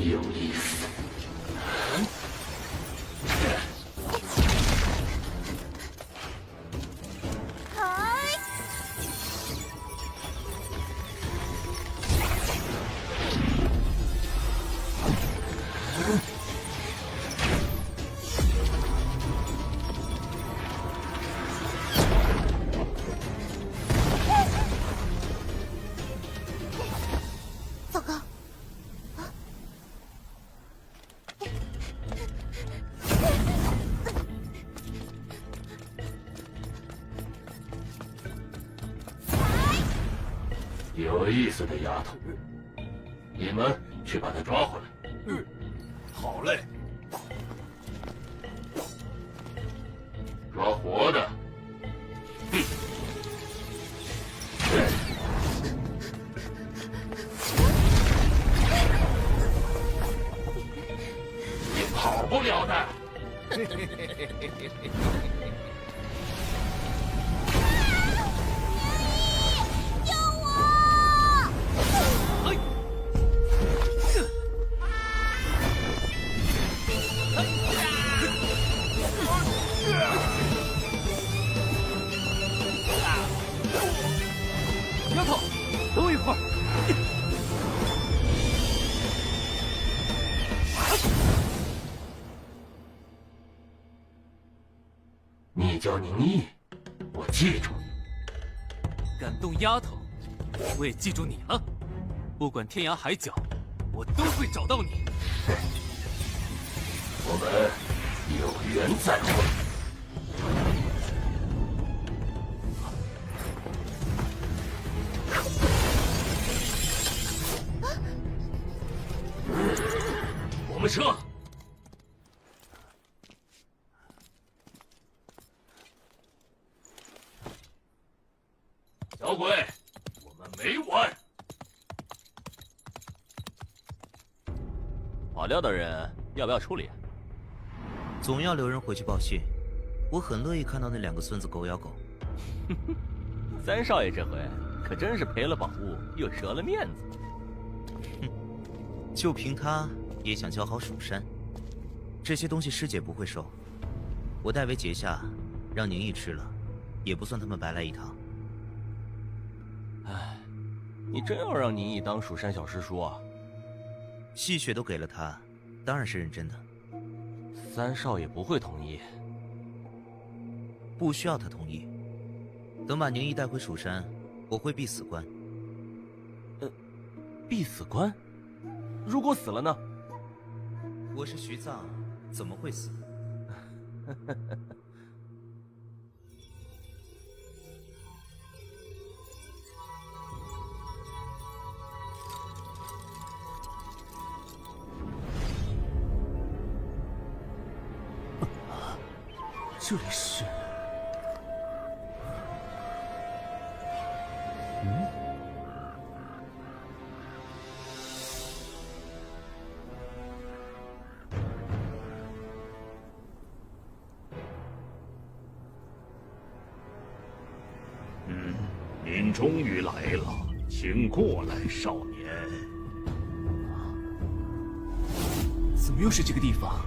有意思。糟糕！有意思的丫头，你们去把她抓回来。好嘞。抓活的。你跑不了的。救我！丫头，等我一会儿。你叫宁毅，我记住你。敢动丫头，我也记住你了。不管天涯海角，我都会找到你。我们有缘再会。我们撤。小鬼，我们没完。跑掉的人要不要处理？总要留人回去报信。我很乐意看到那两个孙子狗咬狗。三少爷这回可真是赔了宝物又折了面子。就凭他也想交好蜀山，这些东西师姐不会收，我代为结下，让宁毅吃了，也不算他们白来一趟。唉，你真要让宁毅当蜀山小师叔啊？戏血都给了他，当然是认真的。三少爷不会同意。不需要他同意。等把宁毅带回蜀山，我会闭死关。闭死关？如果死了呢？我是徐藏，怎么会死？这里是……您终于来了，请过来，少年。怎么又是这个地方？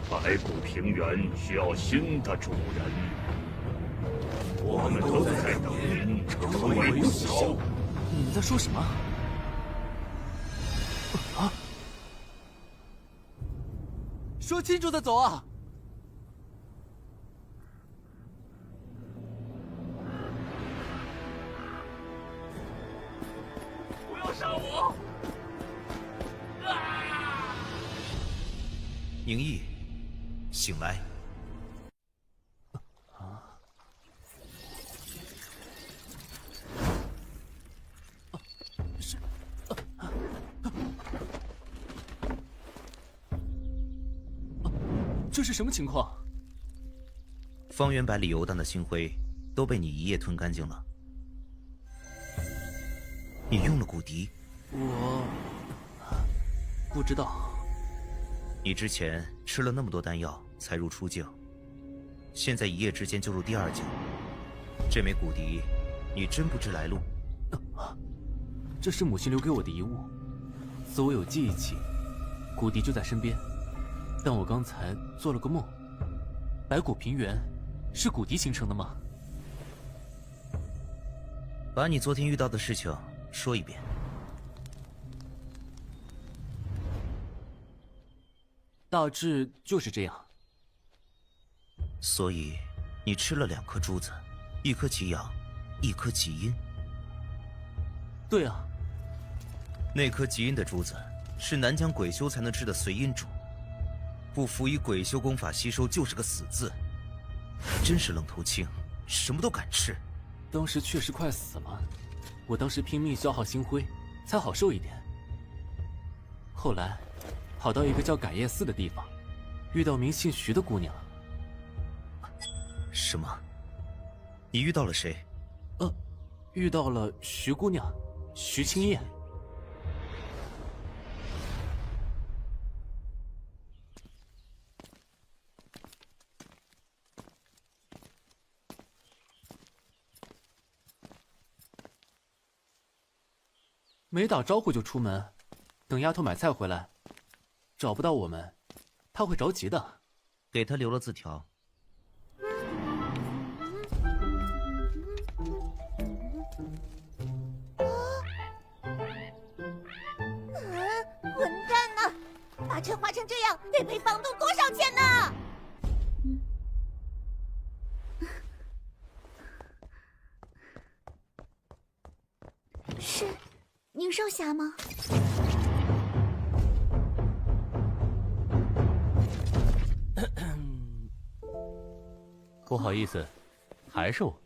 白骨平原需要新的主人，我们都在等您成为不朽。你们在说什么？啊！说清楚再走啊！不要杀我！宁毅，醒来！这是什么情况？方圆百里游荡的星辉都被你一夜吞干净了。你用了蛊敌？我不知道。你之前吃了那么多丹药才入初境，现在一夜之间就入第2境，这枚骨笛，你真不知来路？这是母亲留给我的遗物，自我有记忆起，骨笛就在身边。但我刚才做了个梦，白骨平原是骨笛形成的吗？把你昨天遇到的事情说一遍。大致就是这样。所以，你吃了2颗珠子，一颗极阳，一颗极阴。对啊。那颗极阴的珠子是南疆鬼修才能吃的随阴珠，不服以鬼修功法吸收就是个死字。真是愣头青，什么都敢吃。当时确实快死了，我当时拼命消耗星辉，才好受一点。后来，跑到一个叫改叶寺的地方，遇到名姓徐的姑娘。什么？你遇到了谁？遇到了徐姑娘，徐青燕。没打招呼就出门，等丫头买菜回来，找不到我们，她会着急的。给她留了字条。混蛋呢！把车划成这样，得赔房东多少钱呢？是宁少侠吗？不好意思，还是我。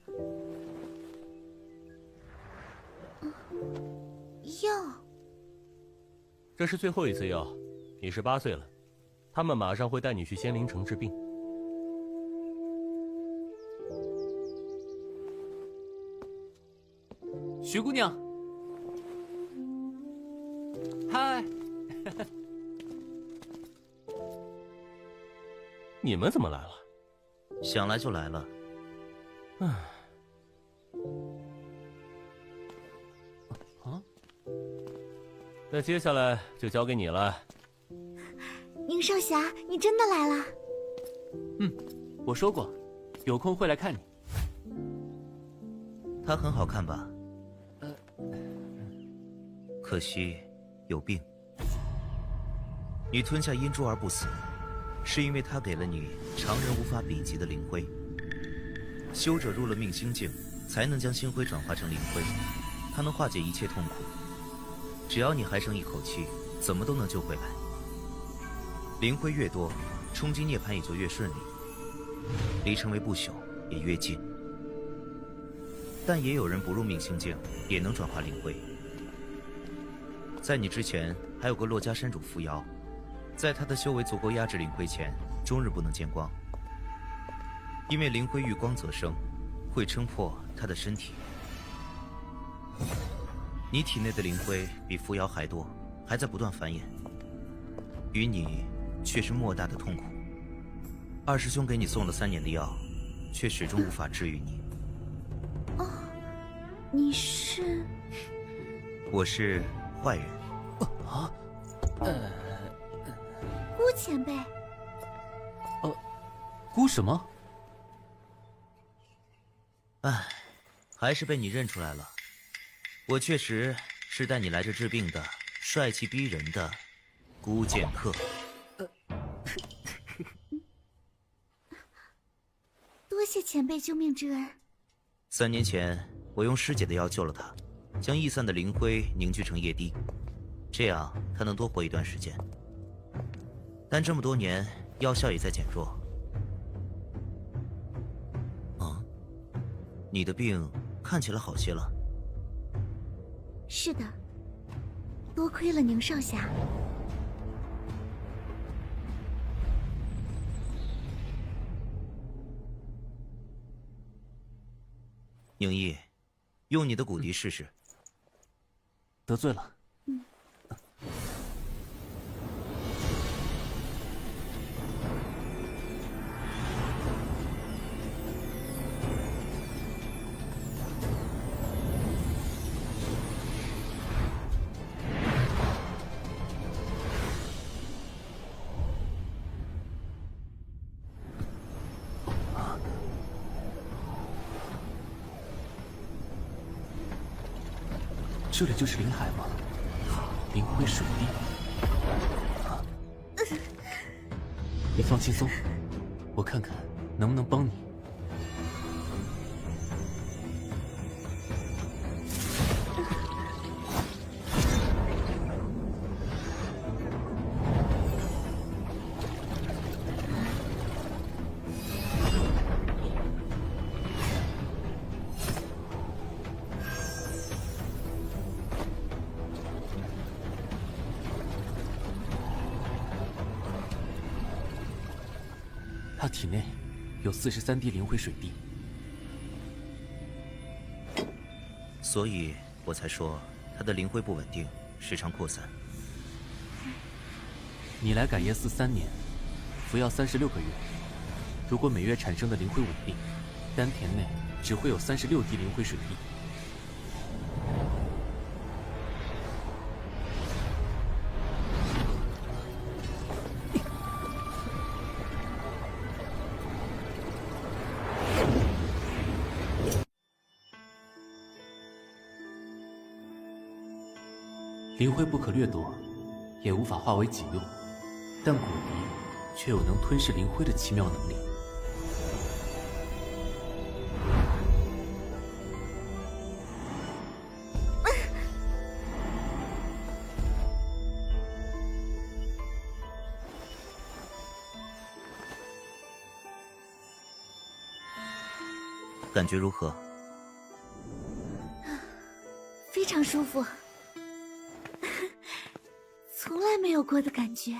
药。这是最后一次药，你18岁了，他们马上会带你去仙灵城治病。徐姑娘，嗨，你们怎么来了？想来就来了。那接下来就交给你了。宁少侠，你真的来了？我说过，有空会来看你。他很好看吧？可惜有病。你吞下阴珠而不死，是因为他给了你常人无法比及的灵辉。修者入了命星境，才能将星辉转化成灵辉，它能化解一切痛苦。只要你还剩一口气，怎么都能救回来。灵辉越多，冲击涅槃也就越顺利，离成为不朽也越近。但也有人不入命星境，也能转化灵辉。在你之前，还有个洛家山主扶摇，在他的修为足够压制灵辉前，终日不能见光。因为灵辉遇光则生，会撑破他的身体。你体内的灵辉比扶摇还多，还在不断繁衍，于你却是莫大的痛苦。二师兄给你送了3年的药，却始终无法治愈你。哦，你是？我是坏人。顾前辈。顾什么？唉，还是被你认出来了。我确实是带你来这治病的帅气逼人的孤剑客。多谢前辈救命之恩。3年前，我用师姐的药救了他，将逸散的灵辉凝聚成液滴，这样他能多活一段时间。但这么多年，药效也在减弱。你的病看起来好些了。是的，多亏了宁少侠。宁毅，用你的骨笛试试。得罪了。这里就是灵海吗？灵辉水地。你放轻松，我看看能不能帮你。他体内有43滴灵辉水滴，所以我才说他的灵辉不稳定，时常扩散。你来改业寺3年，服药36个月。如果每月产生的灵辉稳定，丹田内只会有36滴灵辉水滴。灵辉不可掠夺，也无法化为己用，但古笛却有能吞噬灵辉的奇妙能力。感觉如何？非常舒服，从来没有过的感觉。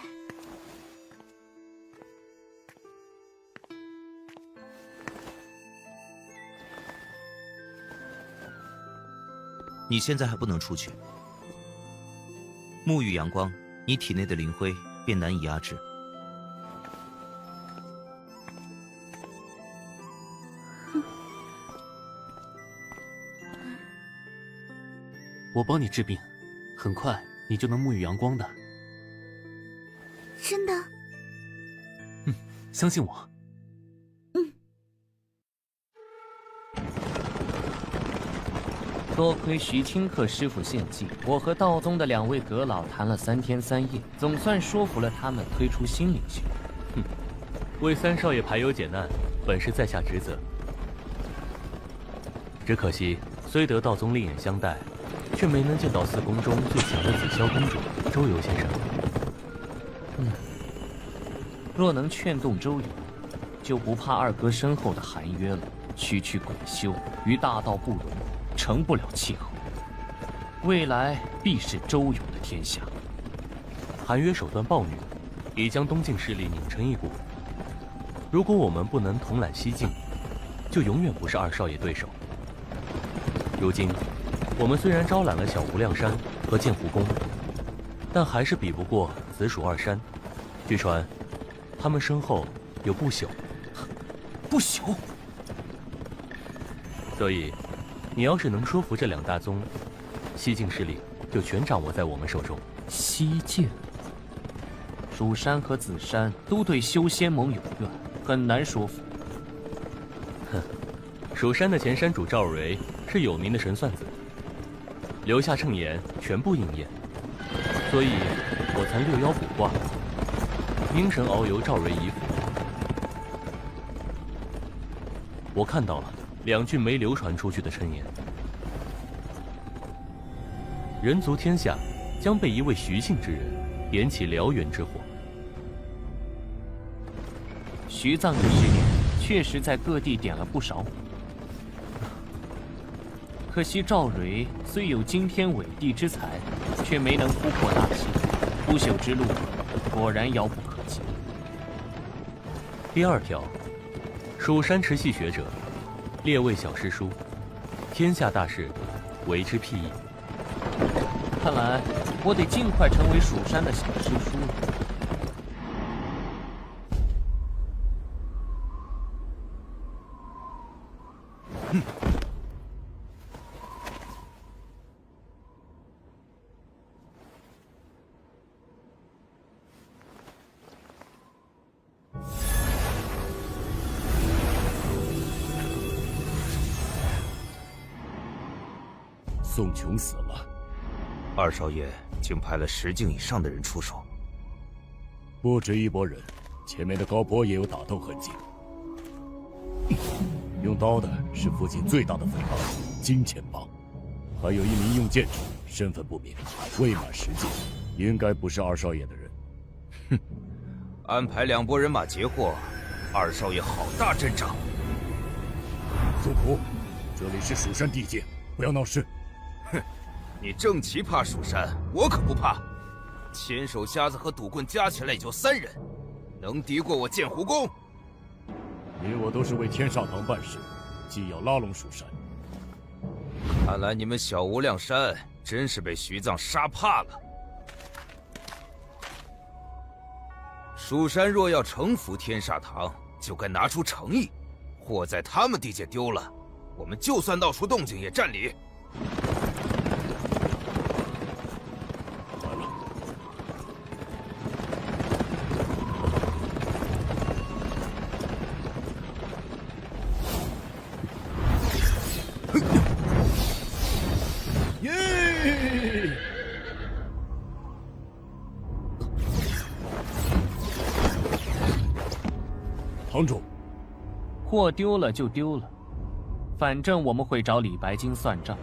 你现在还不能出去。沐浴阳光，你体内的灵辉便难以压制。我帮你治病，很快你就能沐浴阳光的。真的？相信我。多亏徐清客师傅献计，我和道宗的2位阁老谈了3天3夜，总算说服了他们推出新领袖。为3少爷排忧解难，本是在下职责。只可惜，虽得道宗另眼相待，却没能见到4宫中最强的紫霄公主周游先生。若能劝动周游，就不怕二哥身后的寒约了。区区鬼修与大道不容，成不了气候。未来必是周游的天下。寒约手段暴虐，已将东境势力拧成一股。如果我们不能统揽西境，就永远不是2少爷对手。如今，我们虽然招揽了小无量山和剑湖宫，但还是比不过紫薯2山。据传，他们身后有不朽。不朽。所以，你要是能说服这2大宗，西境势力就全掌握在我们手中。西境，蜀山和紫山都对修仙盟有怨，很难说服。蜀山的前山主赵蕊是有名的神算子，留下谶言全部应验，所以我才6妖卜卦，阴神遨游赵蕊遗符。我看到了2句没流传出去的谶言：人族天下将被一位徐姓之人点起燎原之火。徐藏这10年确实在各地点了不少火，可惜赵蕊虽有惊天伟地之才，却没能突破大西，不朽之路果然遥不可及。第2条，蜀山持系学者，列位小师叔，天下大事，为之辟易。看来我得尽快成为蜀山的小师叔了。宋琼死了，二少爷竟派了10境以上的人出手。不止一拨人，前面的高坡也有打斗痕迹。用刀的是附近最大的匪帮金钱帮，还有一名用剑者，身份不明，未满10境，应该不是二少爷的人。哼，安排2拨人马截获，二少爷好大阵仗。主仆，这里是蜀山地界，不要闹事。哼，你正奇怕蜀山，我可不怕。千手瞎子和赌棍加起来也就3人，能敌过我剑湖宫？你我都是为天煞堂办事，既要拉拢蜀山。看来你们小无量山真是被徐藏杀怕了。蜀山若要臣服天煞堂，就该拿出诚意。货在他们地界丢了，我们就算闹出动静也占理。堂主，货丢了就丢了，反正我们会找李白金算账。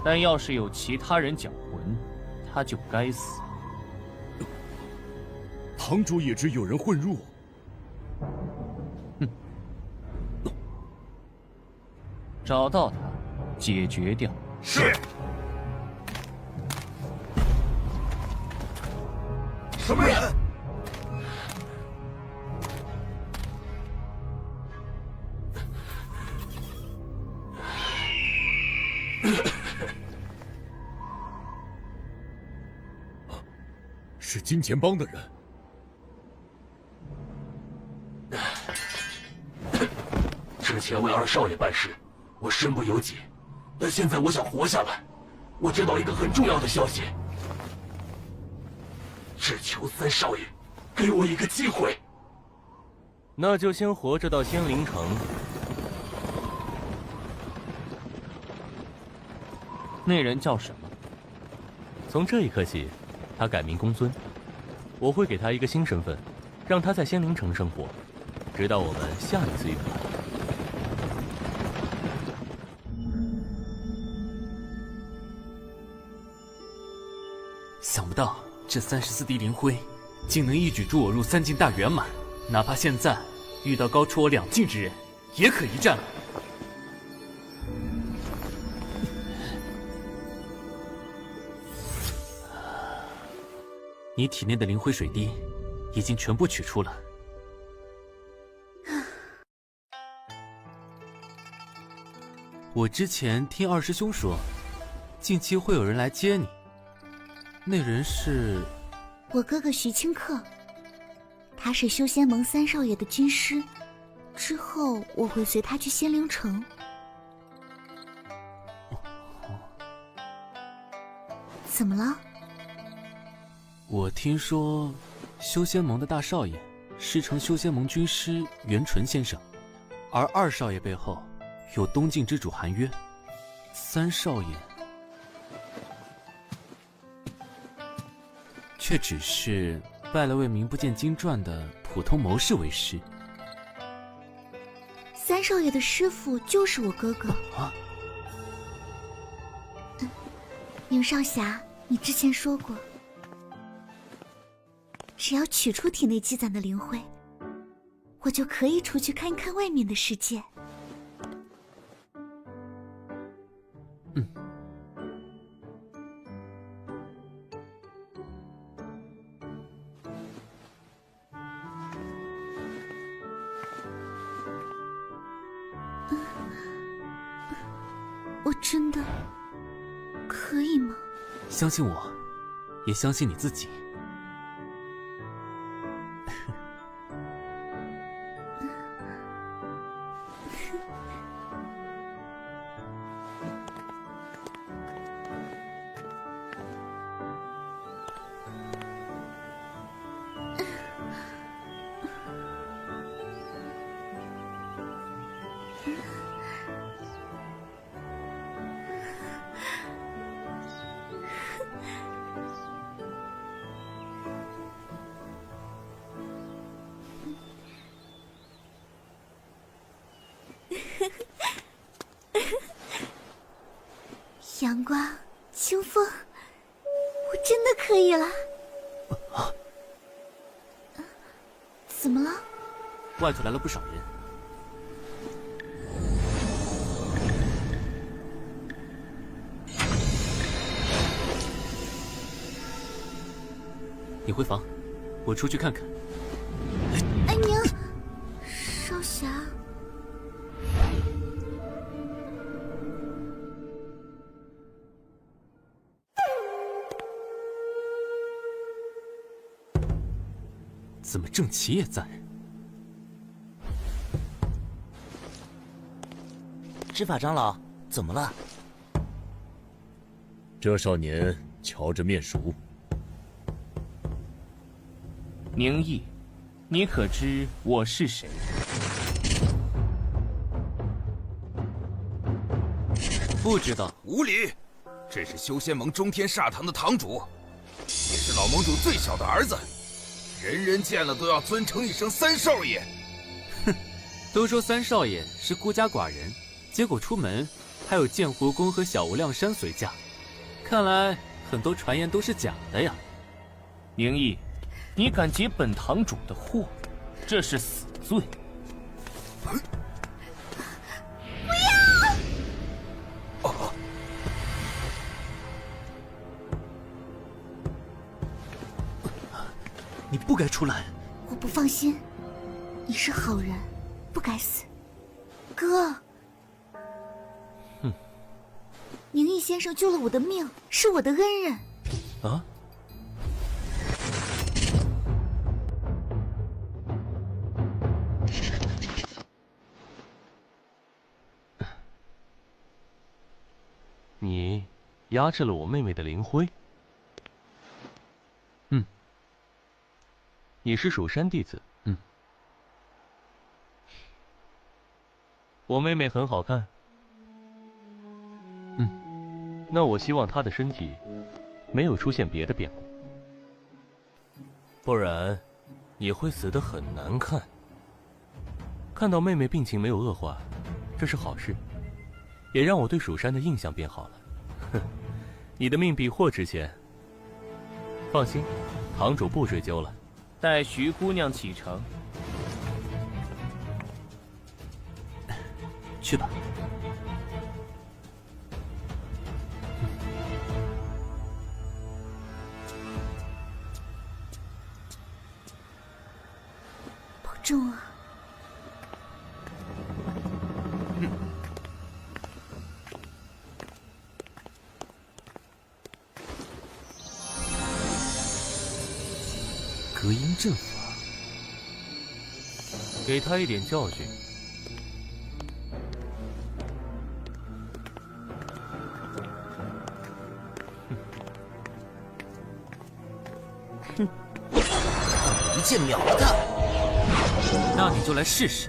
但要是有其他人搅浑，他就该死。堂主也知有人混入。哼，找到他，解决掉。是。什么人？是金钱帮的人。之前为二少爷办事，我身不由己，但现在我想活下来。我知道一个很重要的消息，只求3少爷给我一个机会。那就先活着到仙灵城。那人叫什么？从这一刻起，他改名公孙。我会给他一个新身份，让他在仙灵城生活，直到我们下一次遇到。想不到这34滴灵灰，竟能一举助我入3境大圆满。哪怕现在遇到高出我2境之人，也可一战了。你体内的灵灰水滴已经全部取出了。我之前听二师兄说，近期会有人来接你。那人是我哥哥徐清客，他是修仙盟3少爷的军师，之后我会随他去仙灵城。怎么了？我听说，修仙盟的大少爷师承修仙盟军师袁纯先生，而2少爷背后有东境之主韩约，3少爷却只是拜了位名不见经传的普通谋士为师。3少爷的师傅就是我哥哥。宁少侠，你之前说过，只要取出体内积攒的灵灰，我就可以出去看一看外面的世界。我真的可以吗？相信我，也相信你自己。我真的可以了。怎么了？外头来了不少人。你回房，我出去看看。安宁，少侠。怎么郑奇也在？执法长老，怎么了？这少年瞧着面熟。宁毅，你可知我是谁？不知道。无礼！这是修仙盟中天煞堂的堂主，也是老盟主最小的儿子，人人见了都要尊称一声三少爷。哼，都说三少爷是孤家寡人，结果出门还有剑湖宫和小无量山随驾，看来很多传言都是假的呀。宁毅，你敢劫本堂主的货，这是死罪。你不该出来。我不放心，你是好人，不该死。哥，宁毅先生救了我的命，是我的恩人。啊？你压制了我妹妹的灵灰。你是蜀山弟子。我妹妹很好看。那我希望她的身体没有出现别的变故，不然你会死得很难看。看到妹妹病情没有恶化，这是好事，也让我对蜀山的印象变好了。哼，你的命比货值钱。放心，堂主不追究了。待徐姑娘启程，去吧。保重啊。隔音阵法，给他一点教训。一剑秒了他。那你就来试试。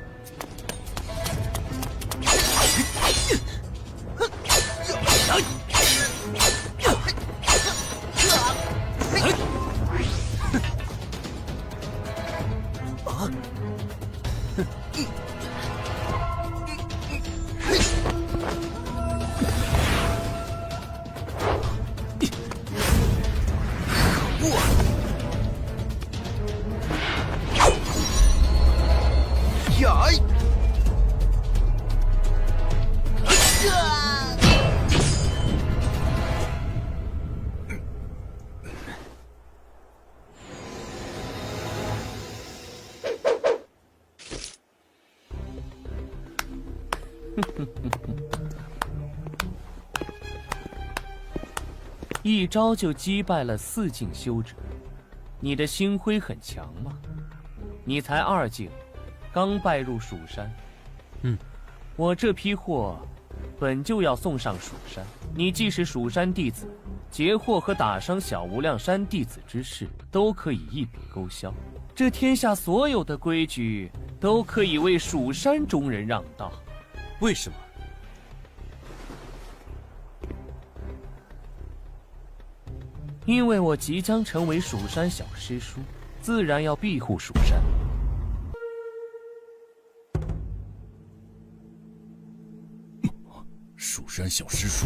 一招就击败了4境修者，你的星辉很强吗？你才2境，刚拜入蜀山。我这批货本就要送上蜀山，你既是蜀山弟子，劫货和打伤小无量山弟子之事都可以一笔勾销。这天下所有的规矩都可以为蜀山中人让道。为什么？因为我即将成为蜀山小师叔，自然要庇护蜀山。蜀山小师叔，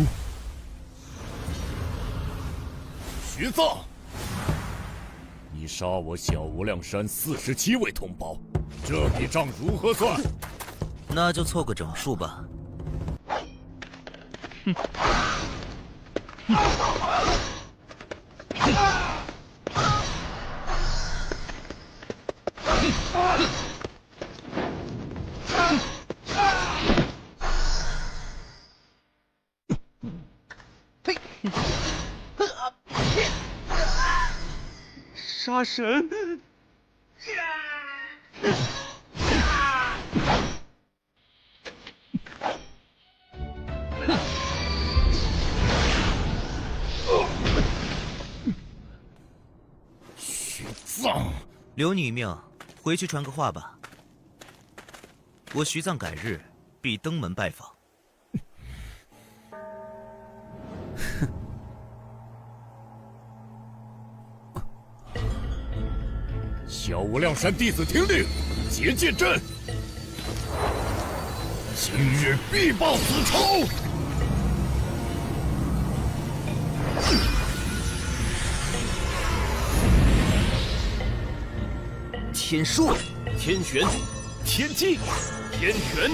徐臧，你杀我小无量山47位同胞，这笔账如何算？那就凑个整数吧。杀神！徐臧，留你一命，回去传个话吧。我徐臧改日必登门拜访。小无量山弟子听令，结界阵，今日必报此仇。天术、天旋、天机、天拳。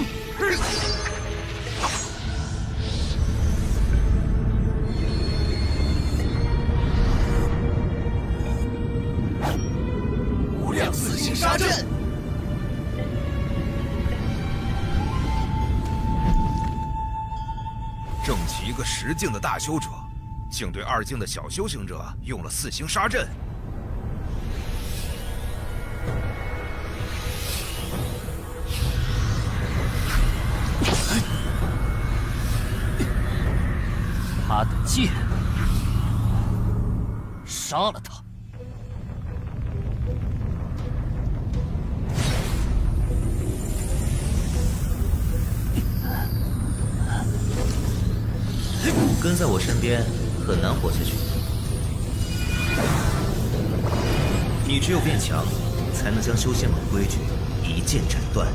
无量四星杀阵。正奇一个10境的大修者，竟对2境的小修行者用了4星杀阵。他的剑，杀了他！跟在我身边很难活下去。你只有变强，才能将修仙盟规矩一剑斩断。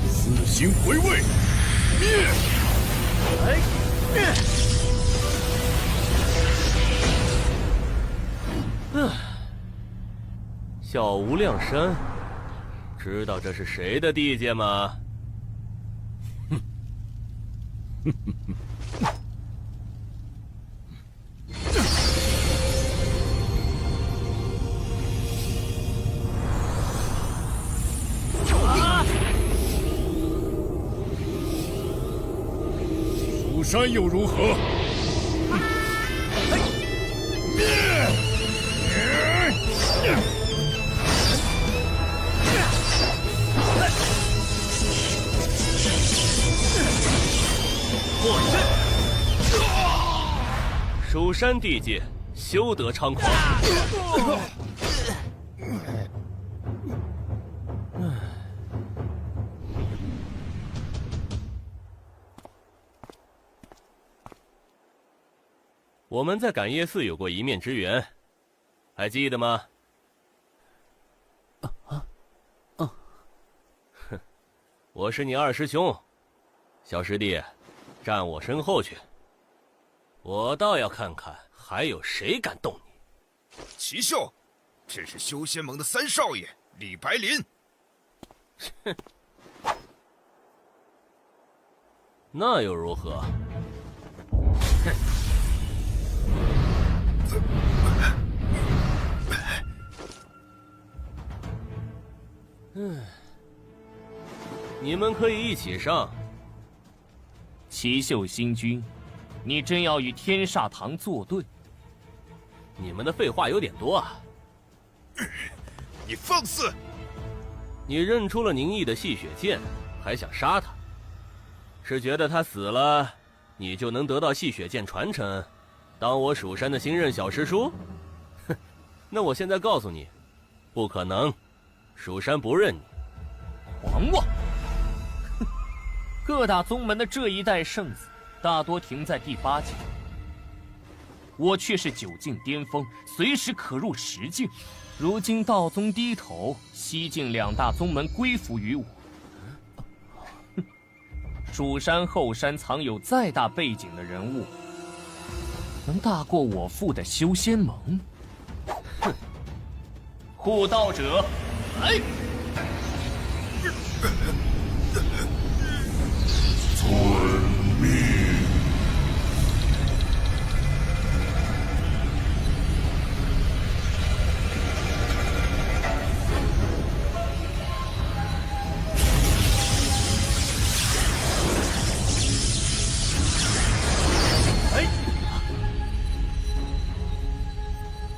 4星回位，灭！小无量山，知道这是谁的地界吗？蜀山又如何？蜀山地界，休得猖狂！我们在感业寺有过一面之缘，还记得吗？哼，我是你二师兄，小师弟，站我身后去。我倒要看看还有谁敢动你。齐秀，这是修仙盟的3少爷李白林。哼，那又如何？哼。你们可以一起上。齐秀星君，你真要与天煞堂作对？你们的废话有点多啊！你放肆！你认出了宁毅的戏血剑，还想杀他？是觉得他死了，你就能得到戏血剑传承，当我蜀山的新任小师叔？哼，那我现在告诉你，不可能，蜀山不认你。狂妄！哼，各大宗门的这一代圣子，大多停在第8境，我却是9境巅峰，随时可入10境。如今道宗低头，西境2大宗门归附于我。蜀山后山藏有再大背景的人物，能大过我父的修仙盟？哼！护道者，来！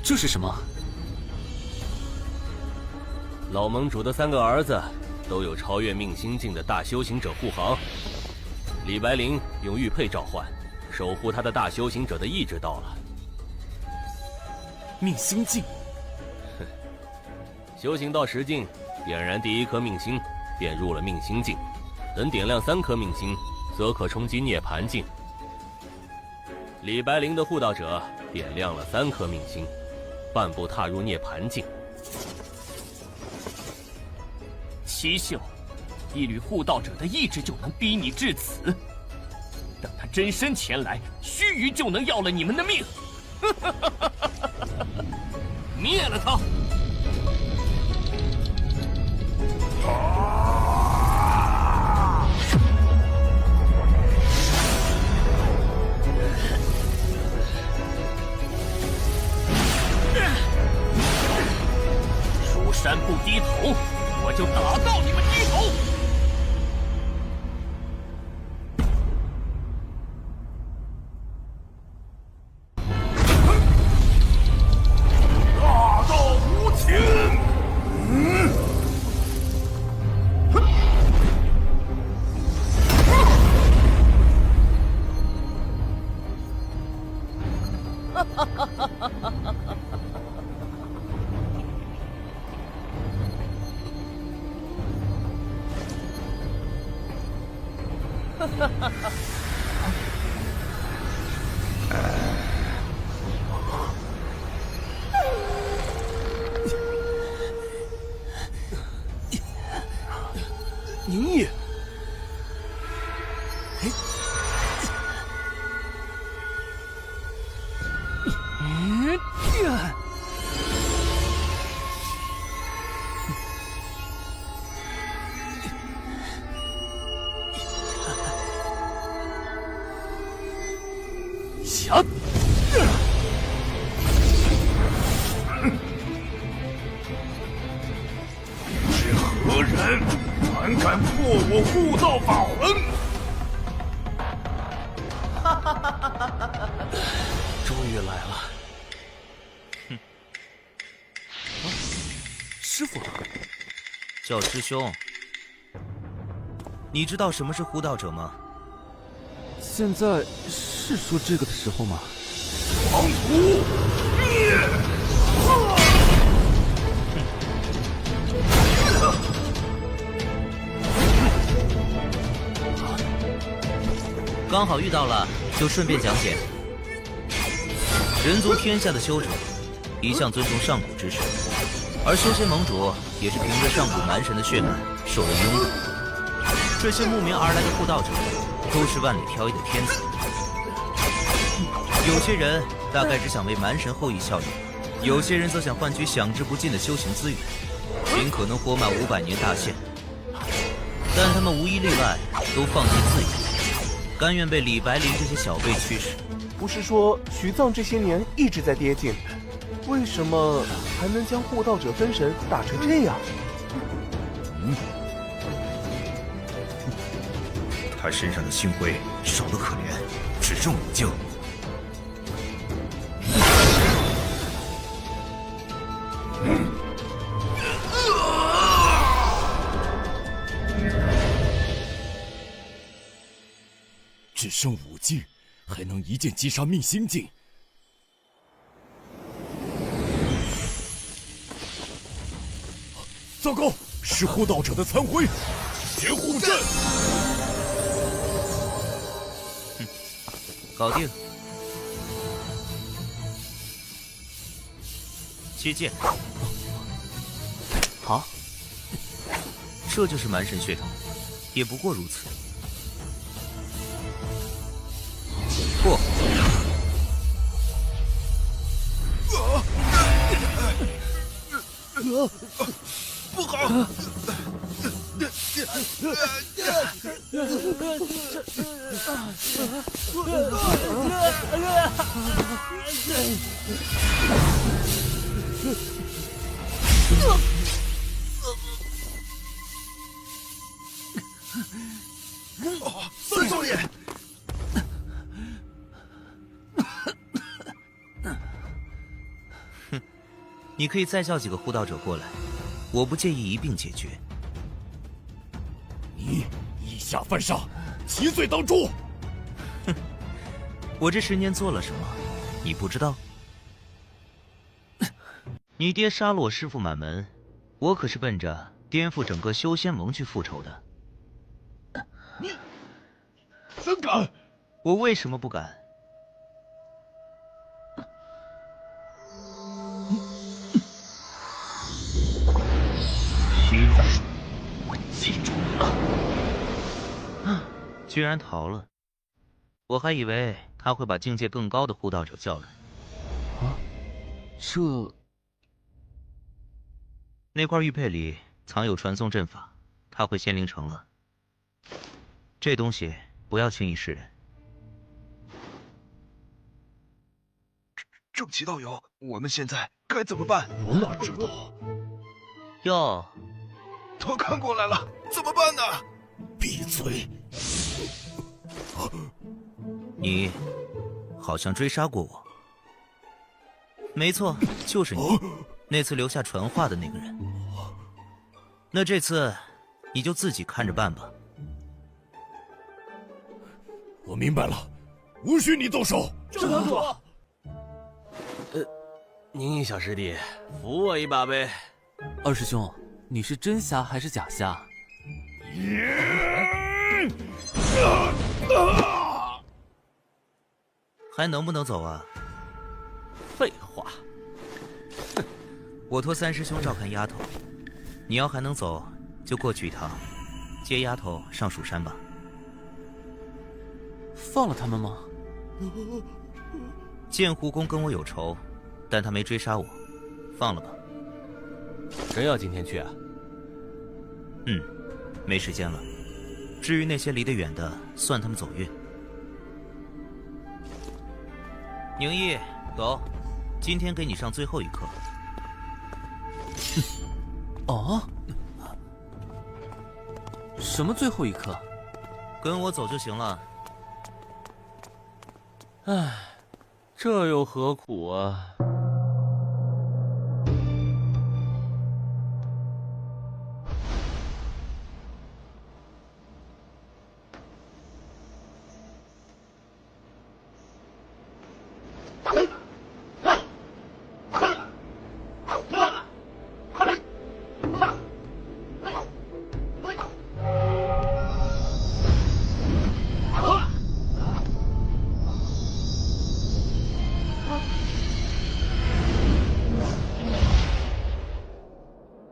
这是什么？老盟主的3个儿子都有超越命星境的大修行者护航。李白灵用玉佩召唤，守护他的大修行者的意志到了。命星境，修行到10境，点燃第1颗命星，便入了命星境。等点亮3颗命星，则可冲击涅槃境。李白灵的护道者点亮了3颗命星，半步踏入涅槃境。七秀，一缕护道者的意志就能逼你至此？等他真身前来，须臾就能要了你们的命！灭了他！蜀山不低头，我就打到你们低头！大道无情。宁毅，想！是何人？胆敢破我护道法魂！终于来了。师傅，叫师兄。你知道什么是护道者吗？现在是说这个的时候吗？狂徒灭！刚好遇到了，就顺便讲解。人族天下的修者一向尊重上古之神，而修仙盟主也是凭着上古蛮神的血脉受人拥护。这些慕名而来的护道者，都是万里挑一的天才。有些人大概只想为蛮神后裔效力，有些人则想换取享之不尽的修行资源，尽可能活满500年大限。但他们无一例外都放弃自由，甘愿被李白灵这些小辈驱使。不是说徐藏这些年一直在跌进，为什么还能将护道者分神打成这样？他身上的星辉少得可怜，只剩5境。只剩5境，还能一剑击杀命星境。糟糕，是护道者的残灰！劫护阵！搞定。切剑。好，这就是蛮神血统，也不过如此。过。不好！三少爷，你可以再叫几个护道者过来，我不介意一并解决。你以下犯上，其罪当诛。哼，我这10年做了什么，你不知道？你爹杀了我师父满门，我可是奔着颠覆整个修仙盟去复仇的。你怎敢？我为什么不敢？西藏，我记住了。居然逃了，我还以为他会把境界更高的护道者叫来。啊，这那块玉佩里藏有传送阵法，他回仙灵城了。这东西不要轻易示人。正气道友，我们现在该怎么办？我哪知道？哟，他看过来了，怎么办呢？闭嘴！你好像追杀过我。没错，就是你，那次留下传话的那个人。那这次你就自己看着办吧。我明白了，无需你动手。是堂主。宁小师弟，扶我一把呗。二师兄，你是真虾还是假虾？还能不能走啊？废话。哼，我托三师兄照看丫头，你要还能走，就过去一趟，接丫头上蜀山吧。放了他们吗？剑湖宫跟我有仇，但他没追杀我，放了吧。真要今天去啊？没时间了。至于那些离得远的，算他们走运。宁毅，走，今天给你上最后一课。哦？什么最后一课？跟我走就行了。唉，这又何苦啊？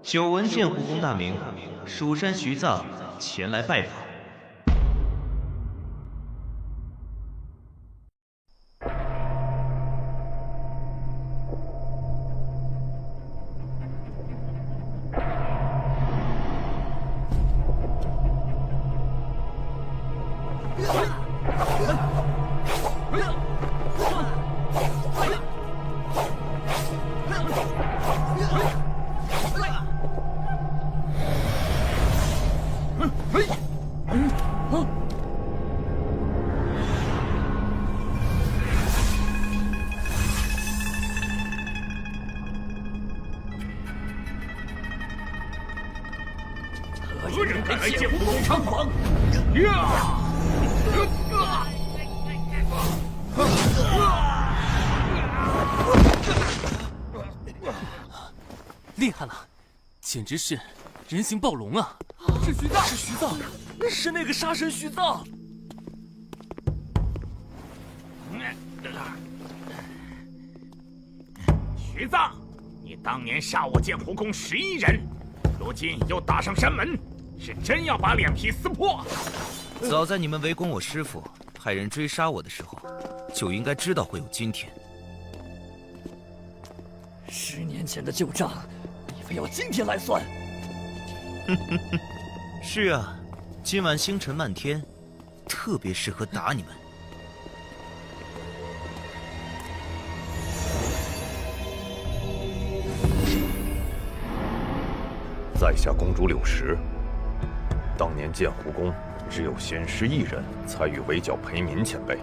久闻剑湖宫大名，蜀山徐藏前来拜访。何人敢来剑湖宫猖狂？呀！厉害了，简直是人形暴龙啊！是徐藏，是徐藏，是那个杀神徐藏。徐藏，你当年杀我剑湖宫11人，如今又打上山门，是真要把脸皮撕破？早在你们围攻我师父，派人追杀我的时候，就应该知道会有今天。 10年前的旧账，你非要今天来算？是啊，今晚星辰漫天，特别适合打你们。在下公主柳石。当年剑湖宫只有仙师一人参与围剿裴民前辈，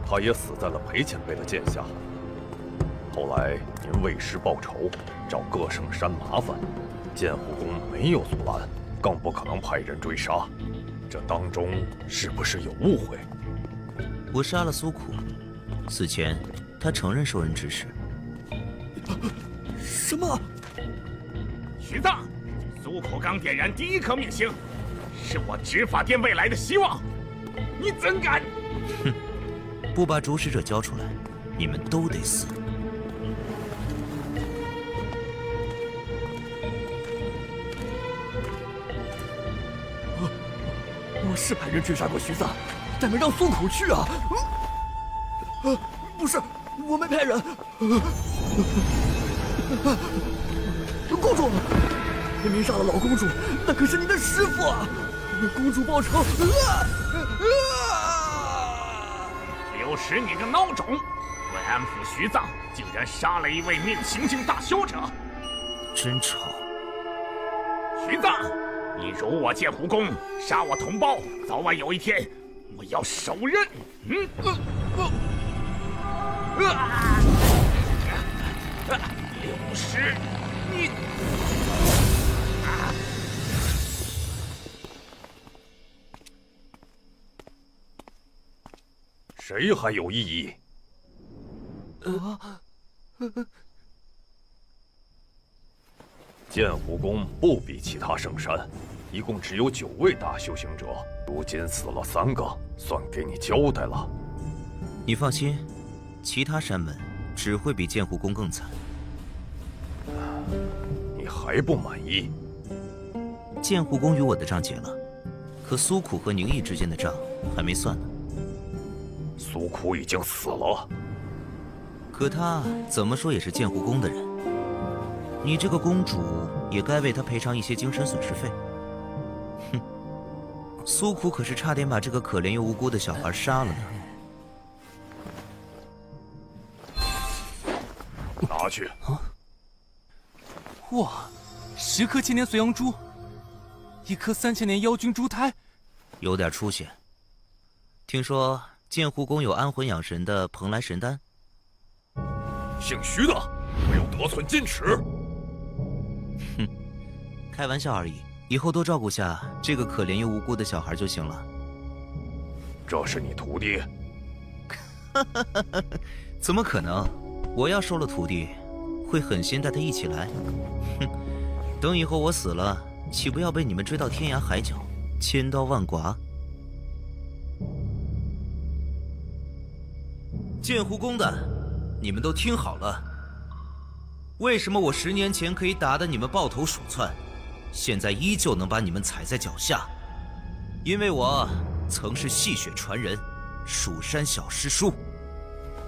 他也死在了裴前辈的剑下。后来您为师报仇，找各圣山麻烦，剑湖宫没有阻拦，更不可能派人追杀。这当中是不是有误会？我杀了苏苦，死前他承认受人指使。什么？徐藏，苏苦刚点燃第一颗命星，是我执法殿未来的希望，你怎敢？哼！不把主使者交出来，你们都得死。我是派人追杀过徐藏，但没让苏苦去啊！不是，我没派人。公主，裴明杀了老公主，那可是您的师傅啊！公主报仇！柳石，你个孬种！为安抚徐藏，竟然杀了一位命行境大修者，真丑！徐藏，你辱我剑湖宫，杀我同胞，早晚有一天，我要手刃！柳石，你。谁还有异议？剑湖宫不比其他圣山，一共只有9位大修行者，如今死了3个，算给你交代了。你放心，其他山门只会比剑湖宫更惨。你还不满意？剑湖宫与我的账结了，可苏苦和宁毅之间的账还没算呢。苏苦已经死了，可他怎么说也是剑湖宫的人，你这个公主也该为他赔偿一些精神损失费。哼，苏苦可是差点把这个可怜又无辜的小孩杀了呢。拿去。哇，10颗千年随阳珠，1颗3000年妖君珠胎，有点出息。听说剑湖宫有安魂养神的蓬莱神丹。姓徐的，不要得寸进尺。哼，开玩笑而已，以后多照顾下这个可怜又无辜的小孩就行了。这是你徒弟？怎么可能？我要收了徒弟，会狠心带他一起来。哼，等以后我死了，岂不要被你们追到天涯海角，千刀万剐？剑湖宫的，你们都听好了。为什么我10年前可以打得你们抱头鼠窜，现在依旧能把你们踩在脚下？因为我曾是戏谑传人，蜀山小师叔。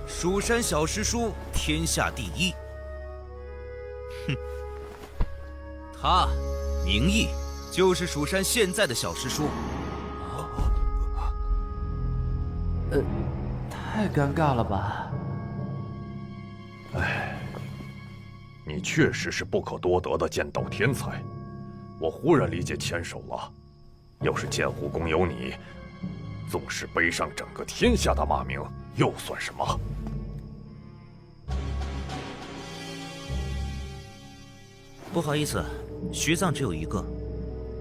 蜀山小师叔天下第一。哼，他宁毅就是蜀山现在的小师叔。太尴尬了吧？哎，你确实是不可多得的剑道天才，我忽然理解牵手了。要是剑湖宫有你，纵使背上整个天下的骂名，又算什么？不好意思，徐藏只有1个。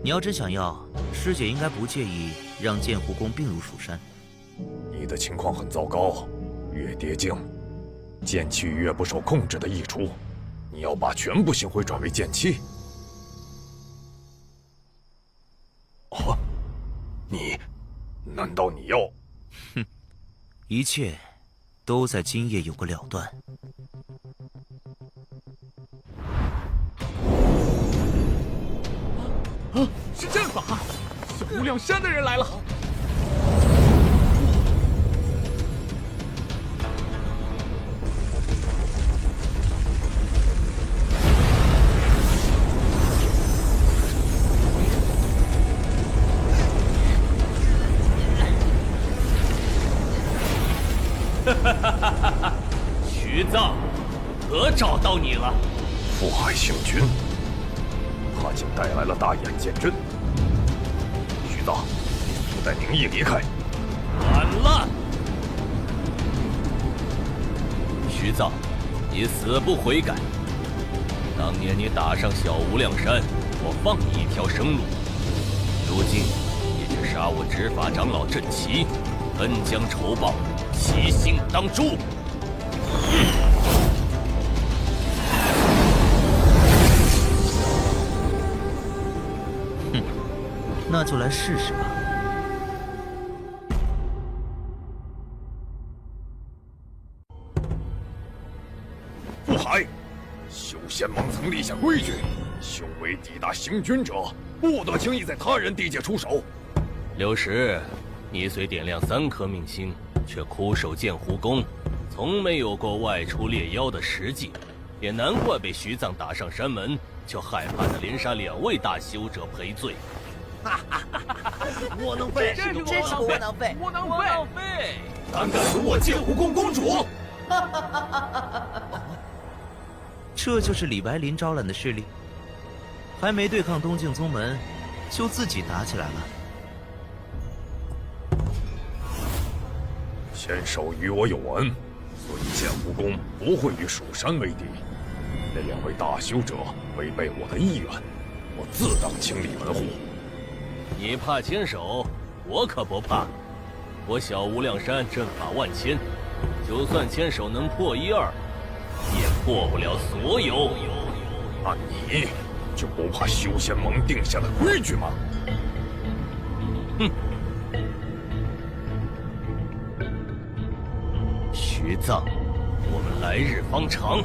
你要真想要，师姐应该不介意让剑湖宫并入蜀山。你的情况很糟糕，越跌境，剑气越不受控制的溢出，你要把全部星辉转为剑气。哦，难道你要？哼，一切都在今夜有个了断。是阵法！小无量山的人来了！徐臧，可找到你了。父海星君，他竟带来了大眼剑阵。徐臧，你速带宁毅离开。晚了，徐臧，你死不悔改。当年你打上小无量山，我放你一条生路。如今你却杀我执法长老镇奇，恩将仇报，其心当诛。哼，那就来试试吧。父海，修仙盟曾立下规矩，修为抵达星君者，不得轻易在他人地界出手。刘石，你虽点亮3颗命星，却苦守剑湖宫，从没有过外出猎妖的实际，也难怪被徐臧打上山门，就害怕他连杀2位大修者赔罪。窝囊废，真是个窝囊废！窝囊废！胆敢辱我剑湖宫公主！这就是李白林招揽的势力，还没对抗东境宗门，就自己打起来了。仙手与我有恩，所以剑湖宫不会与蜀山为敌。那2位大修者违背我的意愿，我自当清理门户。你怕千手，我可不怕。我小无量山阵法万千，就算千手能破1、2，也破不了所有。那你就不怕修仙盟定下的规矩吗？哼！徐臧，我们来日方长。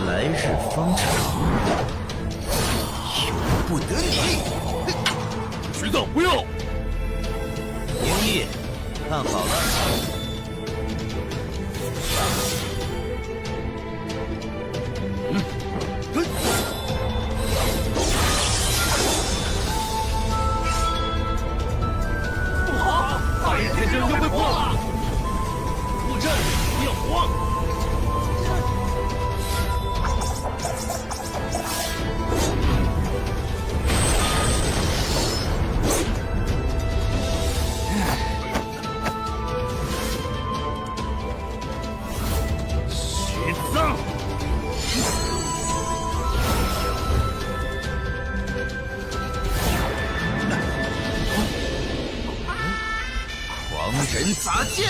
来日方长，由不得你！徐臧，不要！宁毅，看好了。不好，大眼剑阵又被破了！布阵，不要慌！人砸剑！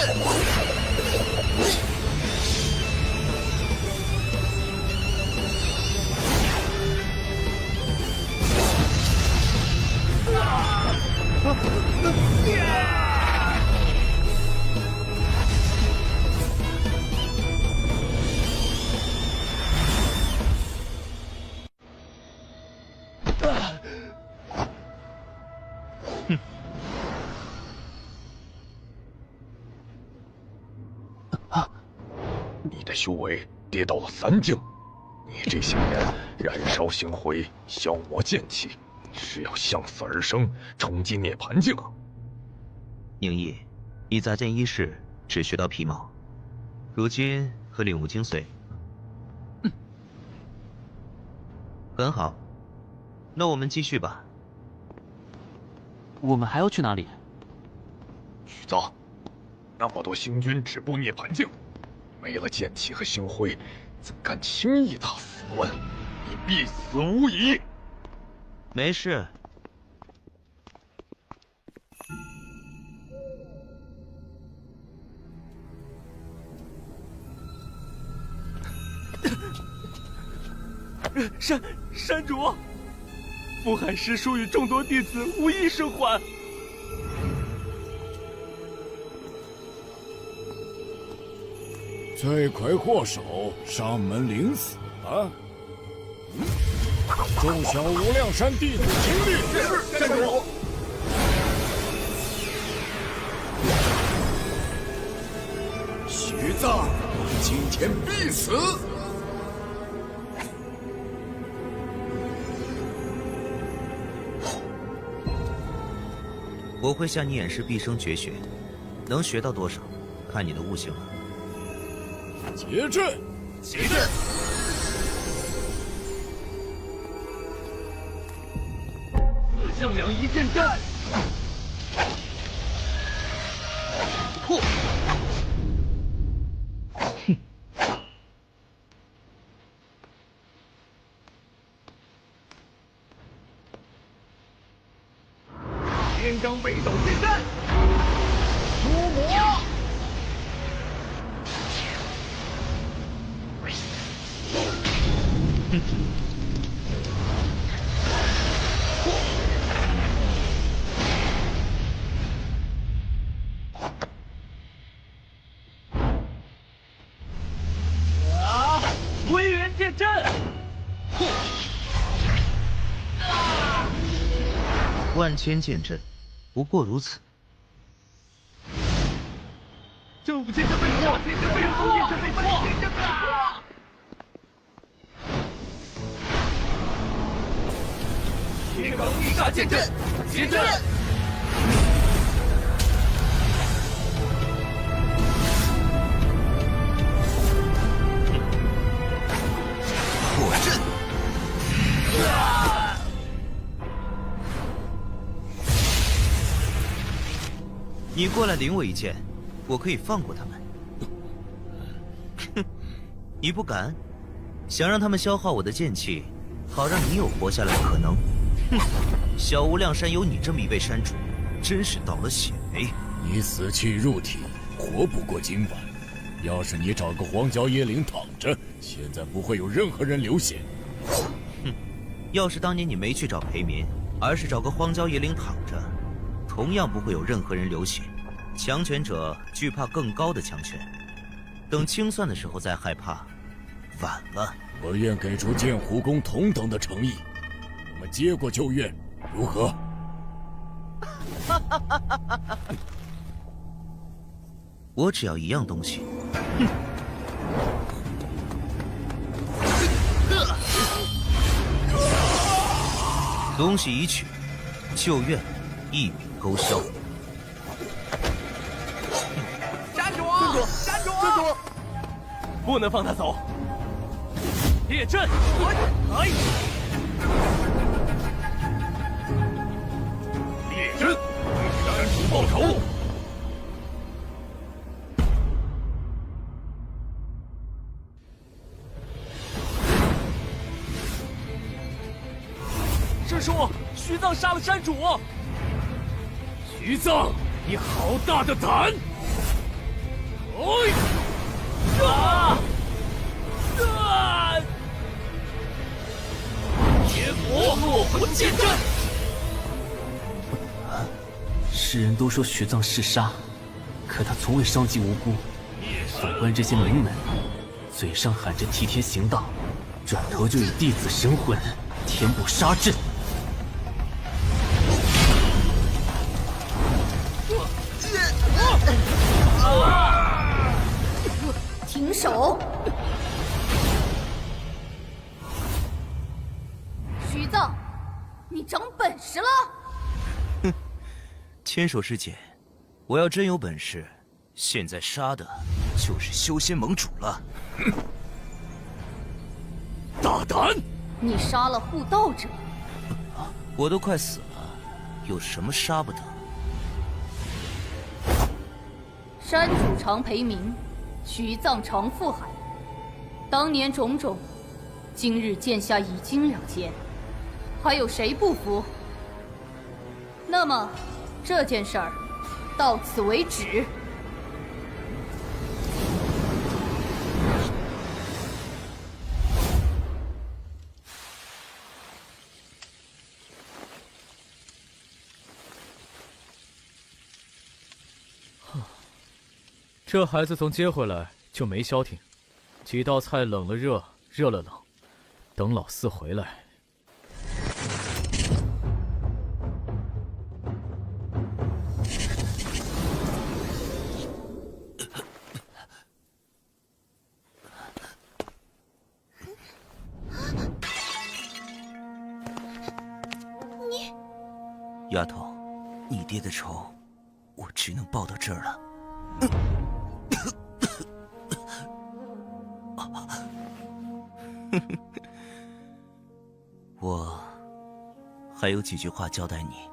你的修为跌到了3境，你这些年燃烧星辉，消磨剑气，是要向死而生，冲击涅槃境。宁毅，你砸剑一事只学到皮毛，如今可领悟精髓。很好，那我们继续吧。我们还要去哪里？徐臧，那么多星君止步涅槃境，没了剑气和星辉，怎敢轻易踏死关？你必死无疑。没事。山主，父海师叔与众多弟子无一生还。罪魁祸首上门领死了。众小无量山弟子听令。是，山主。徐臧，今天必死。我会向你演示毕生绝学，能学到多少，看你的悟性了。结阵，结阵。向两一剑战。破。天罡北斗剑战，出魔！归元剑阵，万千剑阵，不过如此。正负剑阵被破，剑阵被破，剑阵被破，剑阵被破。天罡地煞剑阵，结阵。破阵。你过来领我一剑，我可以放过他们。哼，你不敢？想让他们消耗我的剑气，好让你有活下来的可能。哼，小无量山有你这么一位山主，真是倒了血霉。你死气入体，活不过今晚。要是你找个荒郊野岭躺着，现在不会有任何人流血。哼，要是当年你没去找裴民，而是找个荒郊野岭躺着，同样不会有任何人流血。强权者惧怕更高的强权，等清算的时候再害怕，晚了。我愿给出剑湖宫同等的诚意，我们接过旧怨，如何？我只要一样东西。哼！东西已取，旧怨一笔勾销。山主，山主，山主，不能放他走！列阵，来！列阵，为山主报仇！师叔，徐藏杀了山主！徐藏，你好大的胆！天魔落魂剑阵。世人都说徐藏嗜杀，可他从未伤及无辜。反观这些名门，嘴上喊着替天行道，转头就以弟子神魂填补杀阵。停手！徐藏，你长本事了！哼，千手师姐，我要真有本事，现在杀的就是修仙盟主了。大胆！你杀了护道者，我都快死了，有什么杀不得？山主常裴明，徐藏常富海。当年种种，今日剑下已经了结，还有谁不服？那么，这件事儿到此为止。这孩子从接回来就没消停，几道菜冷了热，热了冷，等老四回来。丫头，你爹的仇，我只能报到这儿了。我还有几句话交代你。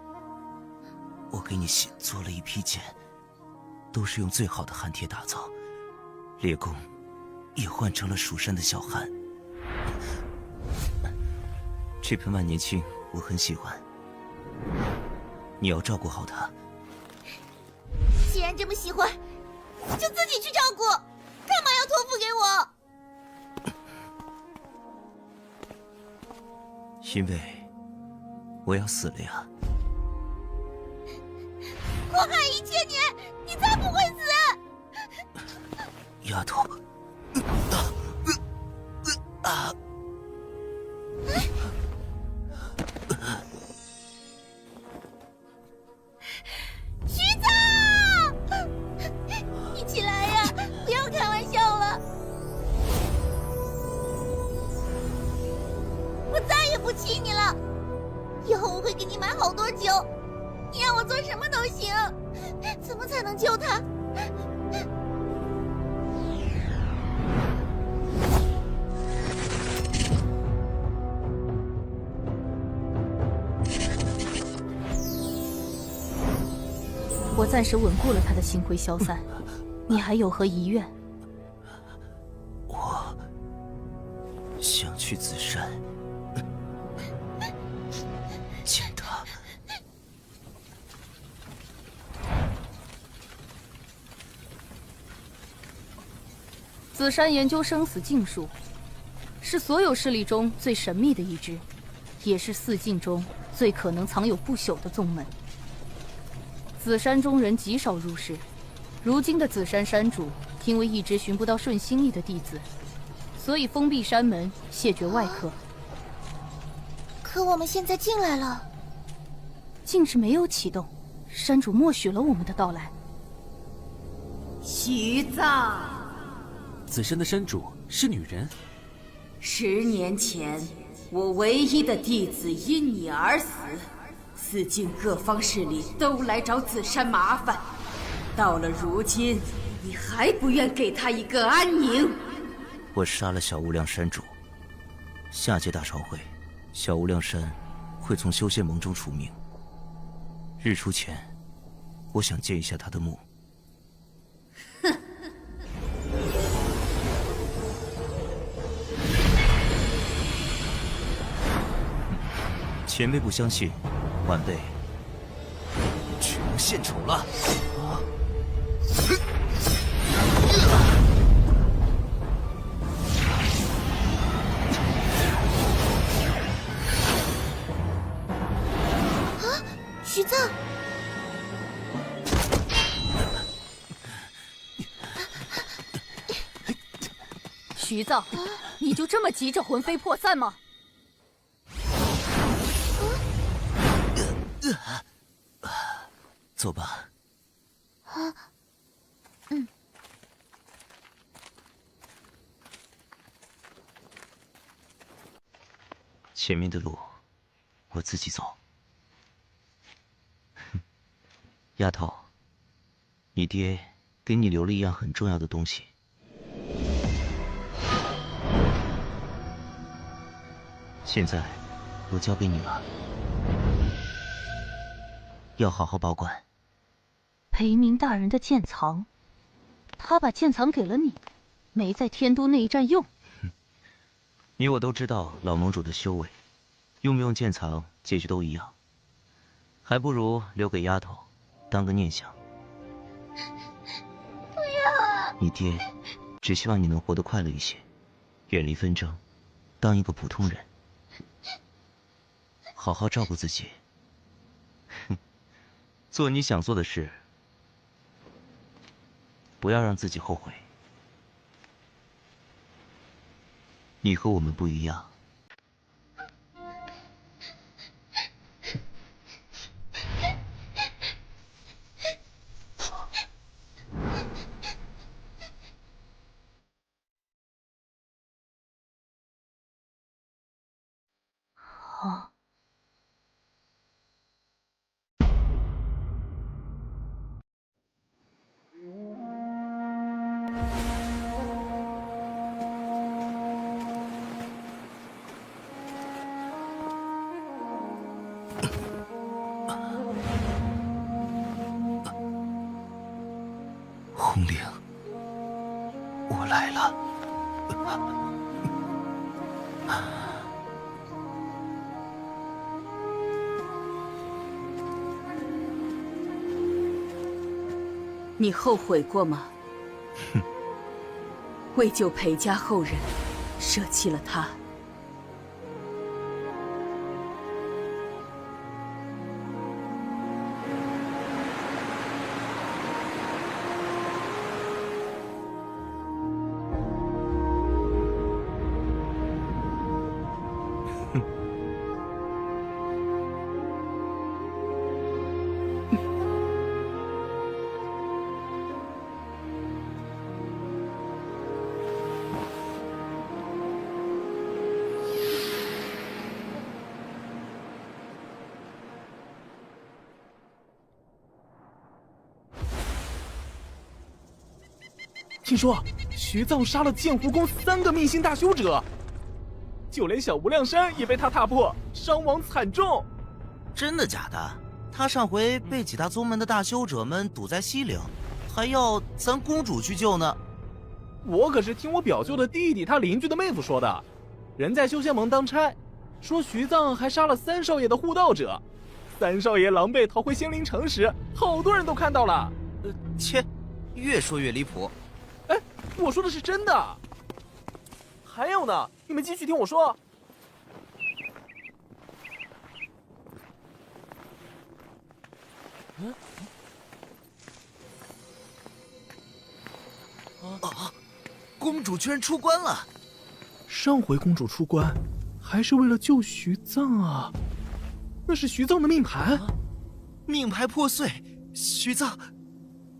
我给你新做了一批剑，都是用最好的寒铁打造，猎弓也换成了蜀山的小寒。这盆万年青我很喜欢，你要照顾好它。既然这么喜欢，就自己去照顾，干嘛要托付给我？因为我要死了呀！祸害1000年，你才不会死！丫头，徐子，你起来呀！不要开玩笑了。我再也不气你了，以后我会给你买好多酒，你让我做什么都行。怎么才能救他？我暂时稳固了他的心灰消散，你还有何遗愿？我想去紫山见他。紫山研究生死禁术，是所有势力中最神秘的一支，也是4境中最可能藏有不朽的宗门。紫山中人极少入世，如今的紫山山主因为一直寻不到顺心意的弟子，所以封闭山门，谢绝外客。可我们现在进来了，竟是没有启动，山主默许了我们的到来。徐藏，紫山的山主是女人。10年前，我唯一的弟子因你而死，4境各方势力都来找紫山麻烦。到了如今，你还不愿给他一个安宁？我杀了小无量山主，下届大朝会，小无量山会从修仙盟中除名。日出前，我想见一下他的墓。前辈不相信，晚辈只能献丑了。徐藏，徐藏，你就这么急着魂飞魄散吗？走吧。前面的路，我自己走。丫头，你爹给你留了一样很重要的东西。现在，我交给你了，要好好保管。裴明大人的剑藏，他把剑藏给了你，没在天都那一战用。你我都知道老盟主的修为，用不用剑藏结局都一样，还不如留给丫头，当个念想。不要！你爹只希望你能活得快乐一些，远离纷争，当一个普通人，好好照顾自己，做你想做的事，不要让自己后悔。你和我们不一样。通灵，我来了。你后悔过吗？哼，为救裴家后人，舍弃了他。听说徐藏杀了剑湖宫3个命星大修者，就连小无量山也被他踏破，伤亡惨重。真的假的？他上回被几大宗门的大修者们堵在西岭，还要咱公主去救呢。我可是听我表舅的弟弟他邻居的妹夫说的，人在修仙盟当差，说徐藏还杀了3少爷的护道者。3少爷狼狈逃回仙灵城时，好多人都看到了。切，越说越离谱。哎，我说的是真的。还有呢，你们继续听我说。公主居然出关了！上回公主出关，还是为了救徐藏啊？那是徐藏的命盘，命牌破碎，徐藏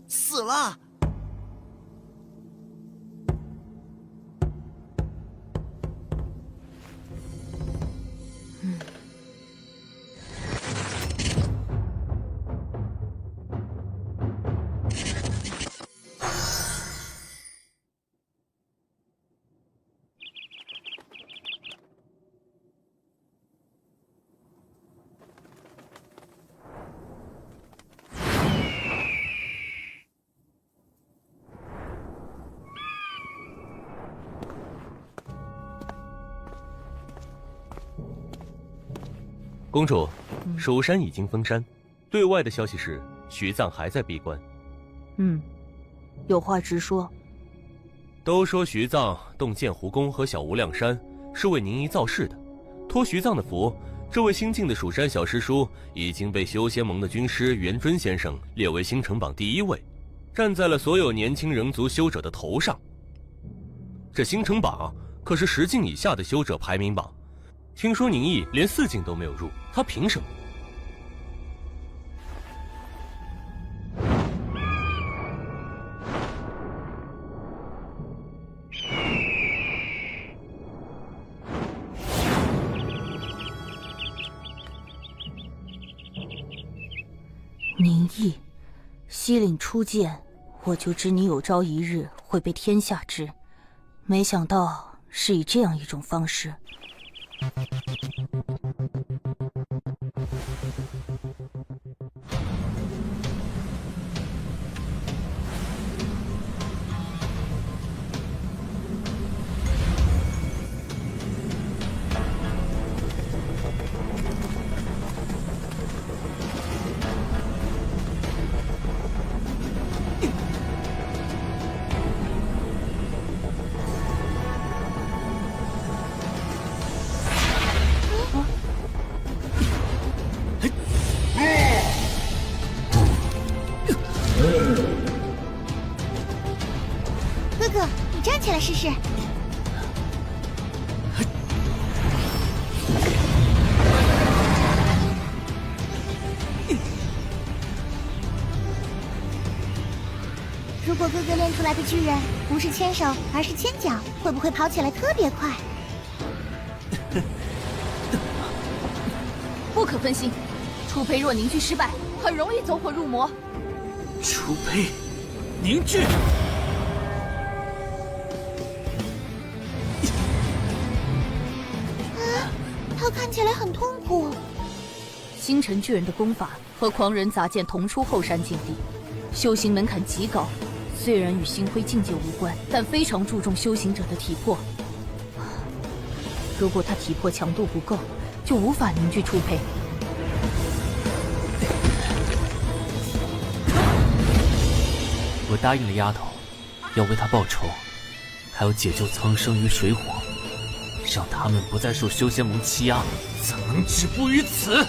死了。公主，蜀山已经封山，对外的消息是徐藏还在闭关。有话直说。都说徐藏动剑湖宫和小无量山是为宁夷造势的，托徐藏的福，这位新晋的蜀山小师叔已经被修仙盟的军师元尊先生列为星辰榜第1位，站在了所有年轻人族修者的头上。这星辰榜可是10境以下的修者排名榜，听说宁毅连4境都没有入，他凭什么？宁毅，西岭初见，我就知你有朝一日会被天下知，没想到是以这样一种方式。哥哥，你站起来试试。如果哥哥练出来的巨人不是牵手，而是牵脚，会不会跑起来特别快？不可分心，初胚若凝聚失败，很容易走火入魔。初胚凝聚。他看起来很痛苦。星辰巨人的功法和狂人杂剑同出后山禁地，修行门槛极高，虽然与星辉境界无关，但非常注重修行者的体魄。如果他体魄强度不够，就无法凝聚初胚。我答应了丫头，要为她报仇，还要解救苍生于水火，让他们不再受修仙盟欺压，怎能止步于此？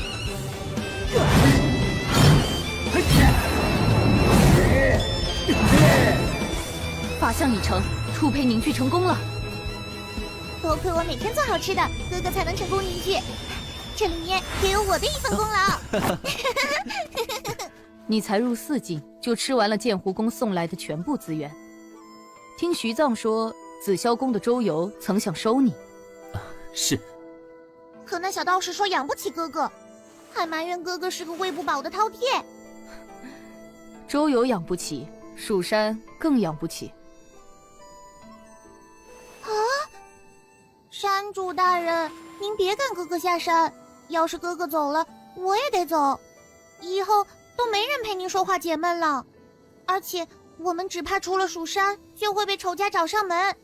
法相已成，初胚凝聚成功了。多亏我每天做好吃的，哥哥才能成功凝聚，这里面也有我的一份功劳。你才入4境，就吃完了剑湖宫送来的全部资源。听徐藏说，紫霄宫的周游曾想收你。是。可那小道士说养不起哥哥，还埋怨哥哥是个喂不饱的饕餮。周游养不起，蜀山更养不起。啊！山主大人，您别赶哥哥下山，要是哥哥走了，我也得走，以后都没人陪您说话解闷了。而且我们只怕出了蜀山，就会被仇家找上门。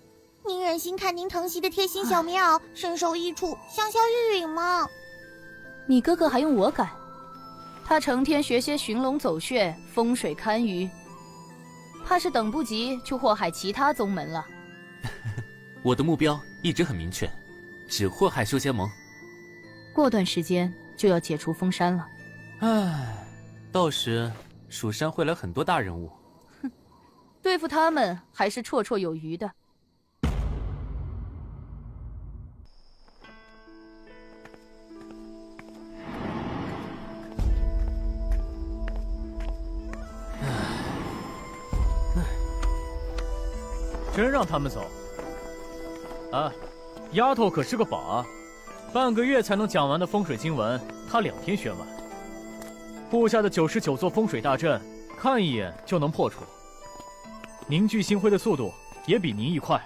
您忍心看您疼惜的贴心小棉袄身首异处，香消玉殒吗？你哥哥还用我赶？他成天学些寻龙走穴、风水堪舆，怕是等不及就祸害其他宗门了。我的目标一直很明确，只祸害修仙盟。过段时间就要解除封山了。唉，到时蜀山会来很多大人物。哼，对付他们还是绰绰有余的。真让他们走？啊，丫头可是个宝啊！半个月才能讲完的风水经文，她2天学完。布下的99座风水大阵，看一眼就能破除。凝聚星辉的速度也比宁毅快。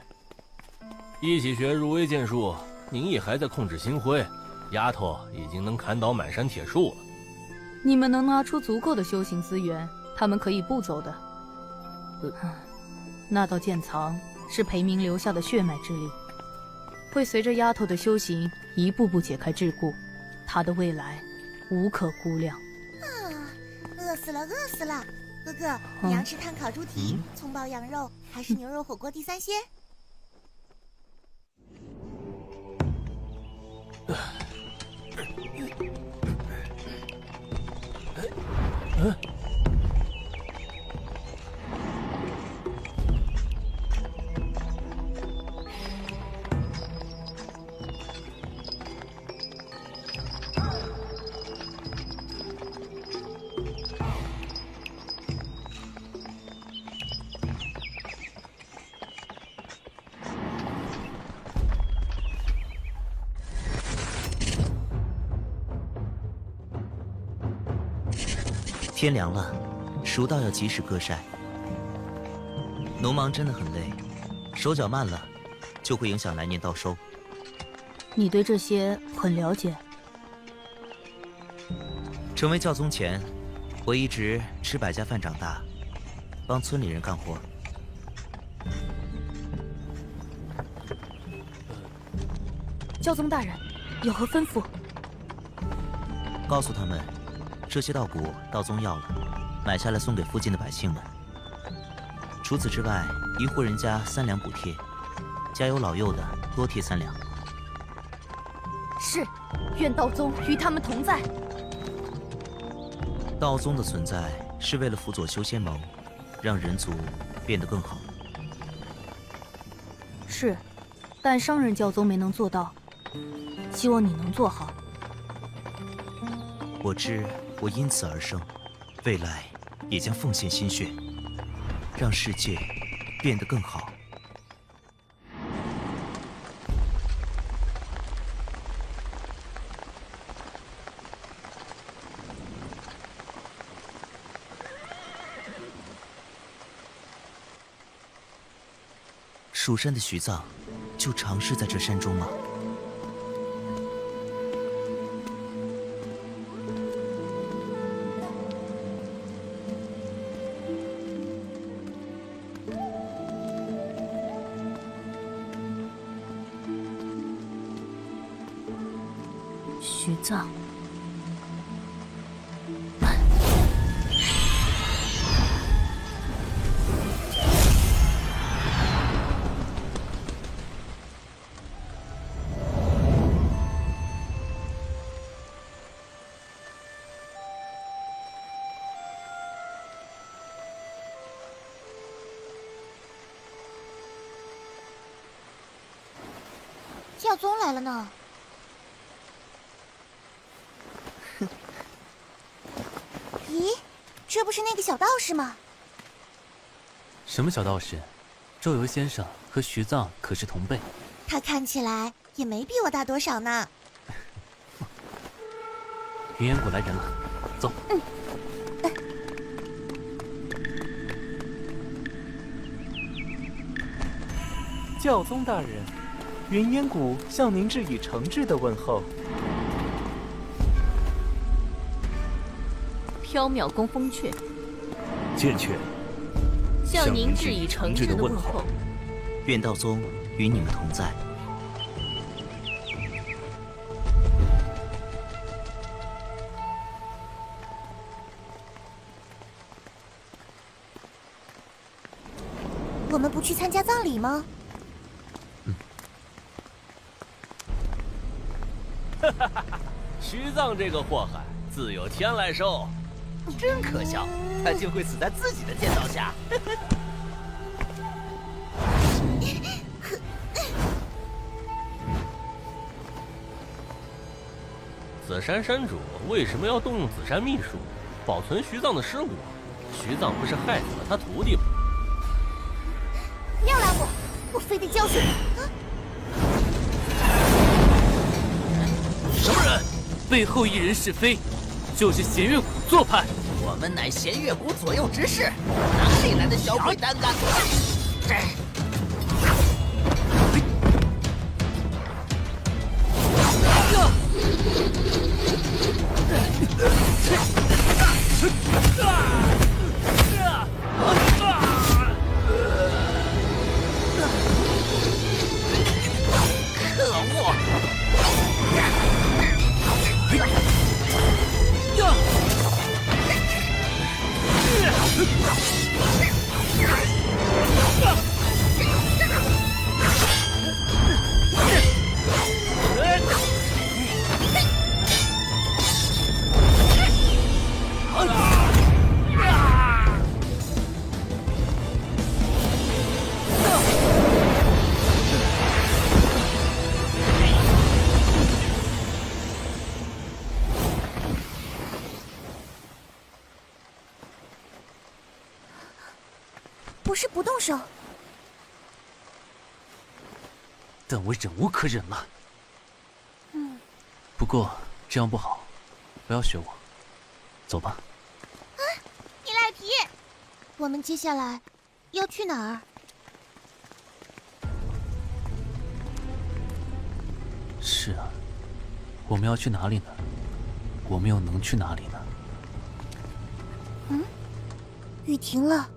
一起学入微剑术，宁毅还在控制星辉，丫头已经能砍倒满山铁树了。你们能拿出足够的修行资源，他们可以不走的。那道剑藏是裴明留下的血脉之力，会随着丫头的修行一步步解开桎梏，她的未来无可估量。饿死了，饿死了！哥哥，你要吃炭烤猪蹄、葱爆羊肉，还是牛肉火锅地三鲜？天凉了，蜀道要及时割晒。农忙真的很累，手脚慢了，就会影响来年稻收。你对这些很了解。成为教宗前，我一直吃百家饭长大，帮村里人干活。教宗大人，有何吩咐？告诉他们，这些稻谷道宗要了，买下来送给附近的百姓们。除此之外，一户人家3两补贴，家有老幼的多贴3两。是，愿道宗与他们同在。道宗的存在是为了辅佐修仙盟，让人族变得更好。是，但上任教宗没能做到，希望你能做好。我知我因此而生，未来也将奉献心血，让世界变得更好。蜀山的徐藏，就常侍在这山中吗？徐藏。教宗来了呢。咦，这不是那个小道士吗？什么小道士？周游先生和徐藏可是同辈。他看起来也没比我大多少呢。云烟谷来人了，走。教宗大人，云烟谷向您致以诚挚的问候。缥缈宫风阙，剑阙，向您致以诚挚的问候。愿道宗与你们同在。我们不去参加葬礼吗？徐藏这个祸害，自有天来收。真可笑，他竟会死在自己的剑道下。紫山山主为什么要动用紫山秘术保存徐藏的尸骨？徐藏不是害死了他徒弟吗？廖拉姆，我非得教训你！什么人？背后一人是非，就是弦月谷做派。我们乃弦月谷左右执事，哪里来的小鬼胆敢？可恶！不是不动手，但我忍无可忍了。不过这样不好，不要学我。走吧。啊，你赖皮！我们接下来要去哪儿？是啊，我们要去哪里呢？我们又能去哪里呢？雨停了。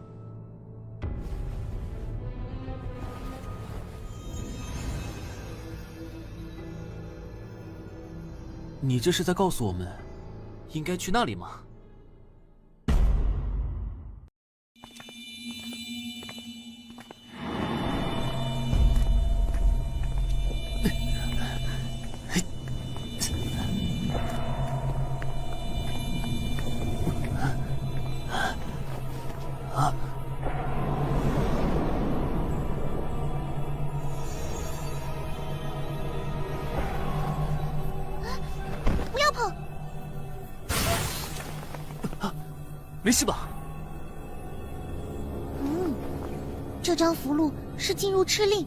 你这是在告诉我们，应该去那里吗？没事吧？这张符箓是进入赤令，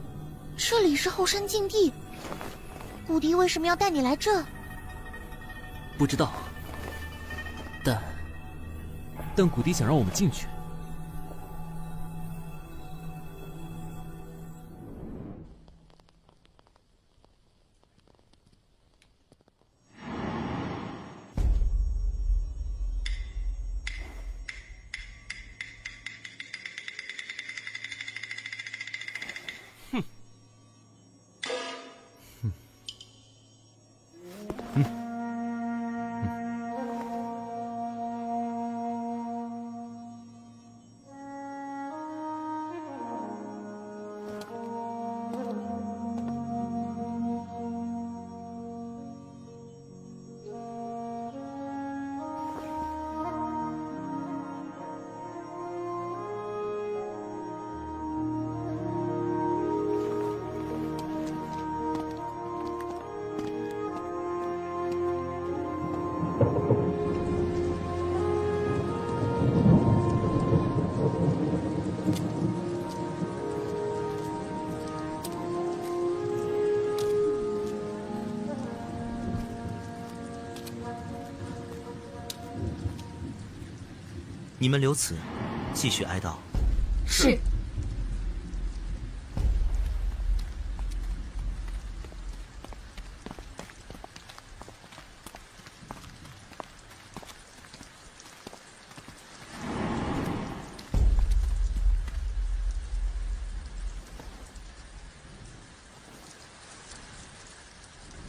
这里是后山禁地。谷迪为什么要带你来这？不知道，但谷迪想让我们进去。你们留此，继续哀悼。是。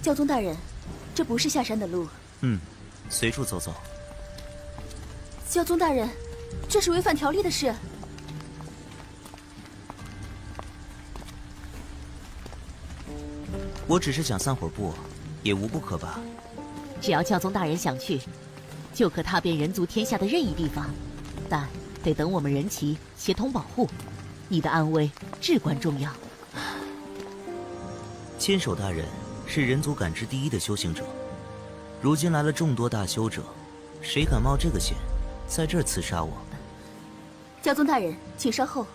教宗大人，这不是下山的路。随处走走。教宗大人，这是违反条例的事。我只是想散会儿步，也无不可吧。只要教宗大人想去，就可踏遍人族天下的任意地方，但得等我们人齐协同保护，你的安危至关重要。千手大人是人族感知第一的修行者，如今来了众多大修者，谁敢冒这个险，在这儿刺杀我？教宗大人，请稍后，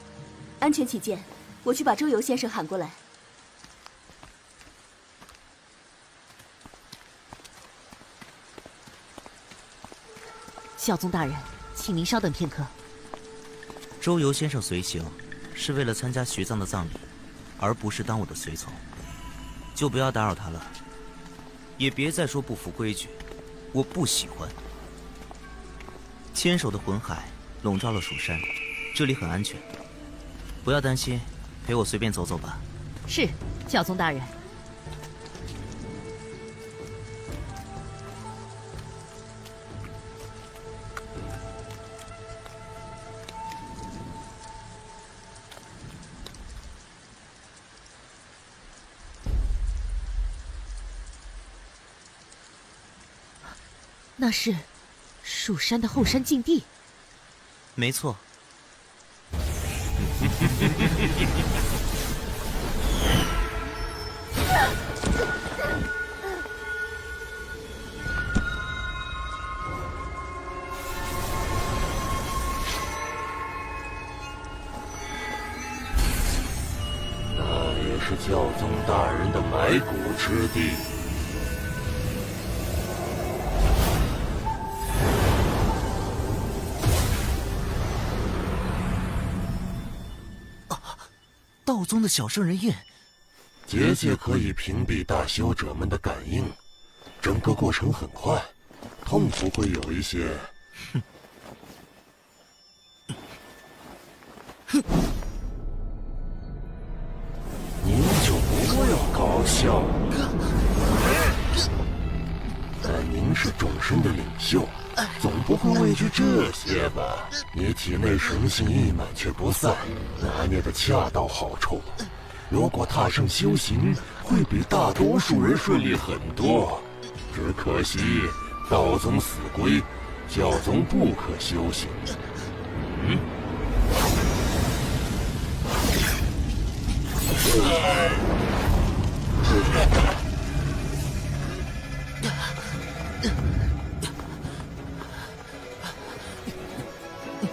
安全起见，我去把周游先生喊过来。教宗大人，请您稍等片刻。周游先生随行，是为了参加徐葬的葬礼，而不是当我的随从，就不要打扰他了。也别再说不服规矩，我不喜欢。千手的魂海笼罩了蜀山，这里很安全，不要担心，陪我随便走走吧。是，教宗大人。那是蜀山的后山禁地。没错。那也是教宗大人的埋骨之地。道宗的小圣人印，结界可以屏蔽大修者们的感应，整个过程很快，痛苦会有一些。您就不要搞笑了。但您是众生的领袖，总不会畏惧这些吧？你体内神性溢满却不散，拿捏的恰到好处。如果踏上修行，会比大多数人顺利很多。只可惜道宗死规，教宗不可修行。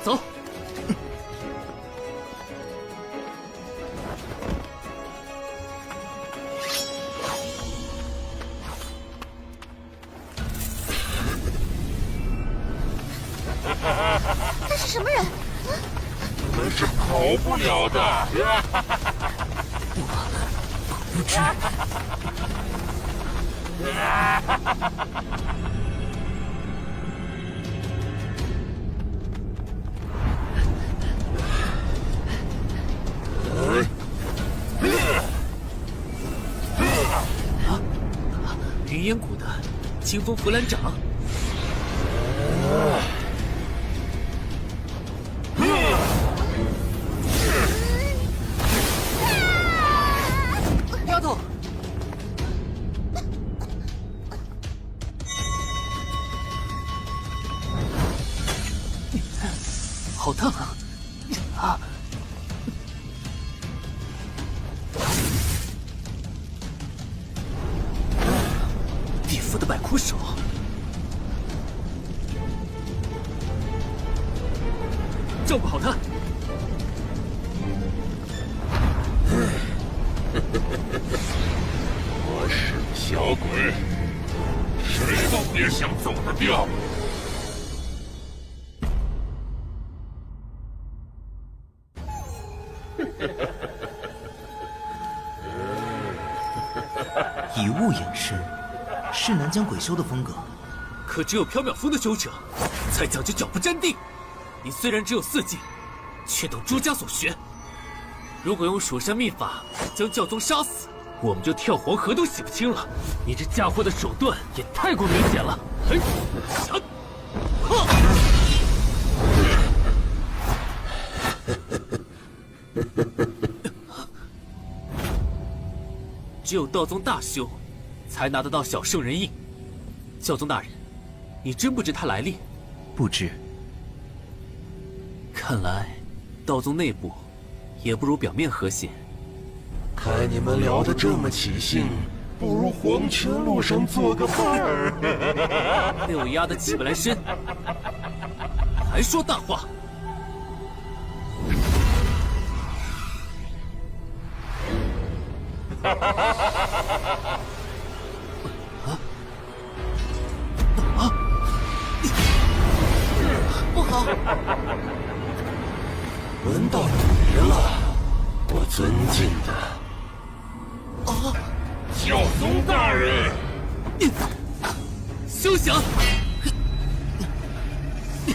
走。这是什么人？你们是跑不了的。我不知。云烟谷的清风拂兰掌。丫头，好烫啊！啊！地府的百枯手，照顾好他。我是个小鬼，谁都别想走得掉。是南疆鬼修的风格。可只有缥缈峰的修者才讲究脚步站定。你虽然只有4境，却懂诸家所学。如果用蜀山秘法将教宗杀死，我们就跳黄河都洗不清了。你这家伙的手段也太过明显了！只有道宗大修，才拿得到小圣人印。教宗大人，你真不知他来历？不知。看来，道宗内部也不如表面和谐。看你们聊得这么起兴，不如黄泉路上做个伴儿。被我压得起不来身，还说大话！不好！轮到你了，我尊敬的教宗大人。休想！该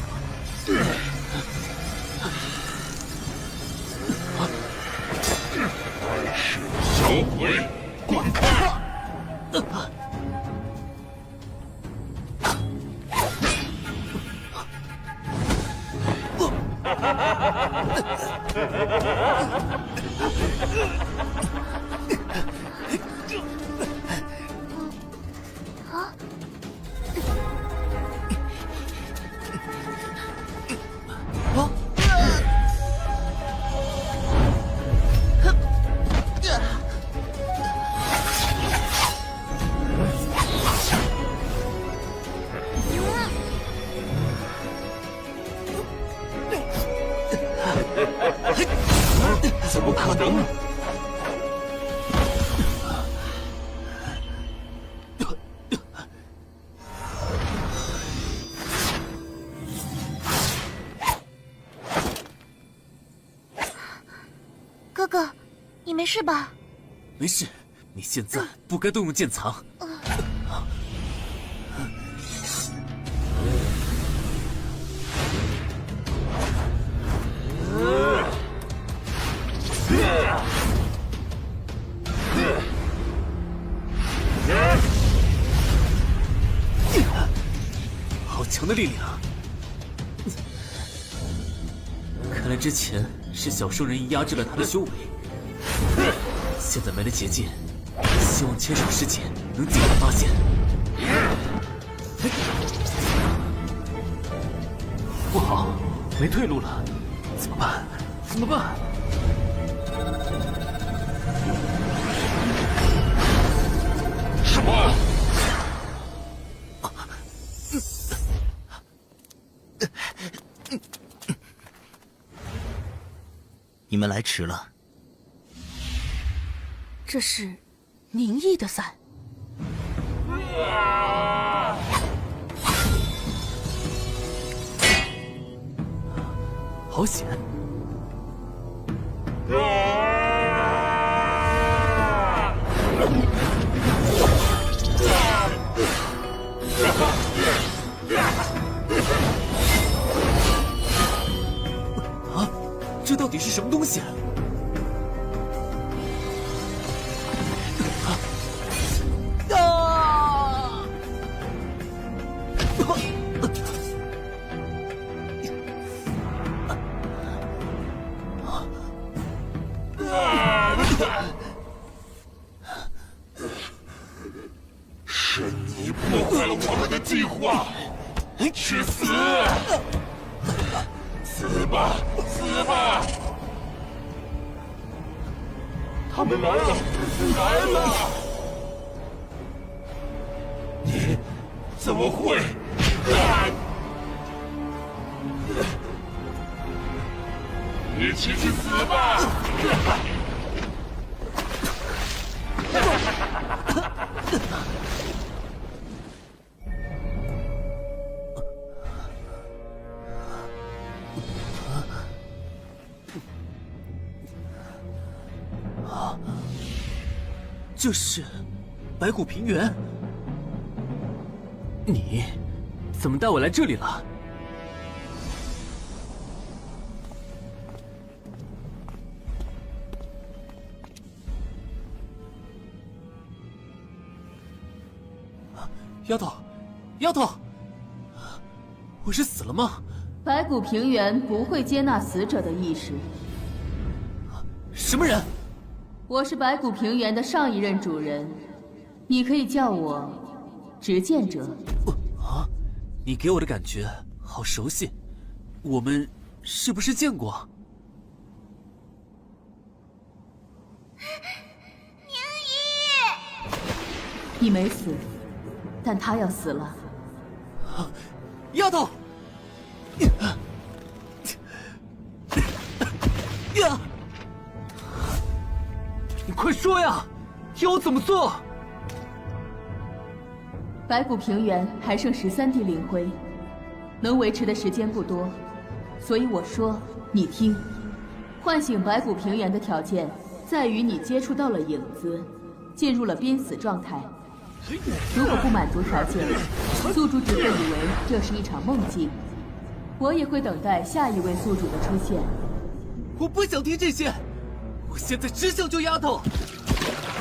死的小鬼，滚开！怎么可能？哥哥，你没事吧？没事，你现在不该动用剑藏。好强的力量！看来之前是小圣人压制了他的修为，现在没了结界，希望千手师姐能尽快发现。不好，没退路了，怎么办？怎么办？什么？你们来迟了。这是宁毅的伞。好险！啊，这到底是什么东西？是你破坏了我们的计划，去死！死吧，死吧！他们来了，来了！你怎么会？一起去死吧！这是白骨平原。你怎么带我来这里了？丫头，丫头，我是死了吗？白骨平原不会接纳死者的意识。什么人？我是白骨平原的上一任主人，你可以叫我执剑者。啊，你给我的感觉好熟悉，我们是不是见过？你没死，但他要死了。丫头！呀！你快说呀，要我怎么做？白骨平原还剩13滴灵灰，能维持的时间不多，所以我说你听。唤醒白骨平原的条件在于你接触到了影子，进入了濒死状态。如果不满足条件，宿主只会以为这是一场梦境，我也会等待下一位宿主的出现。我不想听这些，我现在只想救丫头。你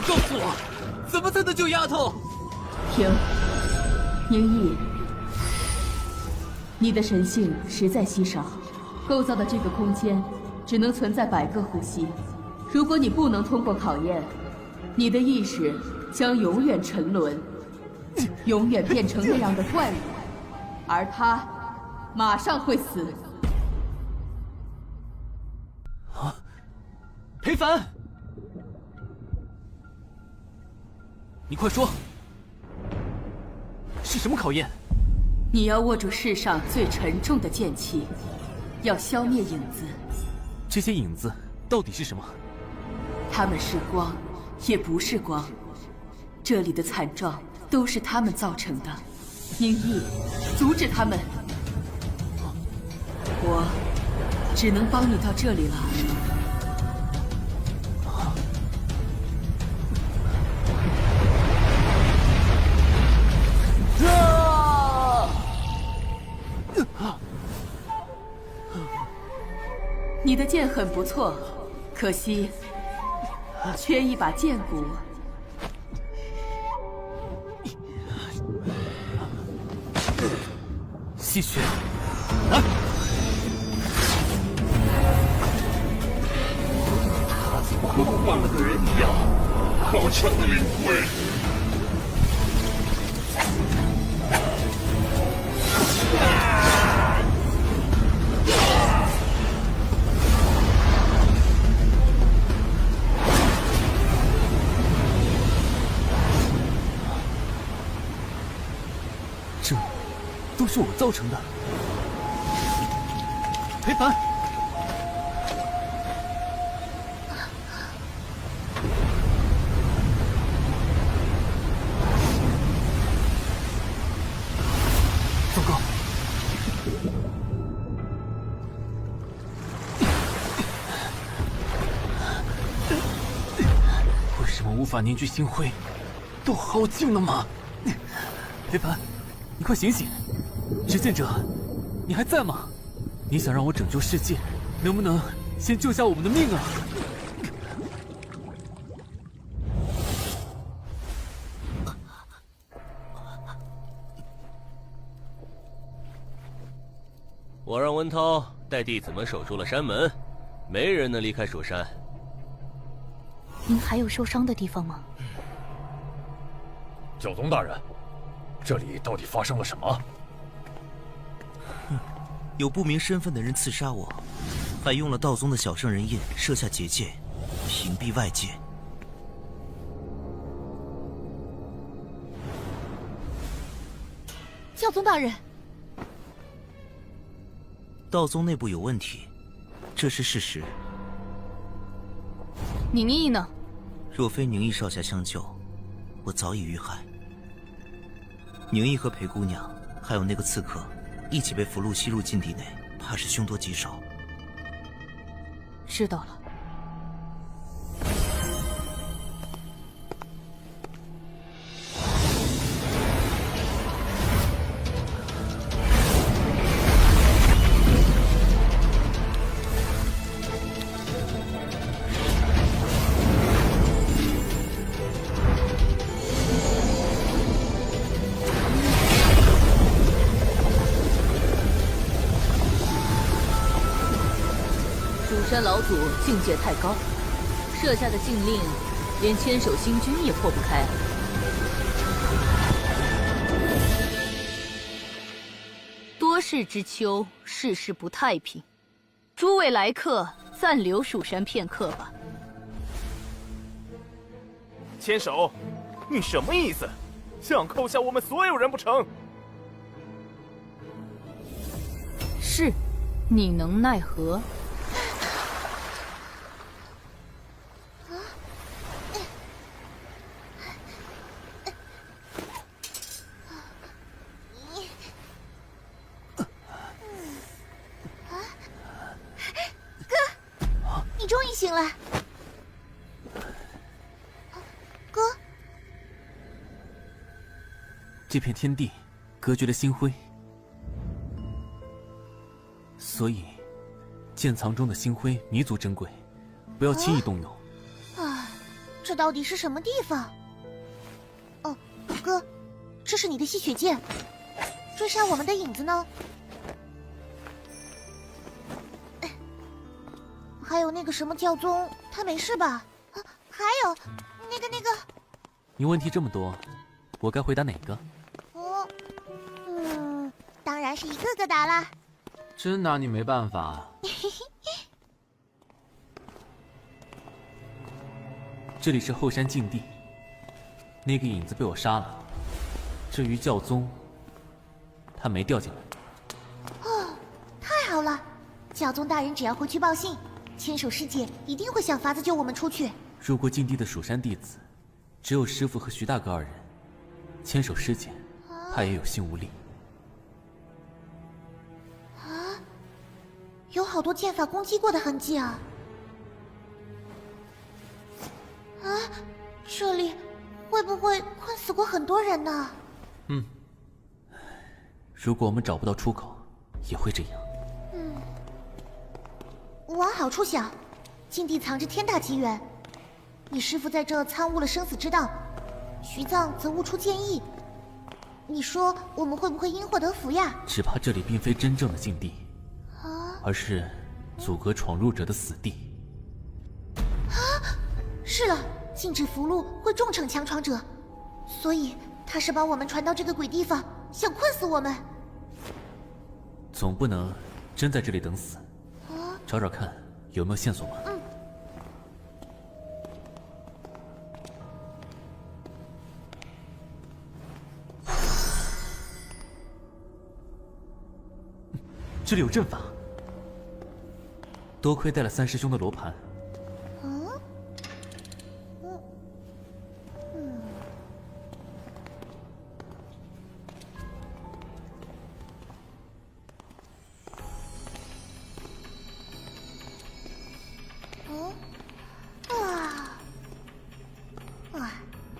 告诉我，怎么才能救丫头？停，宁毅，你的神性实在稀少，构造的这个空间只能存在100个呼吸。如果你不能通过考验，你的意识将永远沉沦，永远变成那样的怪物，而他马上会死。啊，裴凡，你快说，是什么考验？你要握住世上最沉重的剑气，要消灭影子。这些影子到底是什么？他们是光，也不是光。这里的惨状都是他们造成的。宁毅，阻止他们！我只能帮你到这里了。你的剑很不错，可惜缺一把剑骨。吸血！他怎么和换了个人一样，好强的灵魂！这都是我造成的。裴凡，糟糕！为什么无法凝聚星辉？都耗尽了吗？裴凡，你快醒醒！执剑者，你还在吗？你想让我拯救世界，能不能先救下我们的命啊？我让温涛带弟子们守住了山门，没人能离开蜀山。您还有受伤的地方吗？教宗大人，这里到底发生了什么？有不明身份的人刺杀我，还用了道宗的小圣人印设下结界，屏蔽外界。教宗大人，道宗内部有问题，这是事实。宁毅呢？若非宁毅少侠相救，我早已遇害。宁毅和裴姑娘还有那个刺客一起被俘虏吸入禁地内，怕是凶多吉少。知道了。山老祖境界太高，设下的禁令，连千手星君也破不开。多事之秋，世事不太平。诸位来客，暂留蜀山片刻吧。千手，你什么意思？想扣下我们所有人不成？是，你能奈何？你终于醒了，哥。这片天地隔绝了星辉，所以剑藏中的星辉弥足珍贵，不要轻易动用。啊，这到底是什么地方？哦，哥，这是你的吸血剑，追杀我们的影子呢？还有那个什么教宗，他没事吧？啊，还有那个……你问题这么多，我该回答哪个？哦，当然是一个个答啦。真拿你没办法。这里是后山禁地，那个影子被我杀了。至于教宗，他没掉进来。哦，太好了！教宗大人只要回去报信，千手师姐一定会想法子救我们出去。入过禁地的蜀山弟子，只有师父和徐大哥二人。千手师姐，她也有心无力。啊，有好多剑法攻击过的痕迹啊！啊，这里会不会困死过很多人呢？如果我们找不到出口，也会这样。往好处想，禁地藏着天大机缘。你师父在这参悟了生死之道，徐藏则悟出剑意。你说我们会不会因祸得福呀？只怕这里并非真正的禁地，而是阻隔闯入者的死地。是了，禁止符箓会重惩强闯者，所以他是把我们传到这个鬼地方，想困死我们。总不能真在这里等死。找找看有没有线索吗？这里有阵法，多亏带了三师兄的罗盘。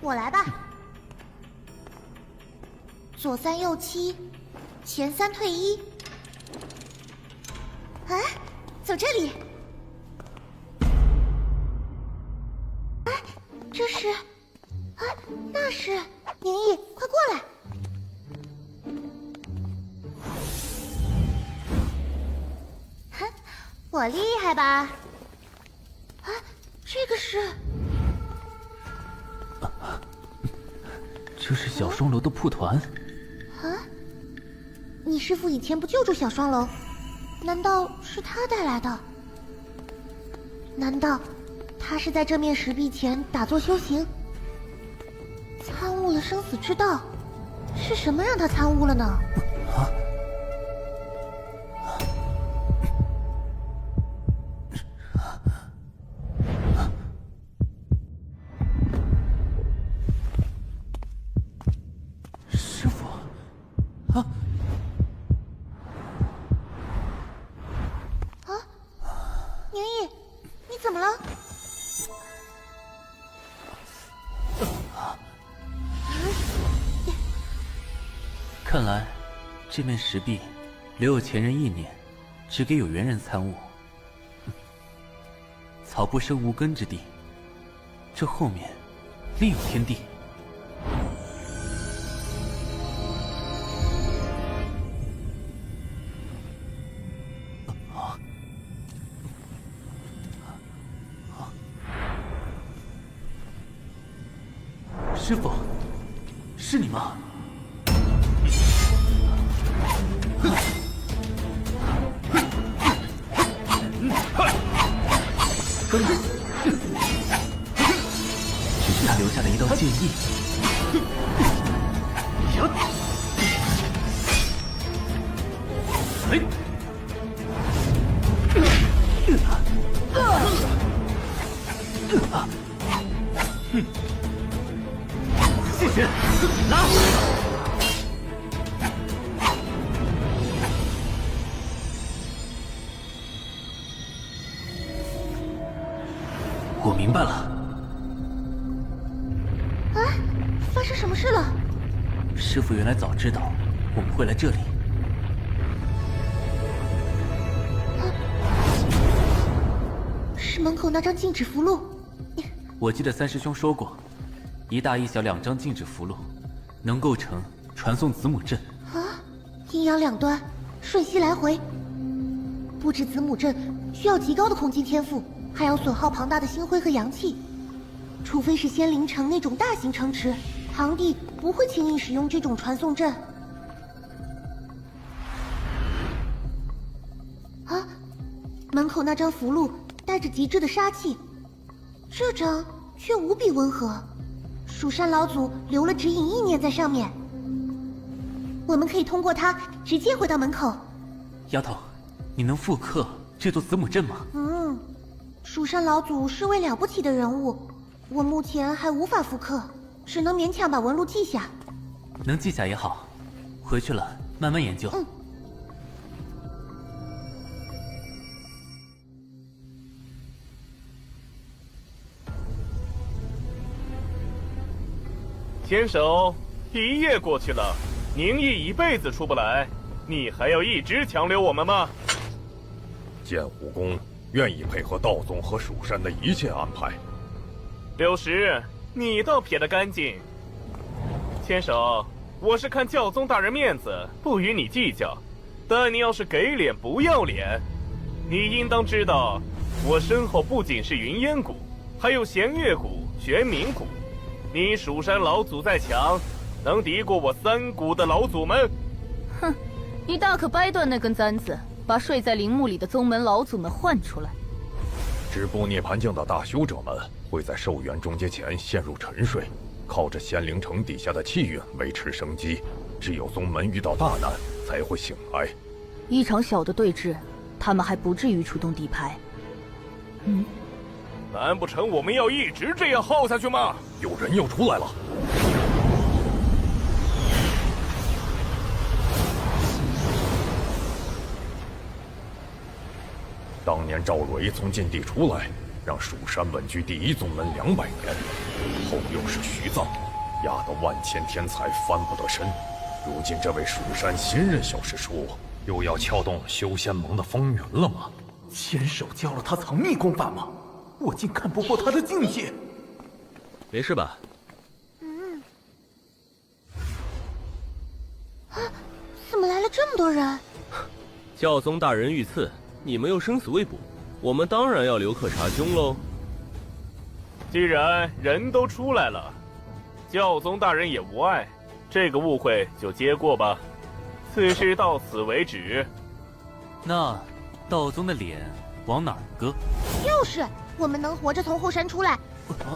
我来吧。左3右7，前3退1。哎，走这里。哎，这是……啊，那是宁毅，快过来！哼，我厉害吧？啊，这个是……这是小双楼的铺团。啊！你师父以前不救助小双楼，难道是他带来的？难道他是在这面石壁前打坐修行，参悟了生死之道？是什么让他参悟了呢？看来，这面石壁留有前人意念，只给有缘人参悟。草不生无根之地，这后面另有天地。师傅，是你吗？只是他留下了一道剑意。谢谢，拉！我明白了。啊，发生什么事了？师傅原来早知道我们会来这里。是门口那张禁止符箓。我记得三师兄说过，一大一小2张禁止符箓，能构成传送子母阵。啊，阴阳两端，瞬息来回。布置子母阵需要极高的空间天赋，还要损耗庞大的星辉和阳气。除非是仙灵城那种大型城池，堂弟不会轻易使用这种传送阵。啊，门口那张符箓带着极致的杀气，这张却无比温和。蜀山老祖留了指引意念在上面，我们可以通过它直接回到门口。丫头，你能复刻这座子母阵吗？蜀山老祖是位了不起的人物，我目前还无法复刻，只能勉强把纹路记下。能记下也好，回去了慢慢研究。牵手，一夜过去了，宁毅一辈子出不来，你还要一直强留我们吗？剑湖宫愿意配合道宗和蜀山的一切安排。柳石，你倒撇得干净。牵手，我是看教宗大人面子，不与你计较。但你要是给脸不要脸，你应当知道，我身后不仅是云烟谷，还有弦月谷、玄冥谷。你蜀山老祖再强，能敌过我3谷的老祖们？哼，你大可掰断那根簪子，把睡在陵墓里的宗门老祖们唤出来。止步涅槃境的大修者们会在寿元终结前陷入沉睡，靠着仙灵城底下的气运维持生机。只有宗门遇到大难才会醒来。一场小的对峙，他们还不至于出动底牌。难不成我们要一直这样耗下去吗？有人又出来了。当年赵蕊从禁地出来，让蜀山稳居第1宗门200年，后又是徐藏，压得万千天才翻不得身。如今这位蜀山新任小师叔，又要撬动修仙盟的风云了吗？牵手教了他藏秘功法吗？我竟看不破他的境界。没事吧？怎么来了这么多人？教宗大人遇刺，你们又生死未卜，我们当然要留客查凶喽。既然人都出来了，教宗大人也无碍，这个误会就接过吧。此事到此为止。那道宗的脸往哪儿搁？就是，我们能活着从后山出来，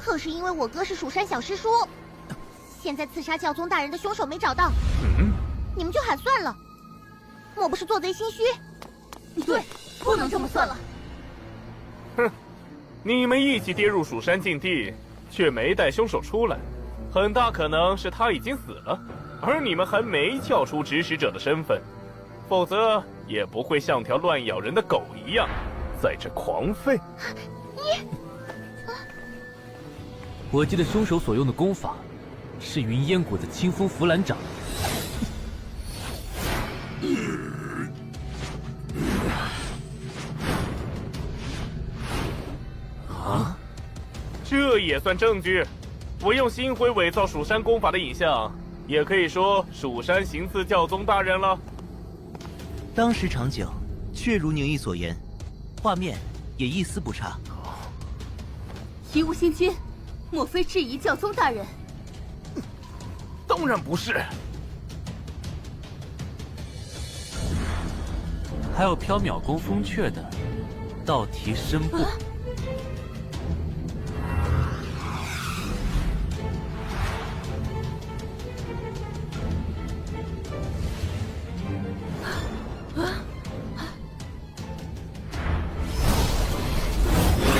可是因为我哥是蜀山小师叔。现在刺杀教宗大人的凶手没找到，你们就喊算了，莫不是做贼心虚？对，不能这么算了。哼，你们一起跌入蜀山禁地，却没带凶手出来，很大可能是他已经死了，而你们还没撬出指使者的身份，否则也不会像条乱咬人的狗一样在这狂吠。我记得凶手所用的功法是云烟谷的清风拂兰掌。这也算证据？我用星辉伪造蜀山功法的影像，也可以说蜀山行刺教宗大人了。当时场景确如宁毅所言，画面也一丝不差。一物仙君，莫非质疑教宗大人？当然不是。还有缥缈宫风雀的道题深部。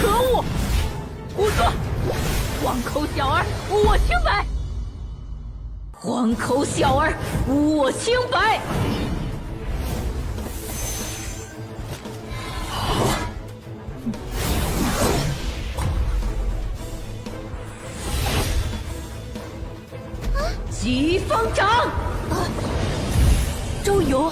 可恶！胡说！黄口小儿，污我清白！黄口小儿，污我清白！疾风掌！周游。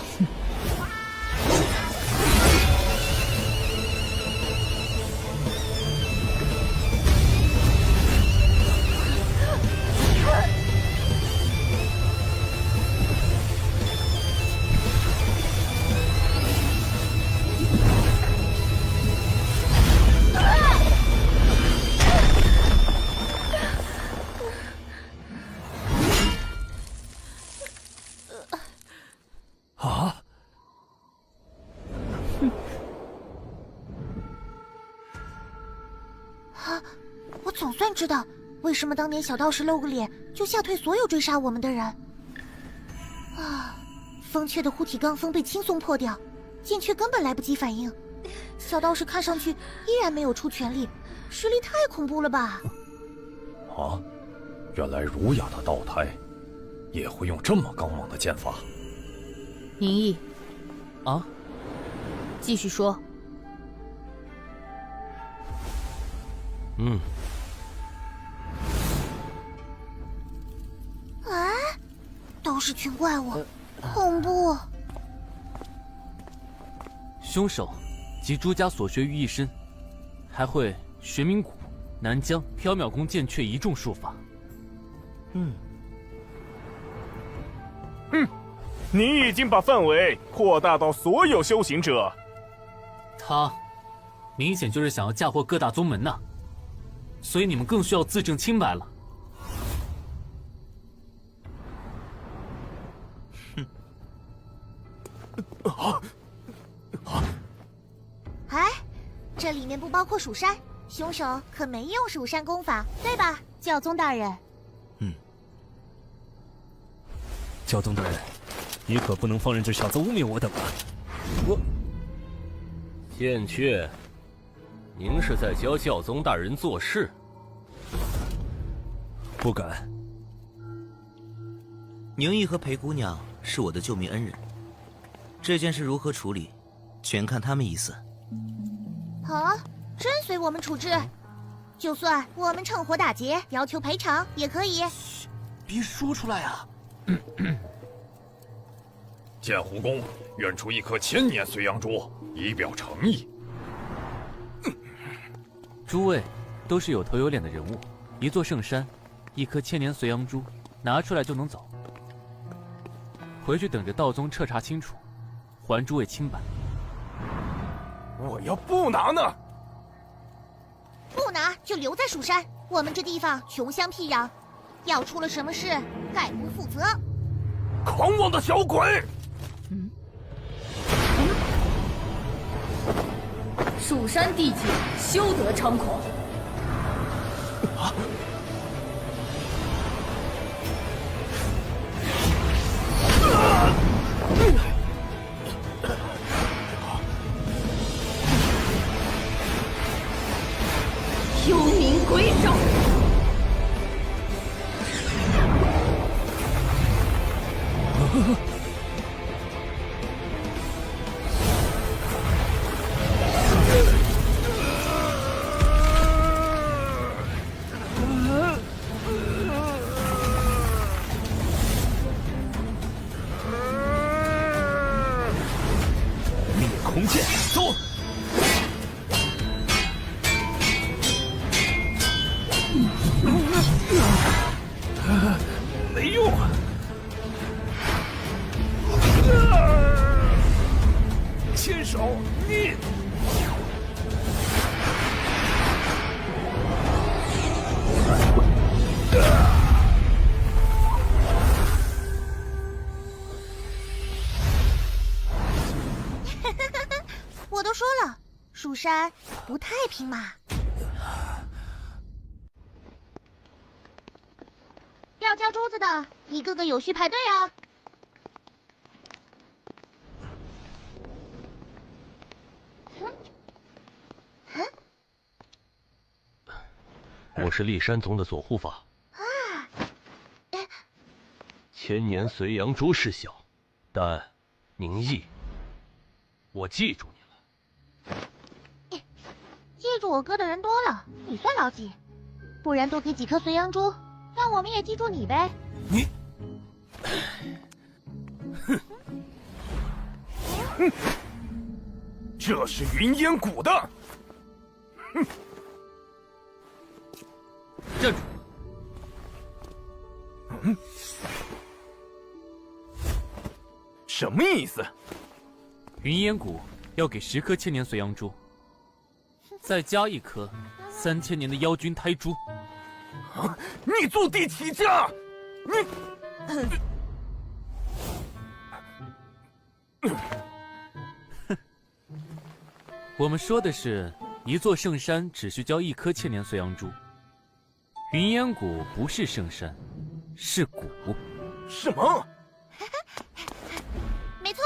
我总算知道为什么当年小道士露个脸就吓退所有追杀我们的人。啊，风雀的护体罡风被轻松破掉，剑雀根本来不及反应。小道士看上去依然没有出全力，实力太恐怖了吧？啊，原来儒雅的道胎也会用这么刚猛的剑法。宁毅，啊，继续说。啊，都是群怪物，恐怖！凶手集诸家所学于一身，还会玄冥谷、南疆、缥缈宫剑雀一众术法。你已经把范围扩大到所有修行者。他明显就是想要嫁祸各大宗门呐，所以你们更需要自证清白了。哎，这里面不包括蜀山，凶手可没用蜀山功法，对吧，教宗大人？教宗大人，你可不能放任这小子污蔑我等啊！剑雀，您是在教教宗大人做事？不敢。宁毅和裴姑娘是我的救命恩人，这件事如何处理，全看他们意思。好，真随我们处置。就算我们趁火打劫，要求赔偿也可以。别说出来啊！剑湖宫愿出1颗千年随阳珠，以表诚意。诸位都是有头有脸的人物，一座圣山，1颗千年随阳珠，拿出来就能走。回去等着道宗彻查清楚，还诸位清白。我要不拿呢？不拿就留在蜀山，我们这地方穷乡僻壤，要出了什么事，概不负责。狂妄的小鬼！蜀山地界，休得猖狂！幽冥鬼爪！灭空剑，走！没用啊！牵手，你。我都说了，蜀山不太平嘛。要交珠子的，一个个有序排队啊。我是骊山宗的左护法。千年随阳珠是小，但宁毅，我记住你了。记住我哥的人多了，你算牢记。不然多给几颗随阳珠，让我们也记住你呗。你，哼，这是云烟谷的。哼，站住！什么意思？云烟谷要给10颗千年随阳珠，再加1颗3000年的妖君胎珠。你坐地起价！我们说的是一座圣山只需交1颗千年随阳珠。云烟谷不是圣山，是谷。什么？没错，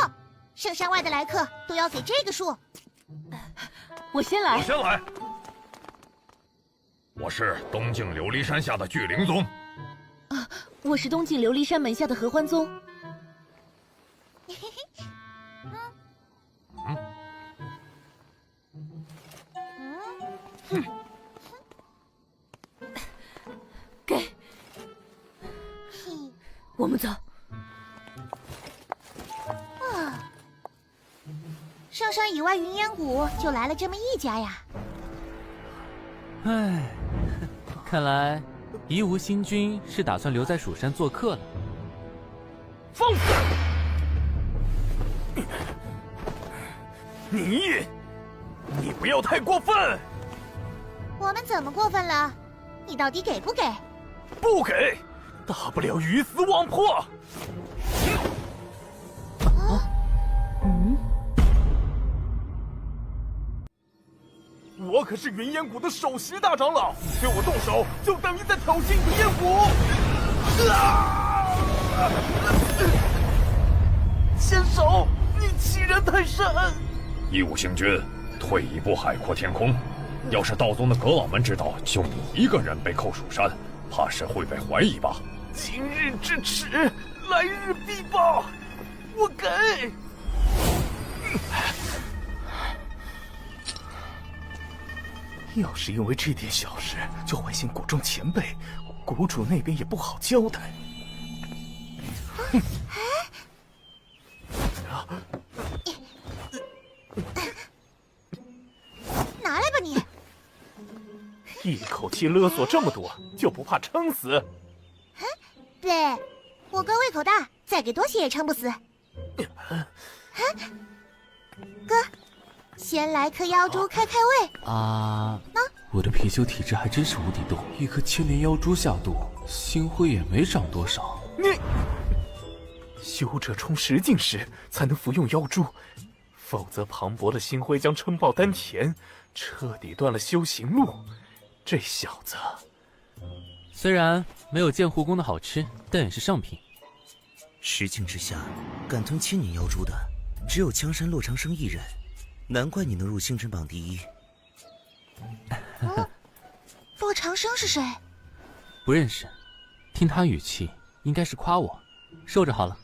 圣山外的来客都要给这个数。我先来。我先来。我是东境琉璃山下的聚灵宗。我是东境琉璃山门下的合欢宗。给，我们走。圣山以外云烟谷就来了这么一家呀。唉，看来夷吾星君是打算留在蜀山做客了。放肆！宁毅，你不要太过分！我们怎么过分了？你到底给不给？不给，大不了鱼死网破。我可是云烟谷的首席大长老，对我动手就等于在挑衅云烟谷。先手，你欺人太甚！夷吾星君，退一步海阔天空。要是道宗的阁老们知道就你一个人被扣蜀山，怕是会被怀疑吧？今日之耻，来日必报。我给。要是因为这点小事就怀疑谷中前辈，谷主那边也不好交代。拿来吧你！一口气勒索这么多，就不怕撑死？对，我哥胃口大，再给多些也撑不死。哥，先来颗妖珠开开胃。我的貔貅体质还真是无底洞，1颗千年妖珠下肚，星辉也没长多少。你，修者充10境时才能服用妖珠，否则磅礴的星辉将撑爆丹田，彻底断了修行路。这小子虽然没有剑护宫的好吃，但也是上品。10境之下，敢吞千年妖珠的，只有江山洛长生一人，难怪你能入星辰榜第1。洛长生是谁？不认识，听他语气，应该是夸我。受着好了。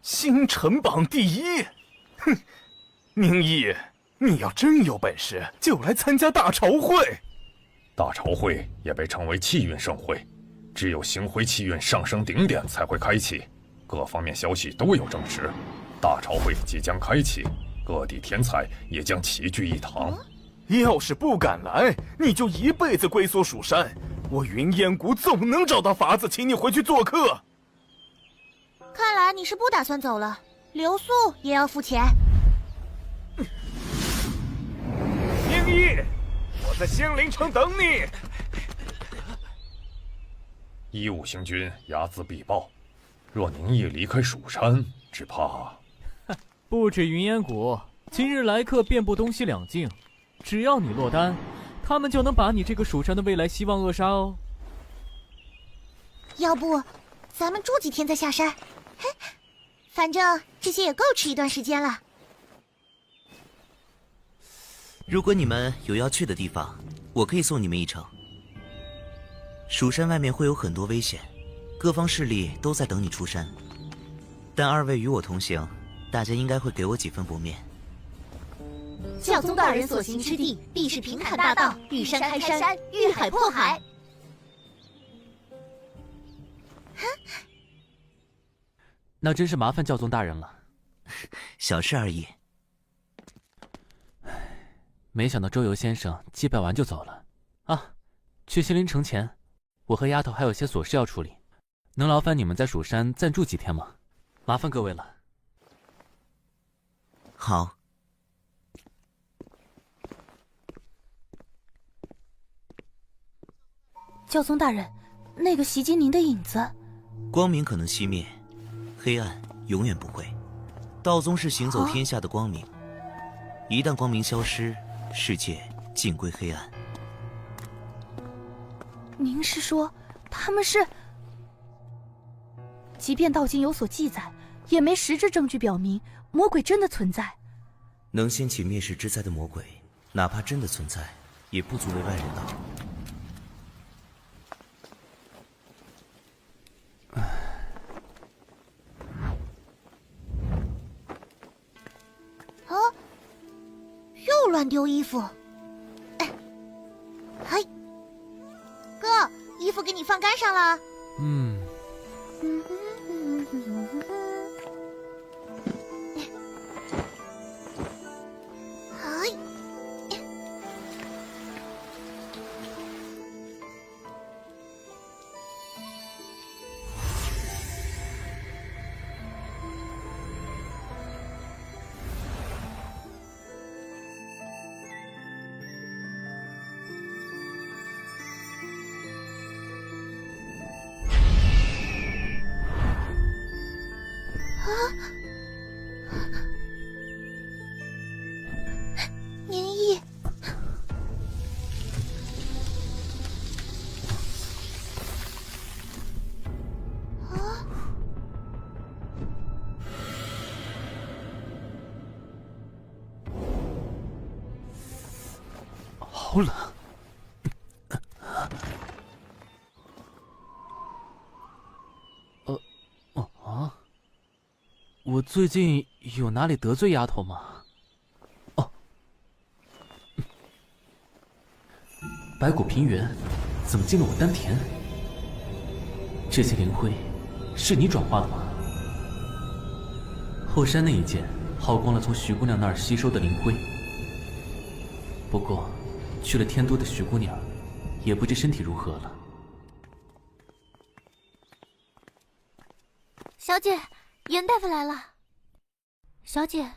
星辰榜第1，哼！宁毅，你要真有本事，就来参加大朝会。大朝会也被称为气运盛会，只有星辉气运上升顶点才会开启，各方面消息都有证实。大朝会即将开启，各地天才也将齐聚一堂。要是不敢来，你就一辈子龟缩蜀山。我云烟谷总能找到法子请你回去做客。看来你是不打算走了，留宿也要付钱。宁毅，我在仙灵城等你。夷吾星君睚眦必报，若宁毅离开蜀山，只怕……不止云烟谷，今日来客遍布东西两境，只要你落单，他们就能把你这个蜀山的未来希望扼杀哦。要不，咱们住几天再下山？嘿，反正这些也够吃一段时间了。如果你们有要去的地方，我可以送你们一程。蜀山外面会有很多危险，各方势力都在等你出山。但二位与我同行，大家应该会给我几分薄面。教宗大人所行之地，必是平坦大道，遇山开山，遇海破海。那真是麻烦教宗大人了。小事而已。没想到周游先生祭拜完就走了啊！去西陵城前，我和丫头还有些琐事要处理，能劳烦你们在蜀山暂住几天吗？麻烦各位了。好。教宗大人，那个袭击您的影子，光明可能熄灭，黑暗永远不会。道宗是行走天下的光明，一旦光明消失，世界尽归黑暗。您是说他们是？即便道经有所记载，也没实质证据表明魔鬼真的存在。能掀起灭世之灾的魔鬼，哪怕真的存在，也不足为外人道。啊！又乱丢衣服。嘿，哥，衣服给你放杆上了。年意，好冷。我最近有哪里得罪丫头吗？哦，白骨平原怎么进了我丹田？这些灵灰是你转化的吗？后山那一剑耗光了从徐姑娘那儿吸收的灵灰，不过去了天都的徐姑娘也不知身体如何了。小姐，严大夫来了。小姐，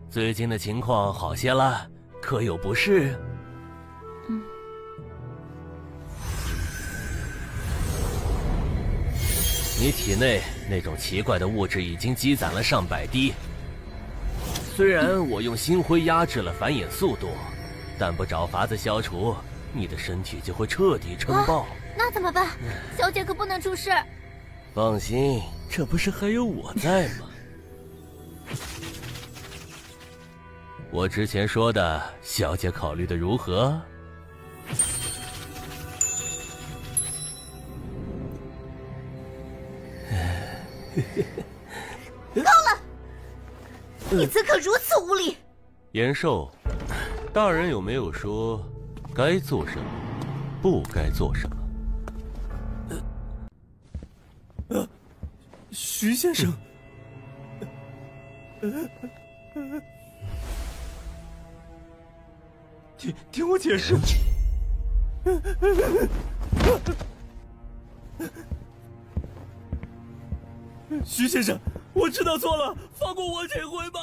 最近的情况好些了，可有不适？你体内那种奇怪的物质已经积攒了上百滴。虽然我用星辉压制了繁衍速度，但不找法子消除，你的身体就会彻底撑爆。那怎么办？小姐可不能出事。放心，这不是还有我在吗？我之前说的，小姐考虑的如何？够了！你怎可如此无礼？延寿，大人有没有说该做什么，不该做什么？徐先生，听我解释。徐先生，我知道错了，放过我这回吧。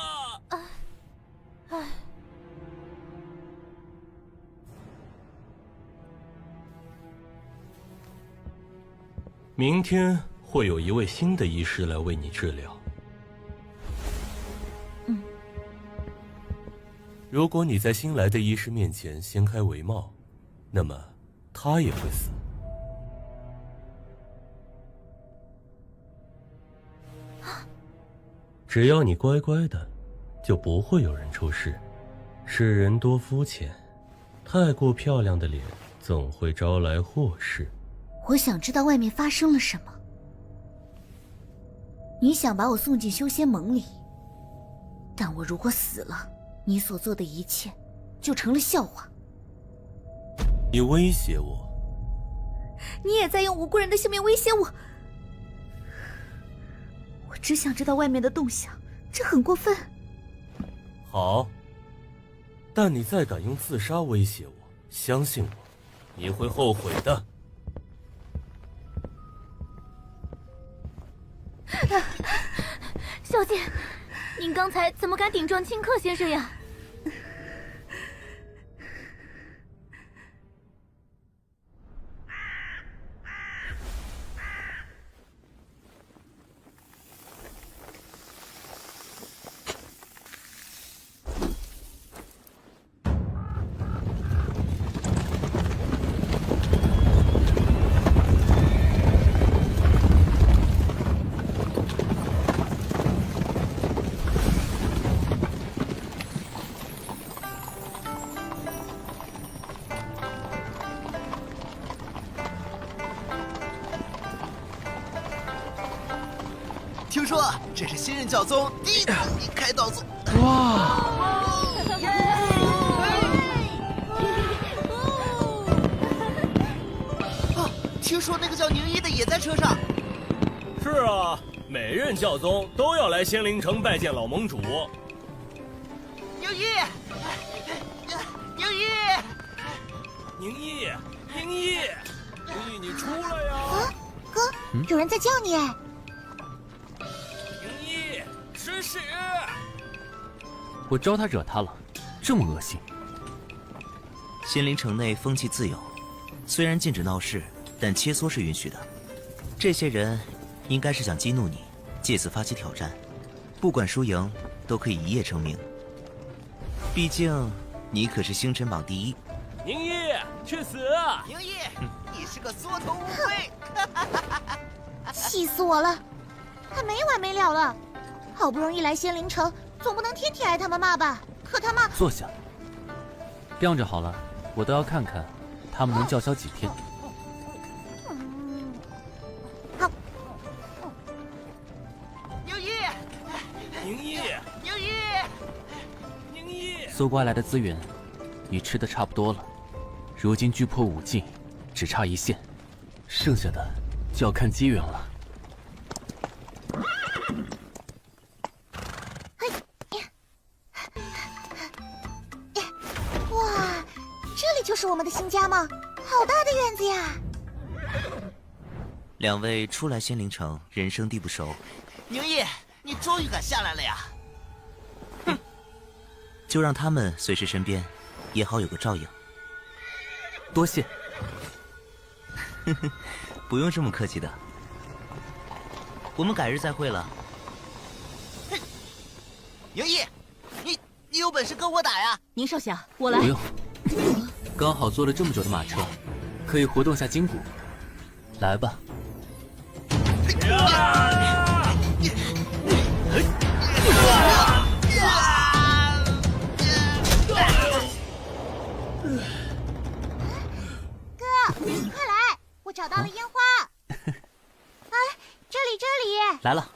明天会有一位新的医师来为你治疗。如果你在新来的医师面前掀开帷帽，那么他也会死。只要你乖乖的，就不会有人出事。世人多肤浅，太过漂亮的脸总会招来祸事。我想知道外面发生了什么。你想把我送进修仙盟里，但我如果死了，你所做的一切就成了笑话。你威胁我？你也在用无辜人的性命威胁我。我只想知道外面的动向，这很过分。好，但你再敢用自杀威胁我，相信我，你会后悔的。小姐，您刚才怎么敢顶撞顷刻先生呀？听说这是新任教宗第一次开道宗。哇！听说那个叫宁一的也在车上。是啊，每任教宗都要来仙灵城拜见老盟主。宁一，宁一，宁一，宁一，宁一，你出来呀！啊，哥，有人在叫你哎。吃屎！我招他惹他了，这么恶心。仙灵城内风气自由，虽然禁止闹事，但切磋是允许的。这些人应该是想激怒你，借此发起挑战，不管输赢，都可以一夜成名。毕竟你可是星辰榜第一。宁一，去死！宁一，你是个缩头乌龟！气死我了，还没完没了了。好不容易来仙灵城，总不能天天挨他们骂吧？可他骂……坐下，晾着好了，我都要看看他们能叫嚣几天。好。宁一，宁一，宁一，宁一，搜刮来的资源，你吃的差不多了。如今距破5境，只差1线，剩下的就要看机缘了。就是我们的新家吗？好大的院子呀！两位初来仙灵城，人生地不熟。宁毅，你终于敢下来了呀！哼，就让他们随时身边，也好有个照应。多谢。不用这么客气的。我们改日再会了。宁毅，你有本事跟我打呀！宁少侠，我来。不用。刚好坐了这么久的马车，可以活动下筋骨。来吧。哥，快来！我找到了烟花。哎，这里。来了。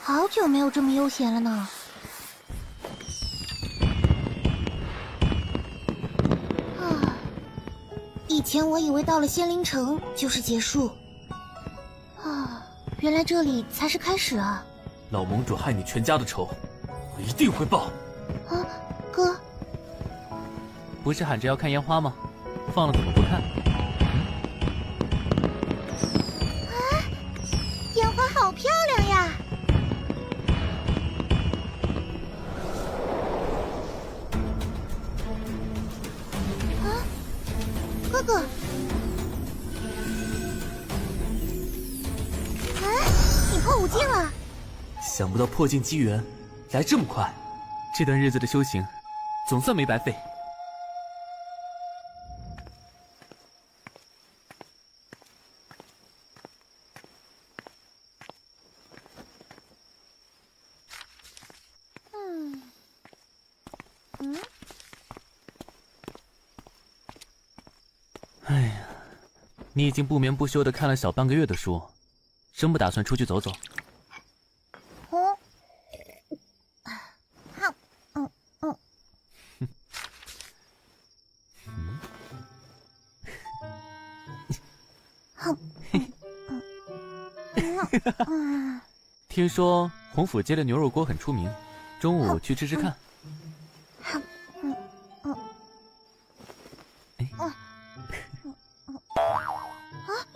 好久没有这么悠闲了呢。以前我以为到了仙灵城就是结束，原来这里才是开始啊！老盟主害你全家的仇，我一定会报。哥，不是喊着要看烟花吗？放了怎么不看？烟花好漂亮呀！哥。哎，你破5境了！想不到破境机缘来这么快，这段日子的修行总算没白费。哎呀，你已经不眠不休的看了小半个月的书，真不打算出去走走？听说洪府街的牛肉锅很出名，中午去吃吃看。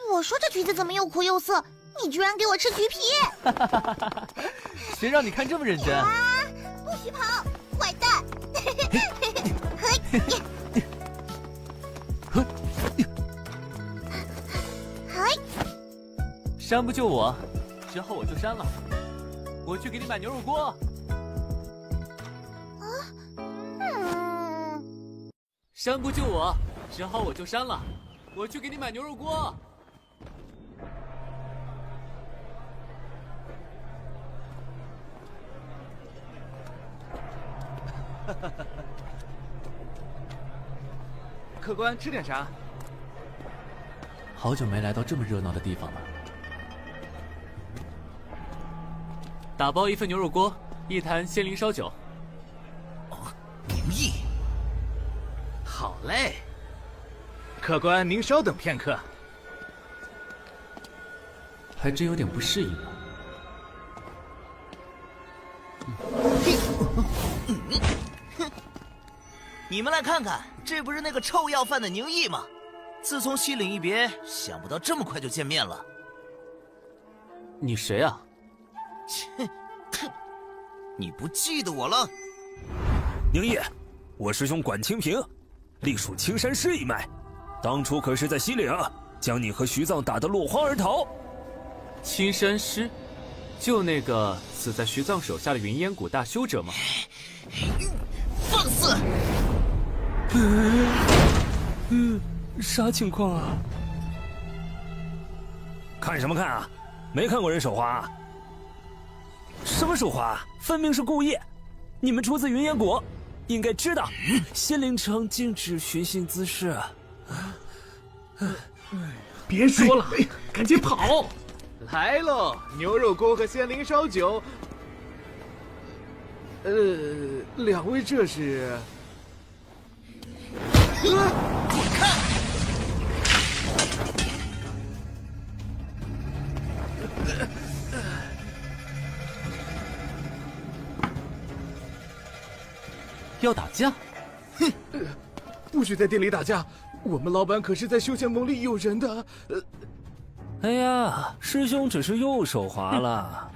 我说这橘子怎么又苦又涩，你居然给我吃橘皮！谁让你看这么认真？不许跑，坏蛋！删不救我，之后我就删了。我去给你买牛肉锅。删不救我，之后我就删了。我去给你买牛肉锅。客官吃点啥？好久没来到这么热闹的地方了。打包1份牛肉锅，1坛鲜灵烧酒。宁毅，好嘞。客官，您稍等片刻。还真有点不适应了。你们来看看，这不是那个臭要饭的宁毅吗？自从西岭一别，想不到这么快就见面了。你谁啊？切，你不记得我了？宁毅，我师兄管清平，隶属青山师一脉，当初可是在西岭将你和徐藏打得落荒而逃。青山师，就那个死在徐藏手下的云烟谷大修者吗？放肆！啥情况啊？看什么看啊？没看过人手滑啊？什么手滑？分明是故意！你们出自云烟谷，应该知道，仙灵城禁止寻衅滋事。别说了，赶紧跑！来喽，牛肉锅和鲜灵烧酒。2位这是？滚开！要打架？哼！不许在店里打架！我们老板可是在休闲盟里有人的。哎呀，师兄只是又手滑了。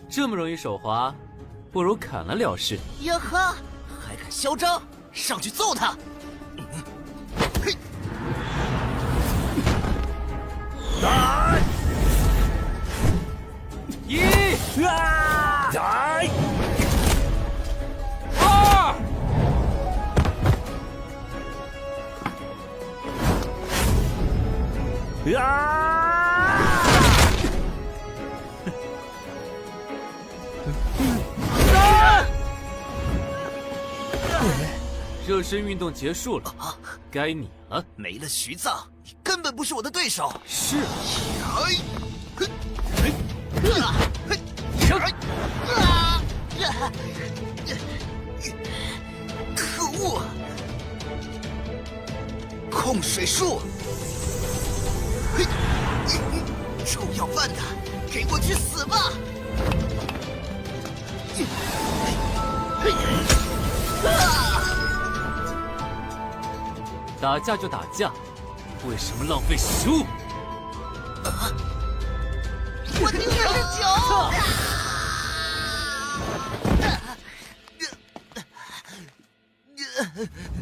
这么容易手滑，不如砍了了事。呀哈，还敢嚣张！上去揍他！来！1啊！来！2！热身运动结束了，该你了。没了徐藏，你根本不是我的对手。是。可恶！控水术！臭要饭的，给我去死吧！打架就打架，为什么浪费食物？我盯的是酒。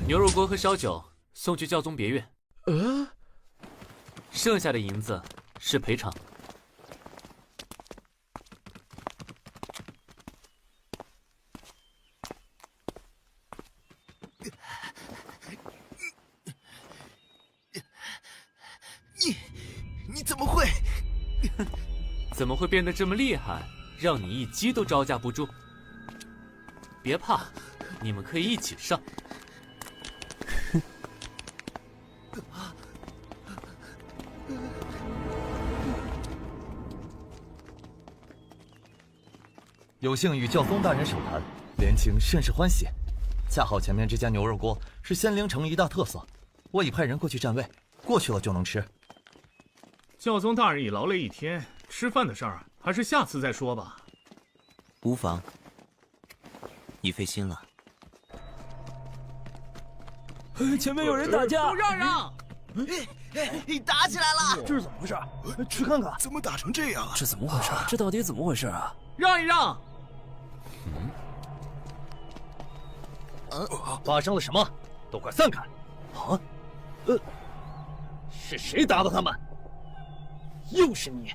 牛肉锅和烧酒送去教宗别院。剩下的银子是赔偿。你怎么会？怎么会变得这么厉害，让你一击都招架不住？别怕，你们可以一起上。有幸与教宗大人手谈，莲青甚是欢喜。恰好前面这家牛肉锅是仙灵城一大特色，我已派人过去占位，过去了就能吃。教宗大人已劳累一天，吃饭的事儿还是下次再说吧。无妨，你费心了。前面有人打架，都让让！打起来了！这是怎么回事？去看看。怎么打成这样啊？这怎么回事？这到底怎么回事啊？让一让！发生了什么？都快散开！啊？是谁打的他们？又是你，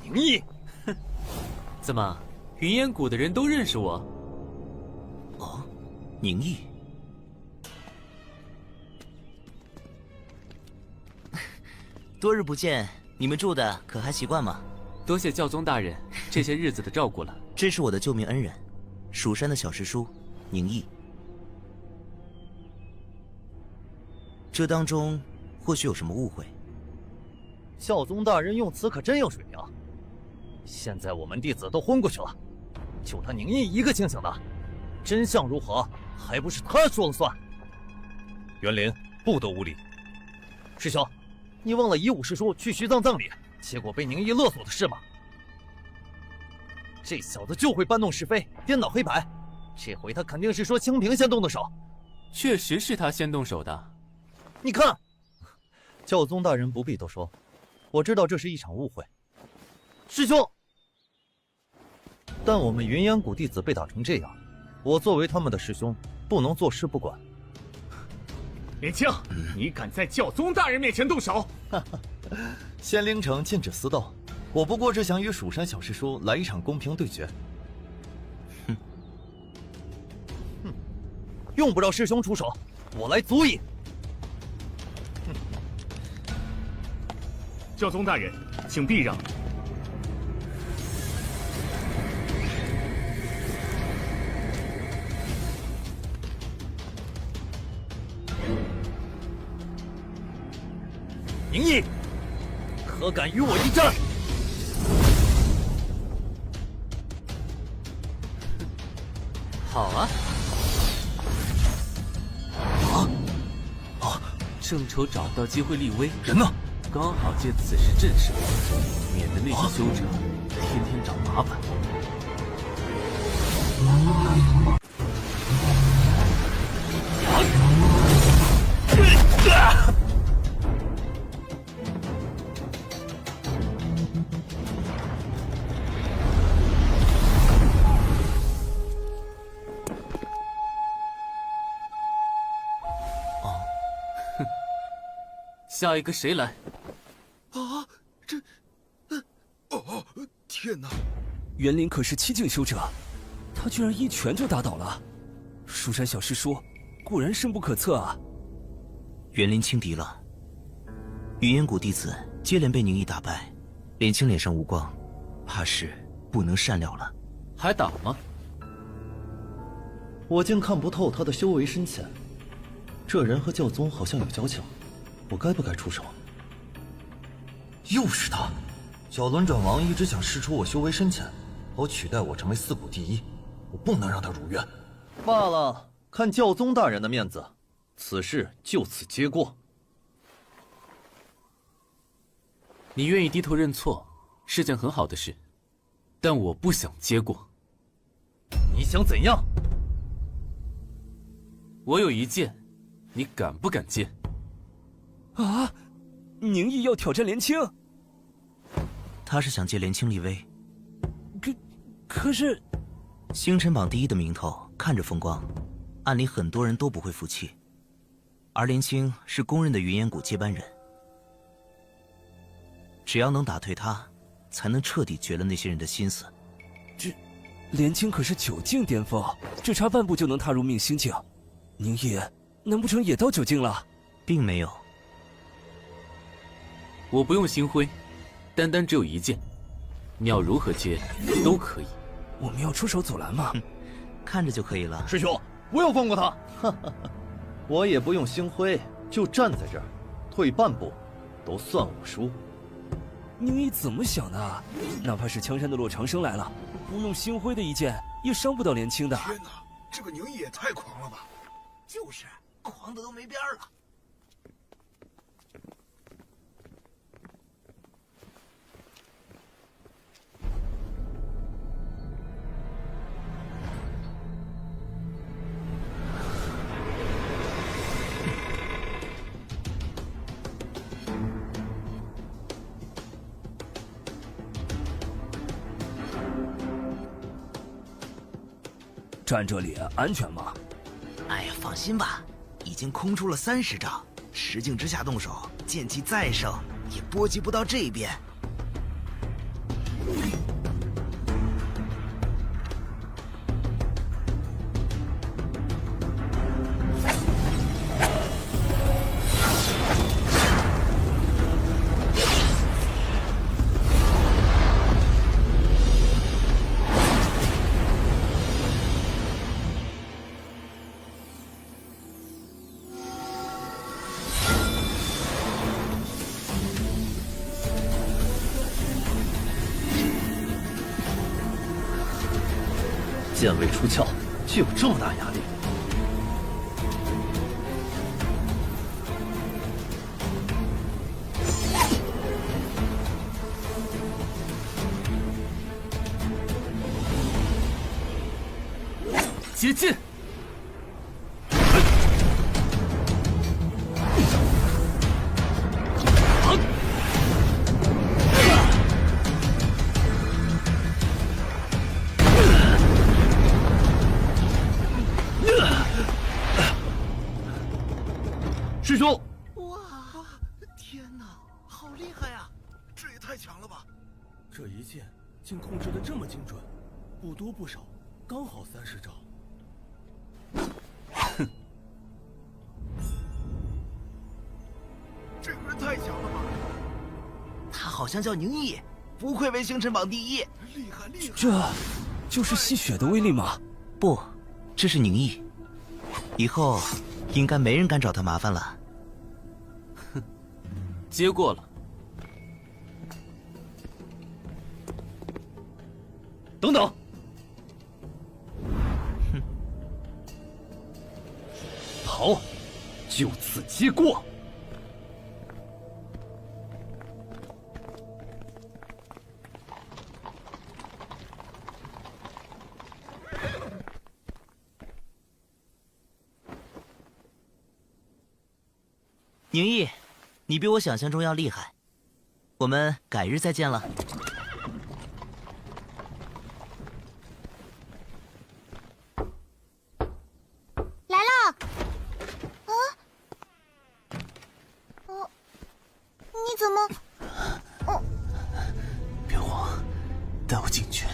宁毅！怎么，云烟谷的人都认识我？哦，宁毅。多日不见，你们住的可还习惯吗？多谢教宗大人这些日子的照顾了。这是我的救命恩人，蜀山的小师叔宁毅。这当中或许有什么误会。教宗大人用词可真有水平。现在我们弟子都昏过去了，就他宁毅一个清醒的，真相如何还不是他说了算。园林不得无礼。师兄，你忘了以武师叔去徐葬葬礼，结果被宁毅勒索的事吗？这小子就会搬弄是非，颠倒黑白。这回他肯定是说清平先动的手。确实是他先动手的。你看，教宗大人不必多说，我知道这是一场误会。师兄，但我们云烟谷弟子被打成这样，我作为他们的师兄，不能坐视不管。莲青，你敢在教宗大人面前动手？仙灵城禁止私斗，我不过是想与蜀山小师叔来一场公平对决。用不着师兄出手，我来足矣。教宗大人，请避让。宁毅，可敢与我一战？好啊！正愁找不到机会立威，人呢？刚好借此事震慑，免得那些修者天天找麻烦。下一个谁来？啊，天哪！园林可是7境修者，他居然一拳就打倒了。蜀山小师叔，果然深不可测啊！园林轻敌了，云烟谷弟子接连被宁毅打败，莲青脸上无光，怕是不能善了了。还打吗？我竟看不透他的修为深浅，这人和教宗好像有交情。我该不该出手？又是他！小轮转王一直想试出我修为深浅，好取代我成为4谷第一，我不能让他如愿。罢了，看教宗大人的面子，此事就此接过。你愿意低头认错，是件很好的事，但我不想接过。你想怎样？我有一剑，你敢不敢接？啊！宁毅要挑战莲青，他是想借莲青立威。可是，星辰榜第一的名头看着风光，暗里很多人都不会服气。而连青是公认的云烟谷接班人，只要能打退他，才能彻底绝了那些人的心思。这，连青可是9境巅峰，只差半步就能踏入命星境。宁毅，难不成也到9境了？并没有。我不用星辉，单单只有一剑，你要如何接都可以。我们要出手阻拦吗？看着就可以了。师兄，不要放过他！哈哈，我也不用星辉，就站在这儿，退半步，都算我输。宁毅怎么想的？哪怕是枪山的洛长生来了，不用星辉的一剑也伤不到连青的。天哪，这个宁毅也太狂了吧！就是，狂的都没边了。站这里安全吗？哎呀，放心吧，已经空出了30丈，10境之下动手，剑气再盛也波及不到这边。剑未出鞘，就有这么大压力。接近！师兄！哇，天哪，好厉害呀！这也太强了吧！这一剑竟控制得这么精准，不多不少，刚好30招。哼，这个人太强了吧！他好像叫宁毅，不愧为星辰榜第1。厉害厉害！这就是吸血的威力吗？不，这是宁毅。以后应该没人敢找他麻烦了。哼，接过了。等等！哼，好，就此接过。宁毅，你比我想象中要厉害，我们改日再见了。来了！啊？哦，你怎么？哦，别慌，带我进去。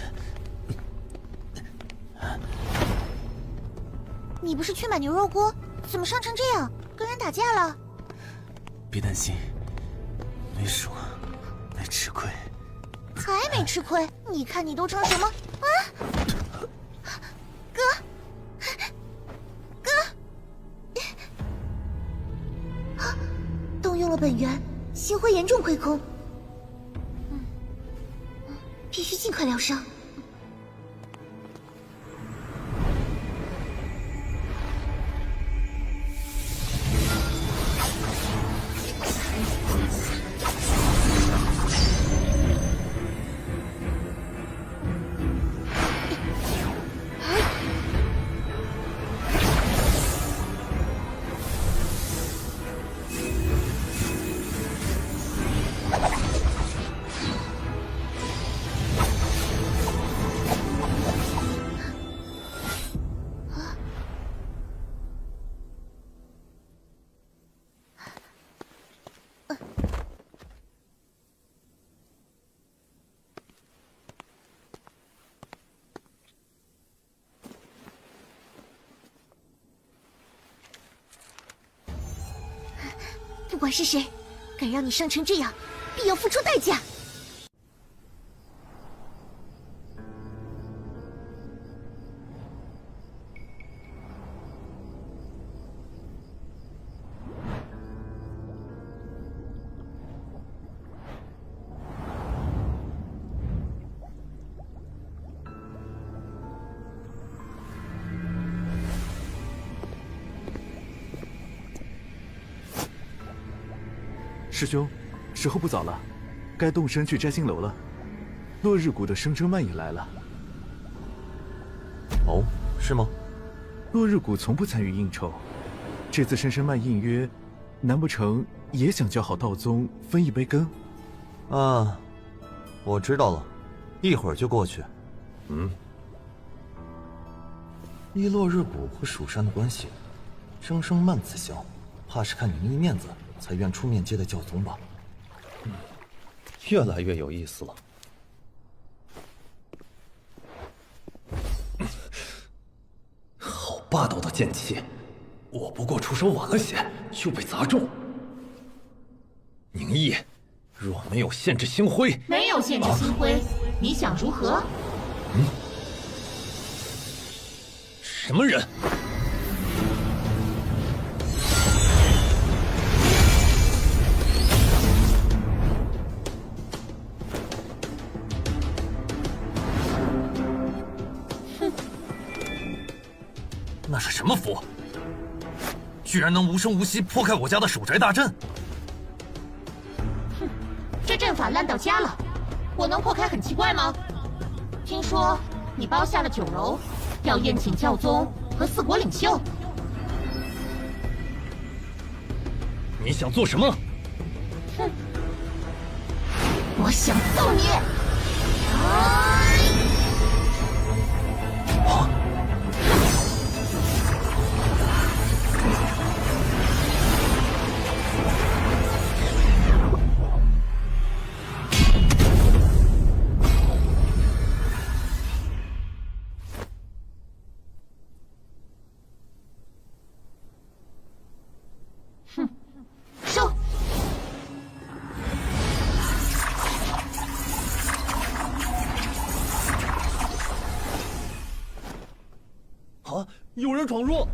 你不是去买牛肉锅，怎么伤成这样？跟人打架了？别担心，没输，没吃亏。还没吃亏？你看你都成什么啊？哥，动用了本源，星辉严重亏空。必须尽快疗伤。不管是谁，敢让你伤成这样，必要付出代价。师兄，时候不早了，该动身去摘星楼了。落日谷的生生曼也来了。哦，是吗？落日谷从不参与应酬，这次生生曼应约，难不成也想叫好道宗分一杯羹？啊，我知道了，一会儿就过去。依落日谷和蜀山的关系，生生曼此行，怕是看宁毅面子才愿出面接待教宗吧。越来越有意思了。好霸道的剑气，我不过出手晚了些，又被砸中。宁毅，若没有限制星辉，没有限制星辉，你想如何？什么人？那是什么符？居然能无声无息破开我家的守宅大阵！哼，这阵法烂到家了，我能破开很奇怪吗？听说你包下了酒楼，要宴请教宗和四国领袖。你想做什么？哼，我想揍你！收！啊！有人闯入！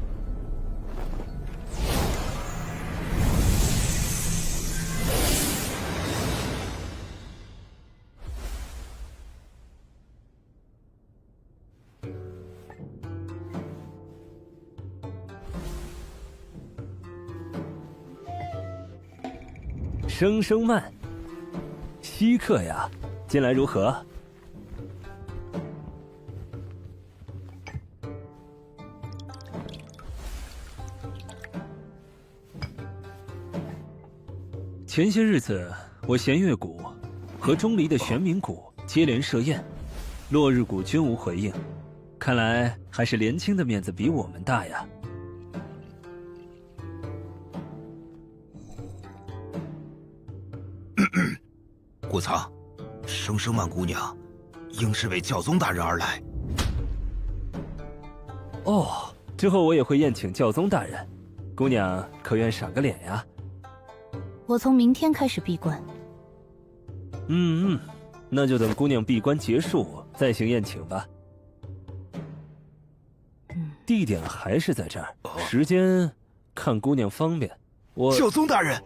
生生曼，稀客呀，近来如何？前些日子，我弦月谷和钟离的玄冥谷接连设宴，落日谷均无回应，看来还是连青的面子比我们大呀。顾苍，生生曼姑娘应是为教宗大人而来。哦，之后我也会宴请教宗大人，姑娘可愿赏个脸呀？我从明天开始闭关。那就等姑娘闭关结束再行宴请吧。地点还是在这儿，时间看姑娘方便。教宗大人。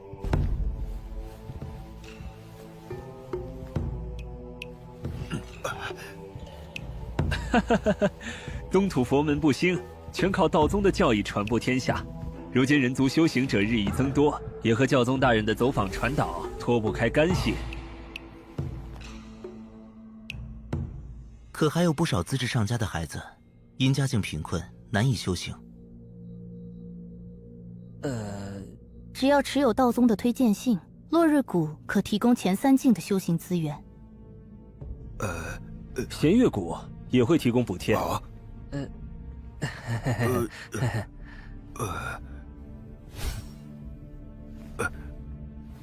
东土佛门不兴，全靠道宗的教义传播天下。如今人族修行者日益增多，也和教宗大人的走访传导脱不开干系。可还有不少资质上佳的孩子，因家境贫困，难以修行。只要持有道宗的推荐信，落日谷可提供前3境的修行资源。弦月谷也会提供补贴。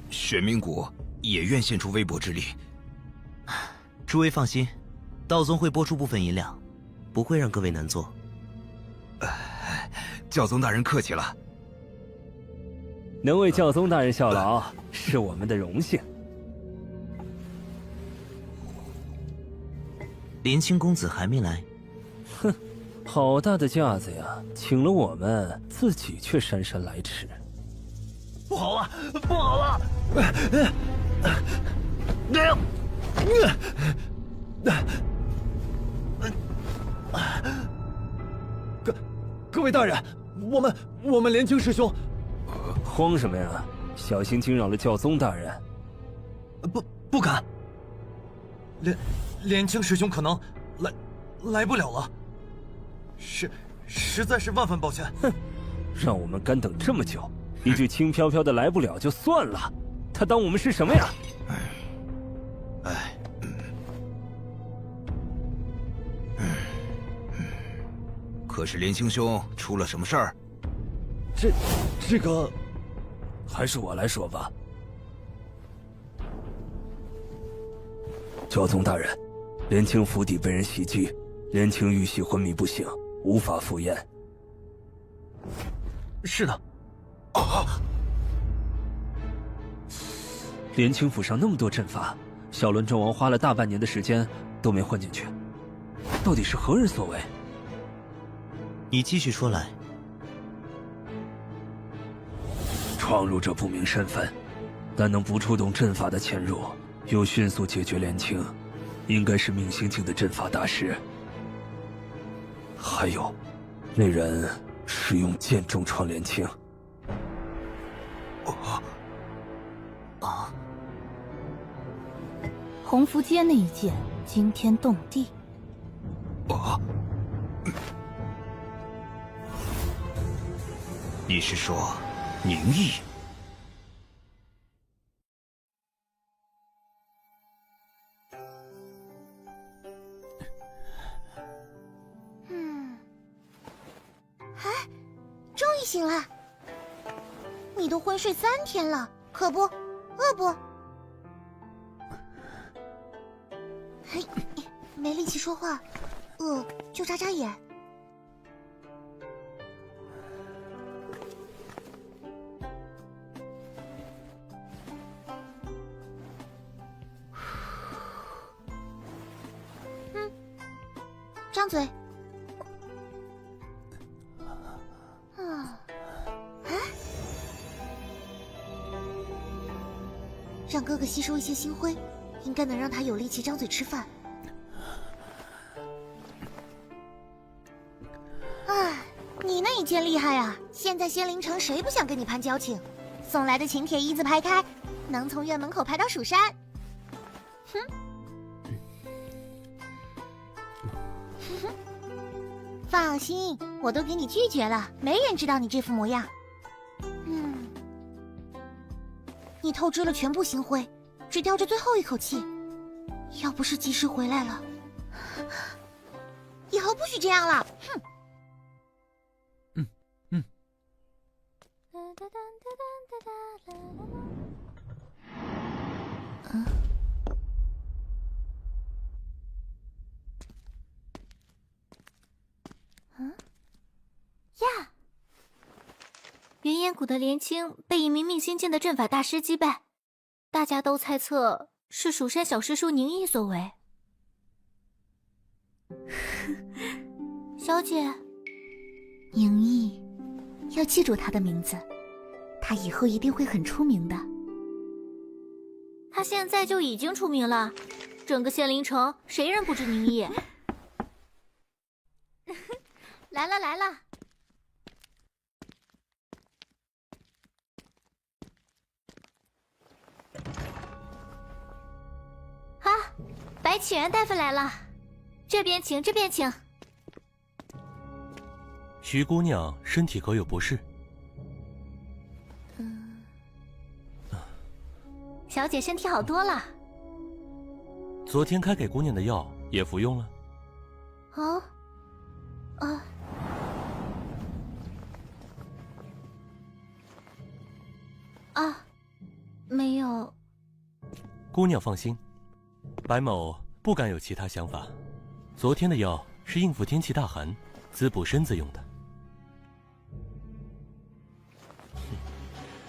玄冥谷也愿献出微薄之力。诸位放心，道宗会拨出部分银两，不会让各位难做。教宗大人客气了。能为教宗大人效劳，是我们的荣幸。莲青公子还没来，哼，好大的架子呀！请了我们，自己却姗姗来迟。不好了，不好了！各位大人，我们莲青师兄，慌什么呀？小心惊扰了教宗大人。不敢。莲青师兄可能来不了了，实在是万分抱歉。哼，让我们干等这么久，一句轻飘飘的来不了就算了，他当我们是什么呀？可是莲青兄出了什么事儿？这个，还是我来说吧。教宗大人，莲青府邸被人袭击，莲青玉玺昏迷不醒，无法赴宴。是的。莲青府上那么多阵法，小轮阵王花了大半年的时间都没混进去，到底是何人所为？你继续说来。闯入者不明身份，但能不触动阵法的潜入，又迅速解决莲青，应该是命星境的阵法大师。还有，那人是用剑重创莲青。鸿福街那一剑惊天动地。你是说宁毅？终于醒了。你都昏睡3天了，可不，饿不？嘿，没力气说话，饿就眨眨眼。张嘴。让哥哥吸收一些星辉，应该能让他有力气张嘴吃饭。哎，你那一剑厉害啊！现在仙灵城谁不想跟你攀交情？送来的请帖一字排开，能从院门口排到蜀山。哼。放心，我都给你拒绝了，没人知道你这副模样。你透支了全部星辉，只叼着最后一口气。要不是及时回来了，以后不许这样了。哼。呀！云烟谷的莲青被一名命星境的阵法大师击败，大家都猜测是蜀山小师叔宁毅所为。小姐，宁毅，要记住他的名字，他以后一定会很出名的。他现在就已经出名了，整个仙灵城谁人不知宁毅？来了来了。啊，白起源大夫来了，这边请，这边请。徐姑娘身体可有不适？小姐身体好多了。昨天开给姑娘的药也服用了？没有。姑娘放心，白某不敢有其他想法。昨天的药是应付天气大寒，滋补身子用的。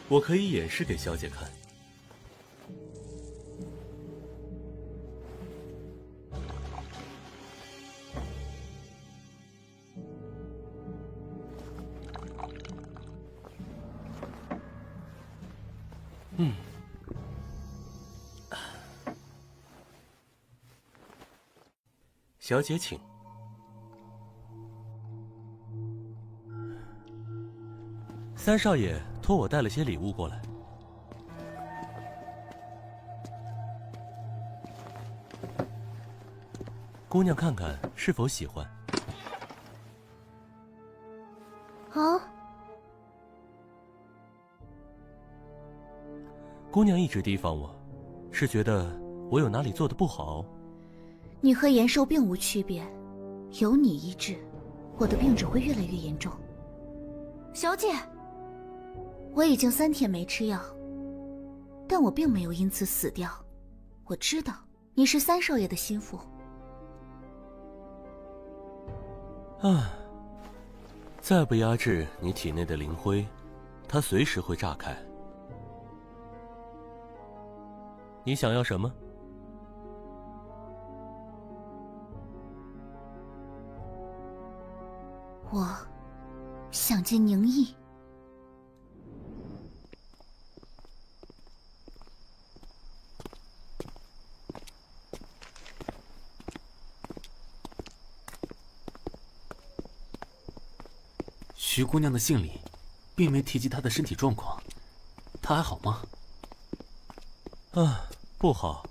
我可以演示给小姐看。小姐请。三少爷托我带了些礼物过来。姑娘看看是否喜欢。啊！姑娘一直提防我，是觉得我有哪里做的不好？你和延寿并无区别，有你医治，我的病只会越来越严重。小姐，我已经3天没吃药，但我并没有因此死掉。我知道你是三少爷的心腹。再不压制你体内的灵灰，它随时会炸开。你想要什么？我想见宁毅。徐姑娘的信里，并没提及她的身体状况，她还好吗？不好。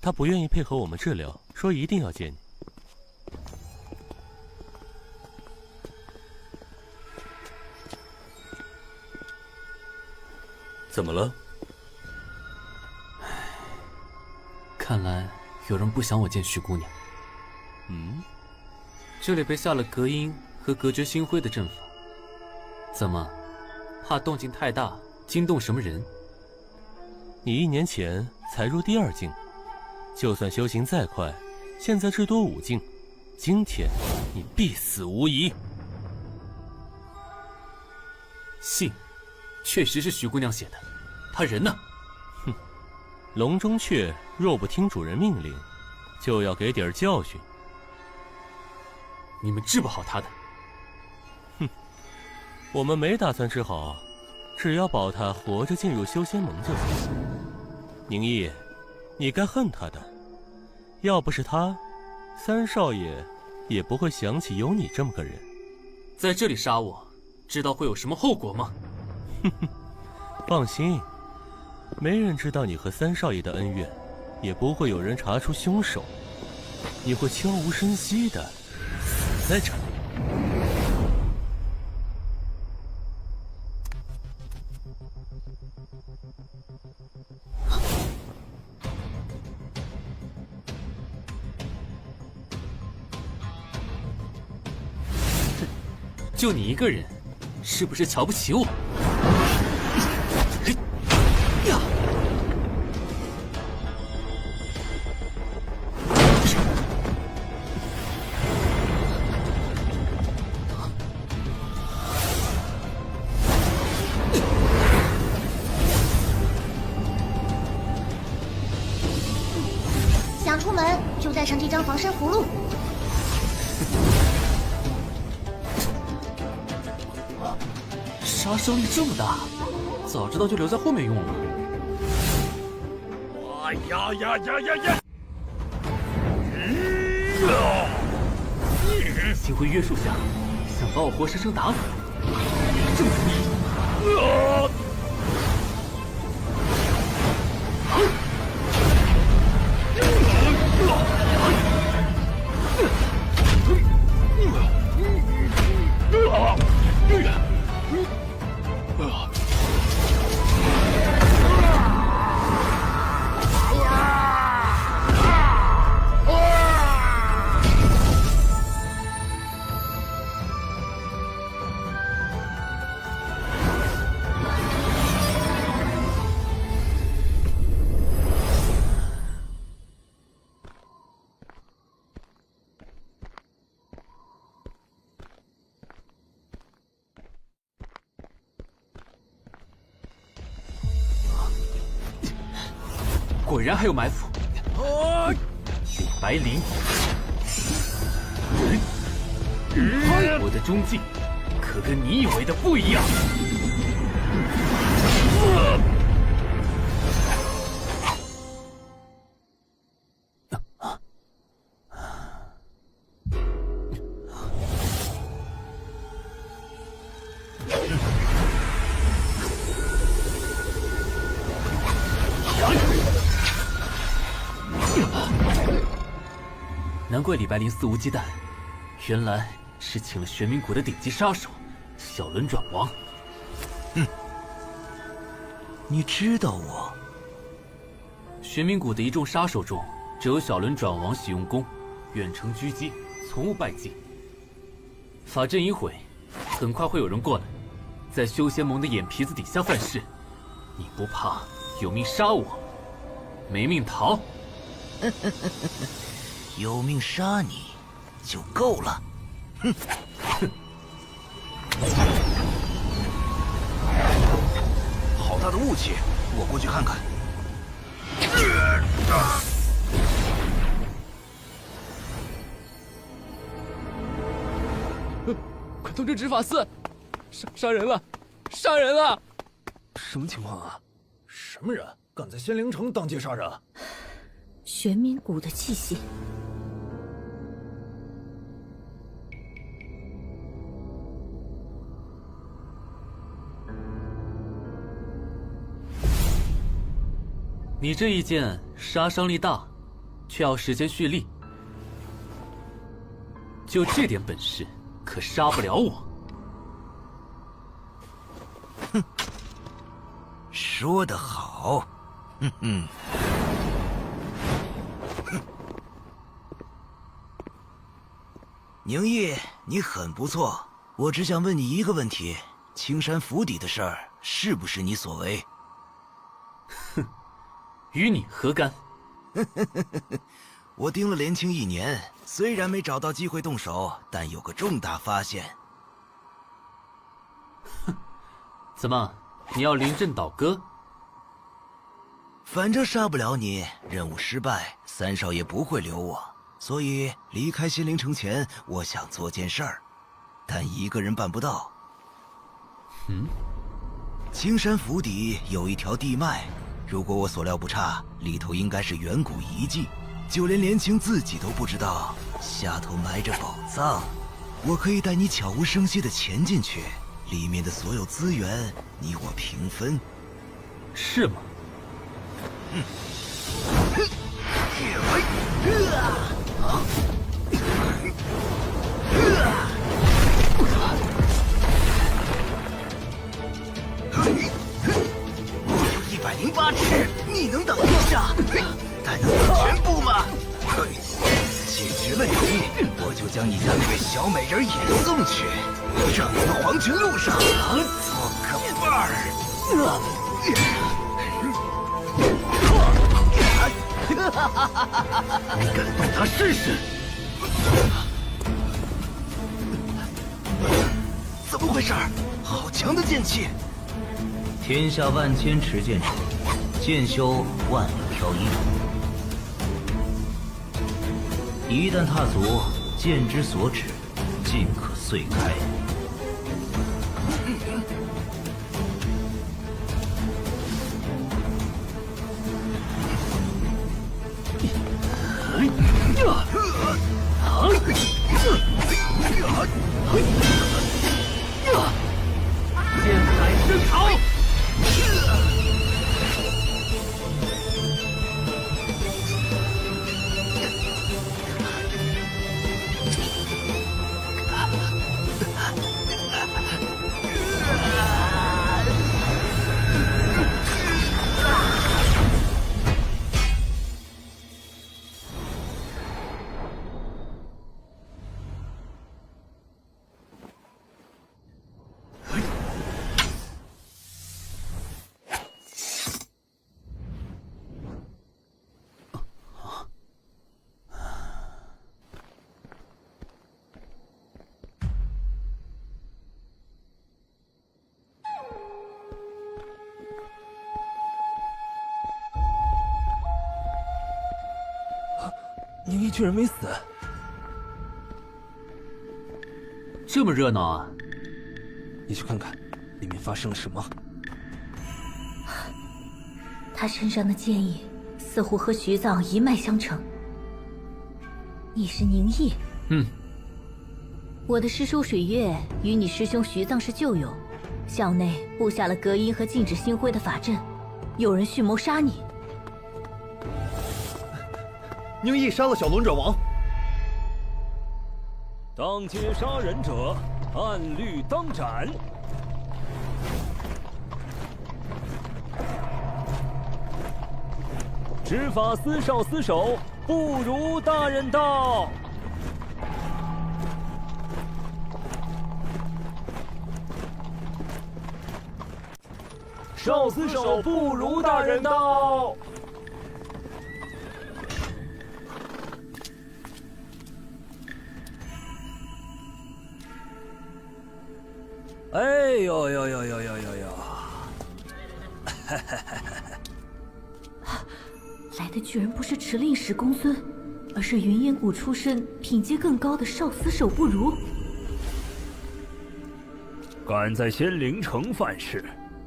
她不愿意配合我们治疗，说一定要见你。怎么了？看来有人不想我见徐姑娘。这里被下了隔音和隔绝星辉的阵法，怎么，怕动静太大惊动什么人？你1年前才入第2境，就算修行再快，现在至多5境，今天你必死无疑。信，确实是徐姑娘写的，她人呢？笼中雀若不听主人命令，就要给点教训。你们治不好她的。我们没打算治好，只要保她活着进入修仙盟就行。宁毅，你该恨她的，要不是她，三少爷也不会想起有你这么个人。在这里杀我，知道会有什么后果吗？放心，没人知道你和三少爷的恩怨，也不会有人查出凶手，你会悄无声息的死在这里。就你一个人，是不是瞧不起我？想出门就带上这张防身符箓。杀伤力这么大，早知道就留在后面用了。哇呀呀呀呀呀！星辉约束下，想把我活生生打死，这么容易？果然还有埋伏。李白灵，我的中计可跟你以为的不一样。难怪李白灵肆无忌惮，原来是请了玄冥谷的顶级杀手小轮转王。你知道我？玄冥谷的一众杀手中，只有小轮转王喜用功，远程狙击，从无败绩。法阵一毁，很快会有人过来，在修仙盟的眼皮子底下犯事。你不怕有命杀我，没命逃？有命杀你就够了。哼！好大的雾气，我过去看看。快通知执法司，杀人了，杀人了！什么情况啊？什么人敢在仙灵城当街杀人？玄冥谷的气息。你这一剑杀伤力大，却要时间蓄力，就这点本事，可杀不了我。哼，说得好。哼哼。宁毅，你很不错。我只想问你一个问题：青山府邸的事儿是不是你所为？哼，与你何干？我盯了连青1年，虽然没找到机会动手，但有个重大发现。哼，怎么，你要临阵倒戈？反正杀不了你，任务失败，三少爷不会留我。所以离开仙灵城前，我想做件事儿，但一个人办不到。青山府邸有一条地脉，如果我所料不差，里头应该是远古遗迹，就连连青自己都不知道下头埋着宝藏。我可以带你悄无声息地潜进去，里面的所有资源你我平分。是吗？我有108尺，你能挡一下？但能挡全部吗？解决了你，我就将你家那位小美人也送去，让你们黄泉路上做个伴儿。你敢动他试试？怎么回事？好强的剑气！天下万千持剑者，剑修万里挑一。一旦踏足，剑之所指，尽可碎开。剑海升潮！宁毅居然没死，这么热闹啊！你去看看，里面发生了什么。他身上的剑意似乎和徐藏一脉相承。你是宁毅？我的师叔水月与你师兄徐藏是旧友，校内布下了隔音和禁止星辉的法阵，有人蓄谋杀你。宁毅杀了小轮转王。当街杀人者，按律当斩。执法司少司手，不如大人道。少司手不如大人道。哎呦呦呦呦呦呦呦！来的居然不是持令使公孙，而是云烟谷出身、品阶更高的少司手不如。敢在仙灵城犯事，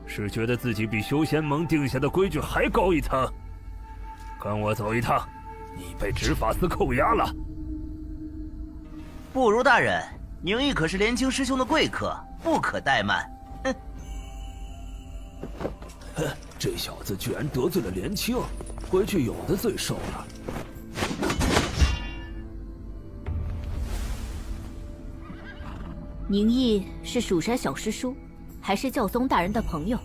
是觉得自己比修仙盟定下的规矩还高一层？跟我走一趟，你被执法司扣押了。不如大人，宁毅可是莲青师兄的贵客，不可怠慢。哼！这小子居然得罪了莲青，回去有的罪受了。宁毅是蜀山小师叔，还是教宗大人的朋友？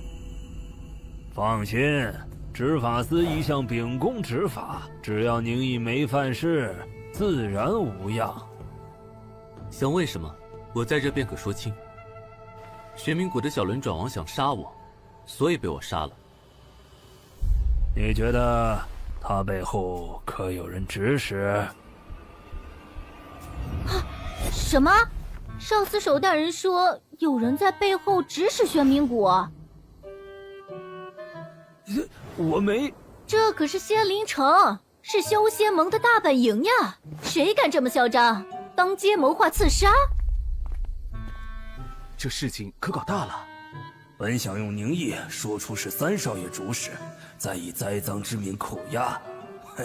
放心，执法司一向秉公执法，只要宁毅没犯事，自然无恙。想问什么，我在这便可说清。玄冥谷的小轮转王想杀我，所以被我杀了。你觉得他背后可有人指使？什么？少司手大人说有人在背后指使玄冥谷？我没。这可是仙灵城，是修仙盟的大本营呀！谁敢这么嚣张，当街谋划刺杀？这事情可搞大了。本想用宁毅说出是三少爷主使，再以栽赃之名扣押，哼，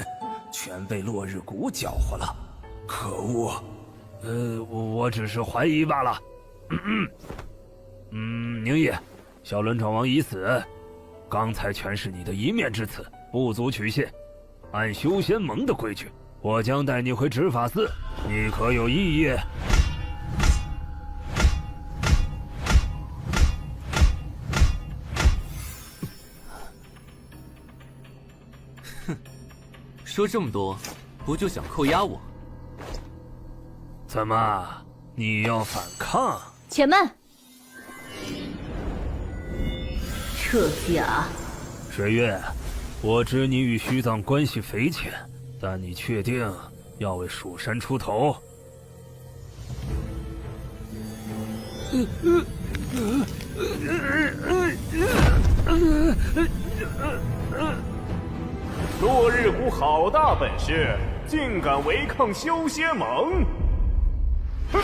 全被落日谷搅和了。可恶！我只是怀疑罢了。宁毅，小轮转王已死，刚才全是你的一面之词，不足取信。按修仙盟的规矩，我将带你回执法司，你可有异议？说这么多，不就想扣押我？怎么，你要反抗？且慢！撤甲。水月，我知你与虚藏关系匪浅，但你确定要为蜀山出头？落日谷好大本事，竟敢违抗修仙盟！哼！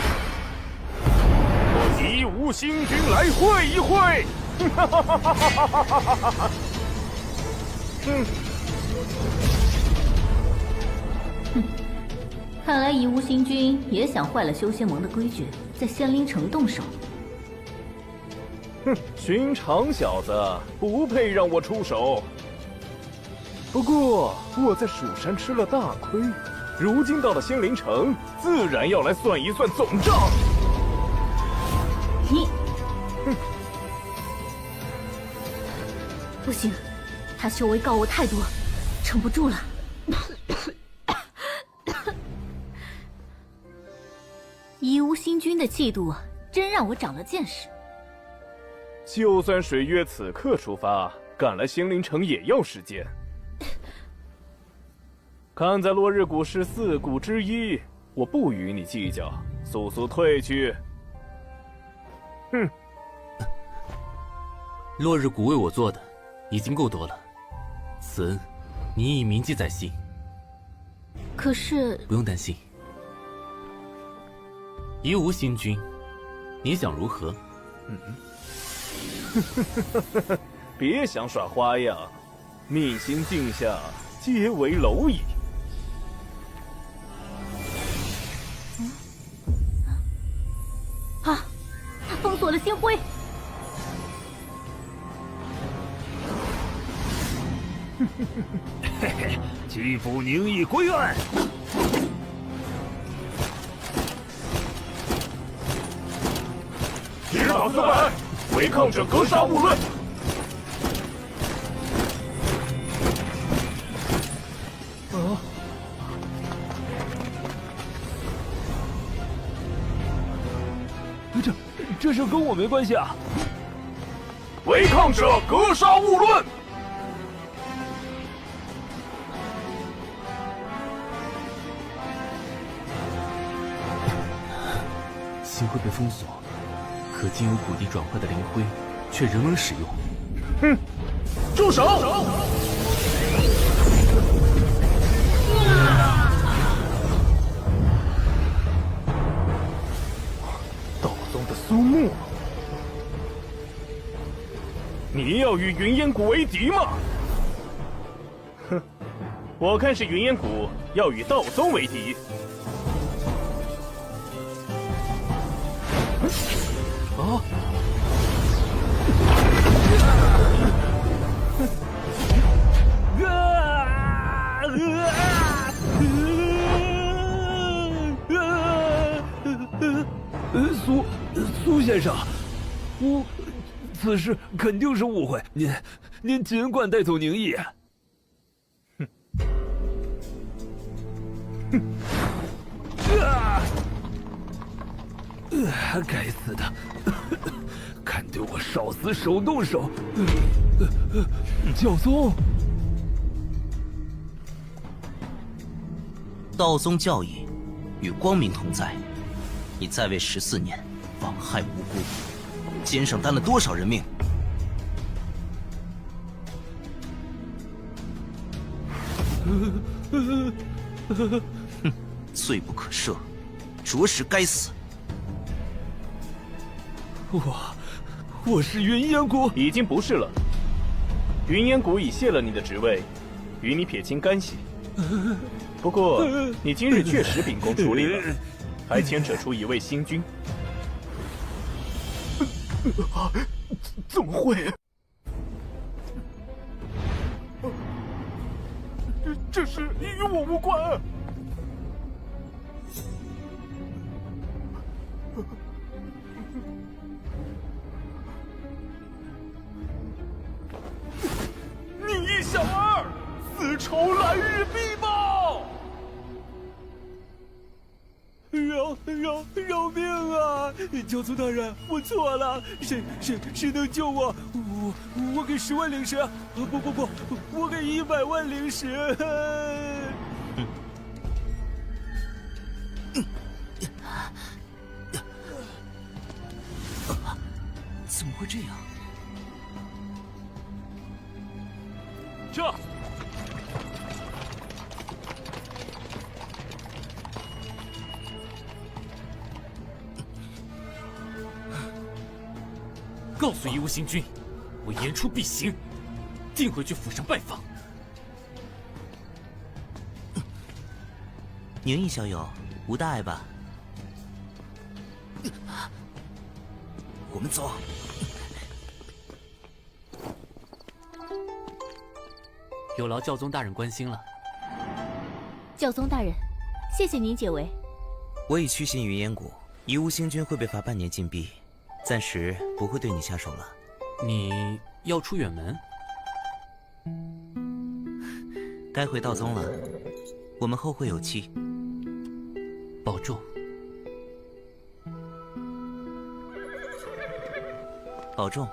夷吾星君来会一会！看来夷吾星君也想坏了修仙盟的规矩，在仙灵城动手。哼，寻常小子不配让我出手。不过我在蜀山吃了大亏，如今到了仙灵城，自然要来算一算总账。你，不行，他修为高我太多，撑不住了。夷吾星君的气度真让我长了见识。就算水月此刻出发，赶来仙灵城也要时间。看在落日谷是四谷之一，我不与你计较，速速退去。哼！落日谷为我做的已经够多了，此恩你已铭记在心。可是不用担心，夷吾星君，你想如何？别想耍花样，命星镜下皆为蝼蚁。啊！他封锁了星辉。嘿嘿，缉捕宁毅归案。直打4百，违抗者格杀勿论。这事跟我没关系啊！违抗者格杀勿论。星辉被封锁，可经由古地转化的灵辉却仍能使用。哼！住手！道宗的苏木，你要与云烟谷为敌吗？哼，我看是云烟谷要与道宗为敌。啊！苏先生，此事肯定是误会，您尽管带走宁毅。该死的，看对我少死手动手！教宗，道宗教义与光明同在，你在位14年，枉害无辜，肩上担了多少人命？哼，罪不可赦，着实该死。我是云烟谷，已经不是了。云烟谷已卸了你的职位，与你撇清干系。不过你今日确实秉公处理了，还牵扯出一位新君。怎么会？这事与我无关。宁毅小儿，此仇来日必报！饶命啊！教宗大人，我错了，谁能救我？我给10万灵石，不，我给100万灵石。怎么会这样？这。告诉夷吾星君，我言出必行，定会去府上拜访。宁毅小友，无大碍吧？我们走。有劳教宗大人关心了。教宗大人，谢谢您解围。我已驱行云烟谷，夷吾星君会被罚半年禁闭，暂时不会对你下手了。你要出远门？该回道宗了，我们后会有期。保重。保重。